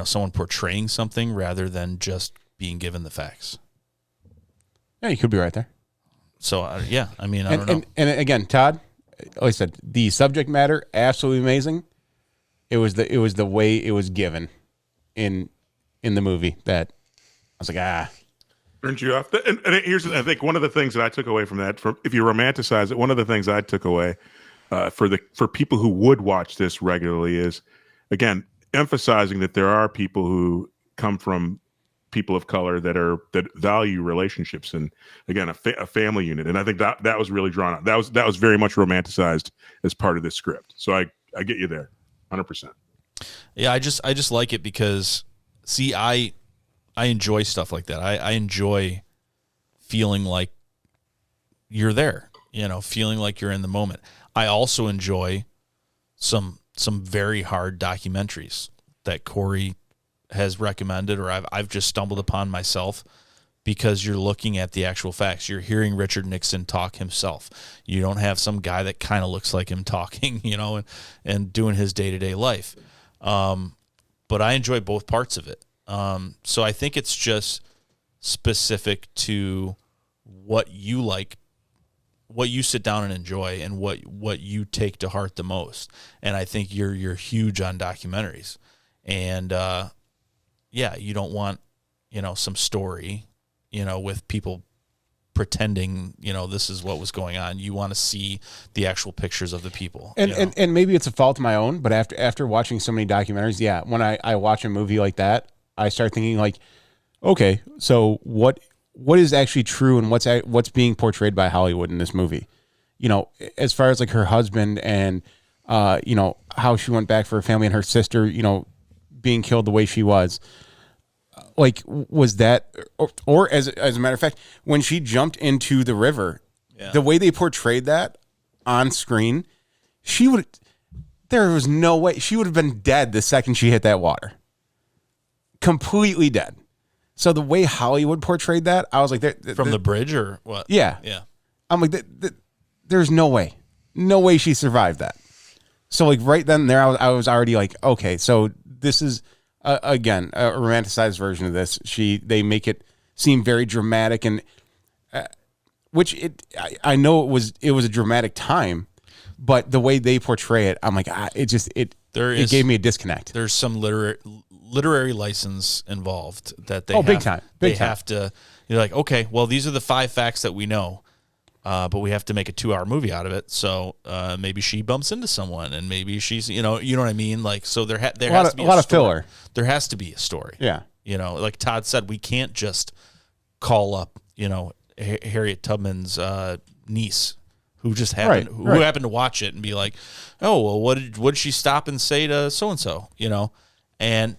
someone portraying something rather than just being given the facts. Yeah, you could be right there. So, I mean, I don't know. And again, Todd, like I said, the subject matter, absolutely amazing. It was the way it was given in the movie that I was like, Turned you off. And here's, I think, one of the things that I took away from that, if you romanticize it, one of the things I took away for people who would watch this regularly is, again, emphasizing that there are people who come from people of color that value relationships and, again, a family unit. And I think that was really drawn out. That was very much romanticized as part of this script. So I get you there, 100%. Yeah, I just like it because, see, I enjoy stuff like that. I enjoy feeling like you're there, feeling like you're in the moment. I also enjoy some very hard documentaries that Cory has recommended, or I've just stumbled upon myself, because you're looking at the actual facts. You're hearing Richard Nixon talk himself. You don't have some guy that kind of looks like him talking, and doing his day-to-day life. But I enjoy both parts of it. So I think it's just specific to what you like, what you sit down and enjoy, and what you take to heart the most. And I think you're huge on documentaries, and you don't want some story with people pretending this is what was going on. You want to see the actual pictures of the people. And maybe it's a fault of my own, but after watching so many documentaries, when I watch a movie like that, I start thinking like, okay, so what is actually true and what's being portrayed by Hollywood in this movie? You know, as far as like her husband and you know, how she went back for her family and her sister, you know, being killed the way she was. Like, was that, or as a matter of fact, when she jumped into the river, the way they portrayed that on screen, there was no way she would have been dead the second she hit that water. Completely dead. So the way Hollywood portrayed that, I was like, from the bridge or what? Yeah. Yeah. I'm like, there's no way she survived that. So like right then and there, I was already like, okay, so this is again a romanticized version of this. They make it seem very dramatic, and I know it was a dramatic time, but the way they portray it, I'm like, it gave me a disconnect. There's some literary license involved that big time. Have to. You're like, okay, well, these are the 5 facts that we know. But we have to make a 2-hour movie out of it. So maybe she bumps into someone, and maybe she's, you know what I mean? Like, so there has to be a lot of filler. There has to be a story. Yeah. You know, like Todd said, we can't just call up, you know, Harriet Tubman's niece who just happened who happened to watch it and be like, oh, well, what did she stop and say to so and so? You know, and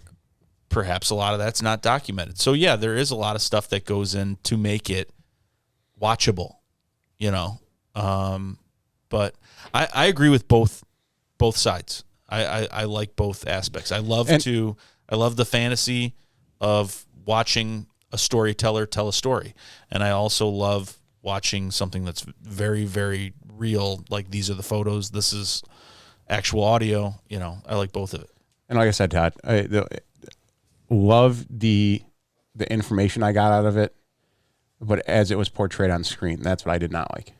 perhaps a lot of that's not documented. So yeah, there is a lot of stuff that goes in to make it watchable. You know, but I agree with both sides. I like both aspects. I love the fantasy of watching a storyteller tell a story, and I also love watching something that's very, very real. Like, these are the photos. This is actual audio. You know, I like both of it. And like I said, Todd, I love the information I got out of it. But as it was portrayed on screen, that's what I did not like.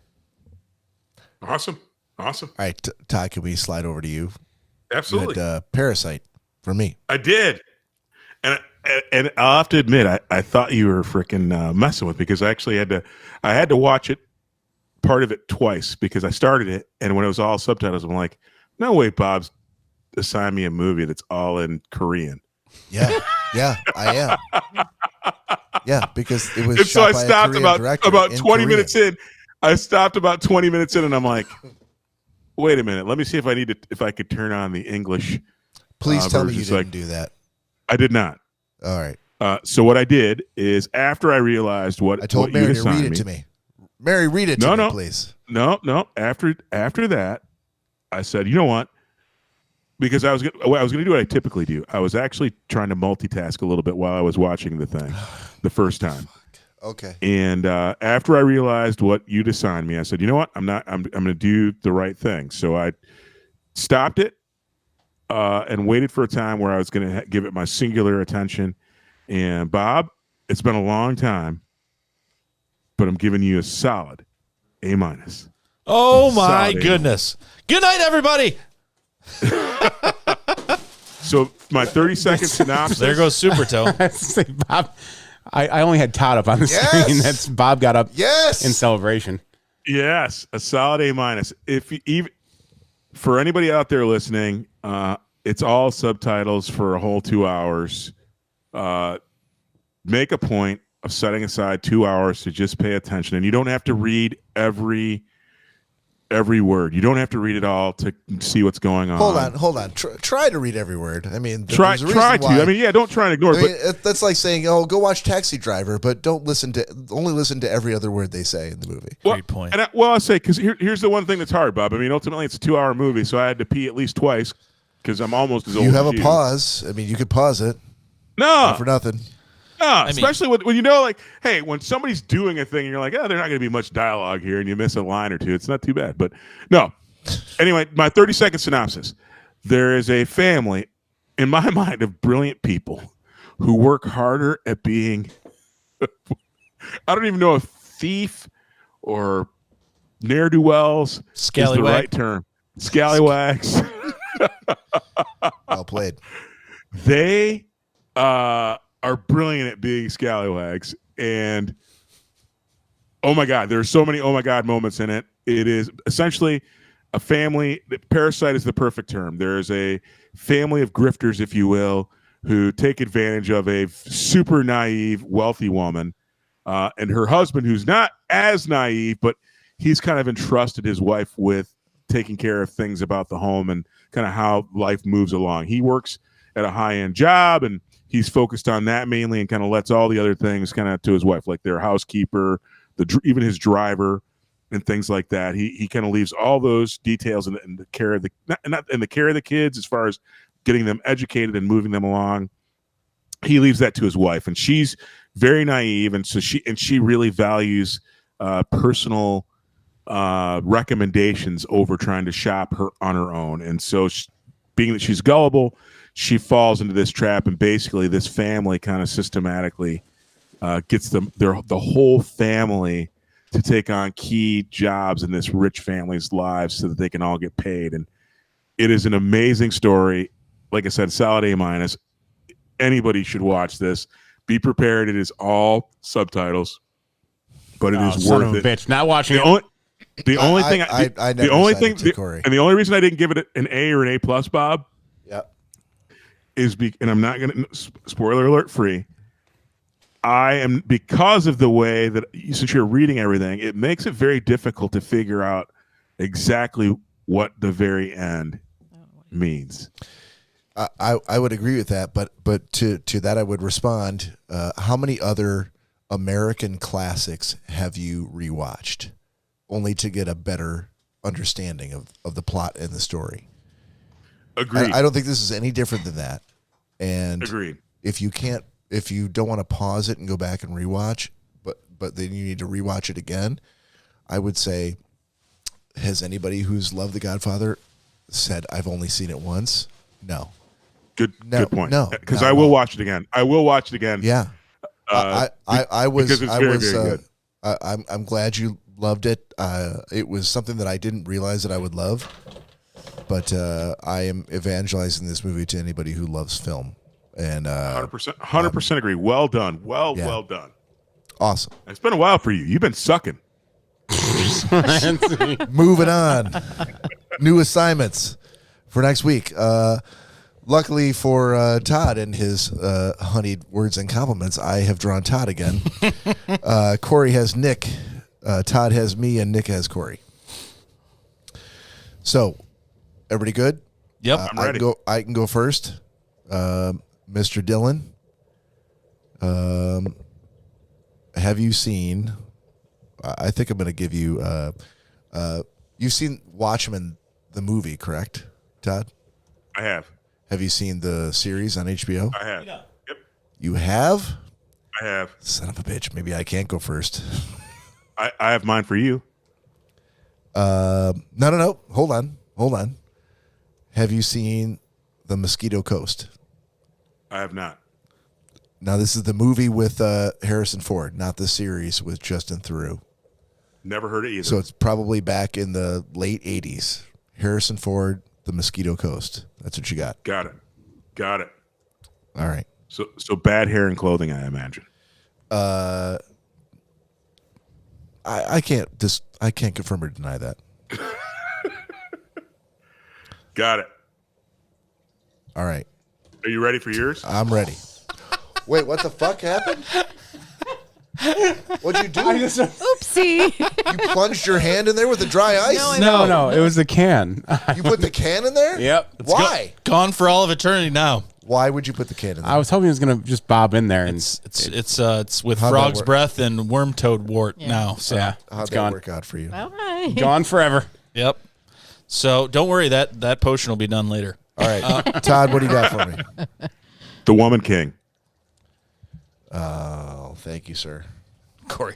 Awesome. All right, Todd, can we slide over to you? Absolutely. You had, Parasite for me. I did. And I'll have to admit, I thought you were freaking messing with me, because I actually had to watch it, part of it twice, because I started it, and when it was all subtitles, I'm like, no way Bob's assigned me a movie that's all in Korean. Yeah, I am. Yeah, because it was. And so I shot by stopped a Korean about 20 Korean. minutes in. I stopped about 20 minutes in, and I'm like, wait a minute. Let me see if I could turn on the English. Please tell me you version. didn't do that. I did not. All right. So what I did is, after I realized what I told what Mary to read it to me. Mary, read it to me, please. No. After that, I said, you know what? Because I was going to do what I typically do. I was actually trying to multitask a little bit while I was watching the thing the first time. Okay. And after I realized what you'd assigned me, I said, you know what? I'm going to do the right thing. So I stopped it and waited for a time where I was going to give it my singular attention. And Bob, it's been a long time, but I'm giving you a solid A-. Oh my goodness. Good night, everybody. So my 30-second synopsis. There goes Super Toe. Bob, I only had Todd up on the screen. That's Bob got up in celebration. Yes, a solid A-. If you, even for anybody out there listening, it's all subtitles for a whole 2 hours. Make a point of setting aside 2 hours to just pay attention, and you don't have to read every word. You don't have to read it all to see what's going on. Hold on. Try to read every word. I mean, try to. I mean, yeah, don't try and ignore it. But that's like saying, "Oh, go watch Taxi Driver," but only listen to every other word they say in the movie. Great point. And I'll say, because here's the one thing that's hard, Bob. I mean, ultimately, it's a 2-hour movie, so I had to pee at least twice because I'm almost as old. You have as a pause. I mean, you could pause it. No, not for nothing. No, especially when you know, like, hey, when somebody's doing a thing and you're like, oh, there's not going to be much dialogue here, and you miss a line or two, it's not too bad. But no. Anyway, my 30-second synopsis. There is a family, in my mind, of brilliant people who work harder at being, I don't even know if thief or ne'er-do-wells is the right term. Scallywags. Well played. They are brilliant at being scallywags, and oh my god, there are so many oh my god moments in it. It is essentially a family. Parasite is the perfect term. There is a family of grifters, if you will, who take advantage of a super naive, wealthy woman, and her husband, who's not as naive, but he's kind of entrusted his wife with taking care of things about the home and kind of how life moves along. He works at a high-end job, and he's focused on that mainly and kind of lets all the other things kind of to his wife, like their housekeeper, even his driver, and things like that. He kind of leaves all those details in the care of the care of the kids, as far as getting them educated and moving them along. He leaves that to his wife, and she's very naive, and so she really values personal recommendations over trying to shop on her own. And so, being that she's gullible, she falls into this trap, and basically this family kind of systematically gets the whole family to take on key jobs in this rich family's lives so that they can all get paid. And it is an amazing story. Like I said, solid A-. Anybody should watch this. Be prepared. It is all subtitles, but it is son worth of a it. bitch. Not watching The only thing, I never the only said thing, it to Cory. and the only reason I didn't give it an A or an A+, Bob, Yep. and I'm not going to, spoiler alert free, because of the way that, since you're reading everything, it makes it very difficult to figure out exactly what the very end means. I would agree with that, but to that I would respond. How many other American classics have you rewatched, only to get a better understanding of the plot and the story? Agreed. I don't think this is any different than that. And Agreed. If you don't want to pause it and go back and rewatch, but then you need to rewatch it again, I would say, has anybody who's loved The Godfather said, I've only seen it once? No. Good point. No, because not I at will all. watch it again. I will watch it again. Yeah. I was, because it's very, very good. I'm glad you loved it. It was something that I didn't realize that I would love, but I am evangelizing this movie to anybody who loves film. And 100% agree. Well done. Well done. Awesome. It's been a while for you. You've been sucking. Moving on. New assignments for next week. Luckily for Todd and his honeyed words and compliments, I have drawn Todd again. Cory has Nick. Todd has me, and Nick has Cory. So, everybody good? Yep. I'm ready. I can go first. Mr. Dillon, have you seen? I think I'm going to give you. You've seen Watchmen, the movie, correct, Todd? I have. Have you seen the series on HBO? I have. Yeah. Yep. You have? I have. Son of a bitch. Maybe I can't go first. I have mine for you. No. Hold on. Have you seen The Mosquito Coast? I have not. Now, this is the movie with Harrison Ford, not the series with Justin Theroux. Never heard it either. So it's probably back in the late 80s. Harrison Ford, The Mosquito Coast. That's what you got. Got it. All right. So bad hair and clothing, I imagine. I can't confirm or deny that. Got it. All right. Are you ready for yours? I'm ready. Wait, what the fuck happened? What'd you do? Oopsie. You plunged your hand in there with the dry ice? No, it was the can. You put the can in there? Yep. Why? Gone for all of eternity now. Why would you put the can in there? I was hoping it was gonna just bob in there, and It's with How'd that frog's work? breath and worm toad wart now. So yeah, How'd it's that gone. work out for you? Okay. Gone forever. Yep. So don't worry, that potion will be done later. All right. Todd, what do you got for me? The Woman King. Oh, thank you, sir. Cory.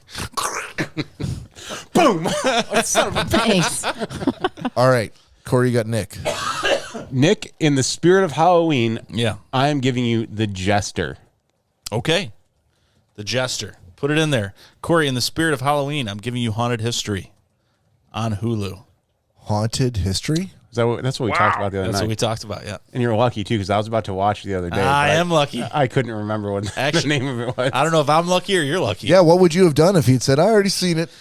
Boom. Thanks. All right. Cory, you got Nick. Nick, in the spirit of Halloween, Yeah. I am giving you The Jester. Okay. The Jester. Put it in there. Cory, in the spirit of Halloween, I'm giving you Haunted History on Hulu. Haunted History? That's what we talked about the other That's night. what we talked about, yeah. And you're lucky, too, because I was about to watch it the other day. I but am lucky. I couldn't remember what the name of it was. I don't know if I'm lucky or you're lucky. Yeah, what would you have done if he'd said, I already seen it?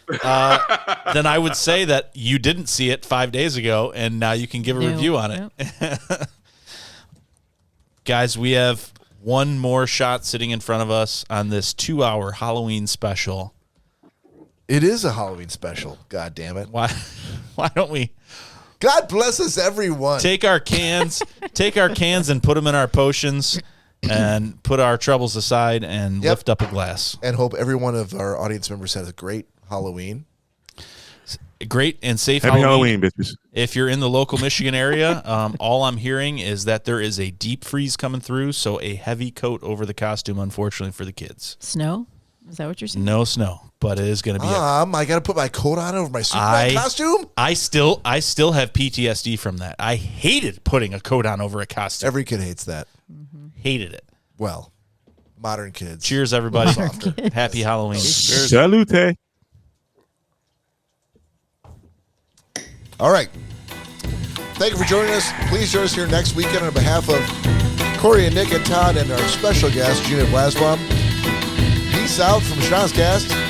Then I would say that you didn't see it 5 days ago, and now you can give a review on it. Guys, we have one more shot sitting in front of us on this 2-hour Halloween special. It is a Halloween special. God damn it. Why don't we God bless us, everyone. take our cans and put them in our potions and put our troubles aside and lift up a glass. And hope every one of our audience members has a great Halloween. Great and safe Happy Halloween. Halloween, bitches. If you're in the local Michigan area, all I'm hearing is that there is a deep freeze coming through, so a heavy coat over the costume, unfortunately, for the kids. Snow? Is that what you're saying? No snow, but it is going to be. I got to put my coat on over my Superman costume? I still have PTSD from that. I hated putting a coat on over a costume. Every kid hates that. Hated it. Well, modern kids. Cheers, everybody. Happy Halloween. Salute. All right. Thank you for joining us. Please join us here next weekend on behalf of Cory and Nick and Todd and our special guest, Gina Vlasblom. Peace out from Schnozzcast.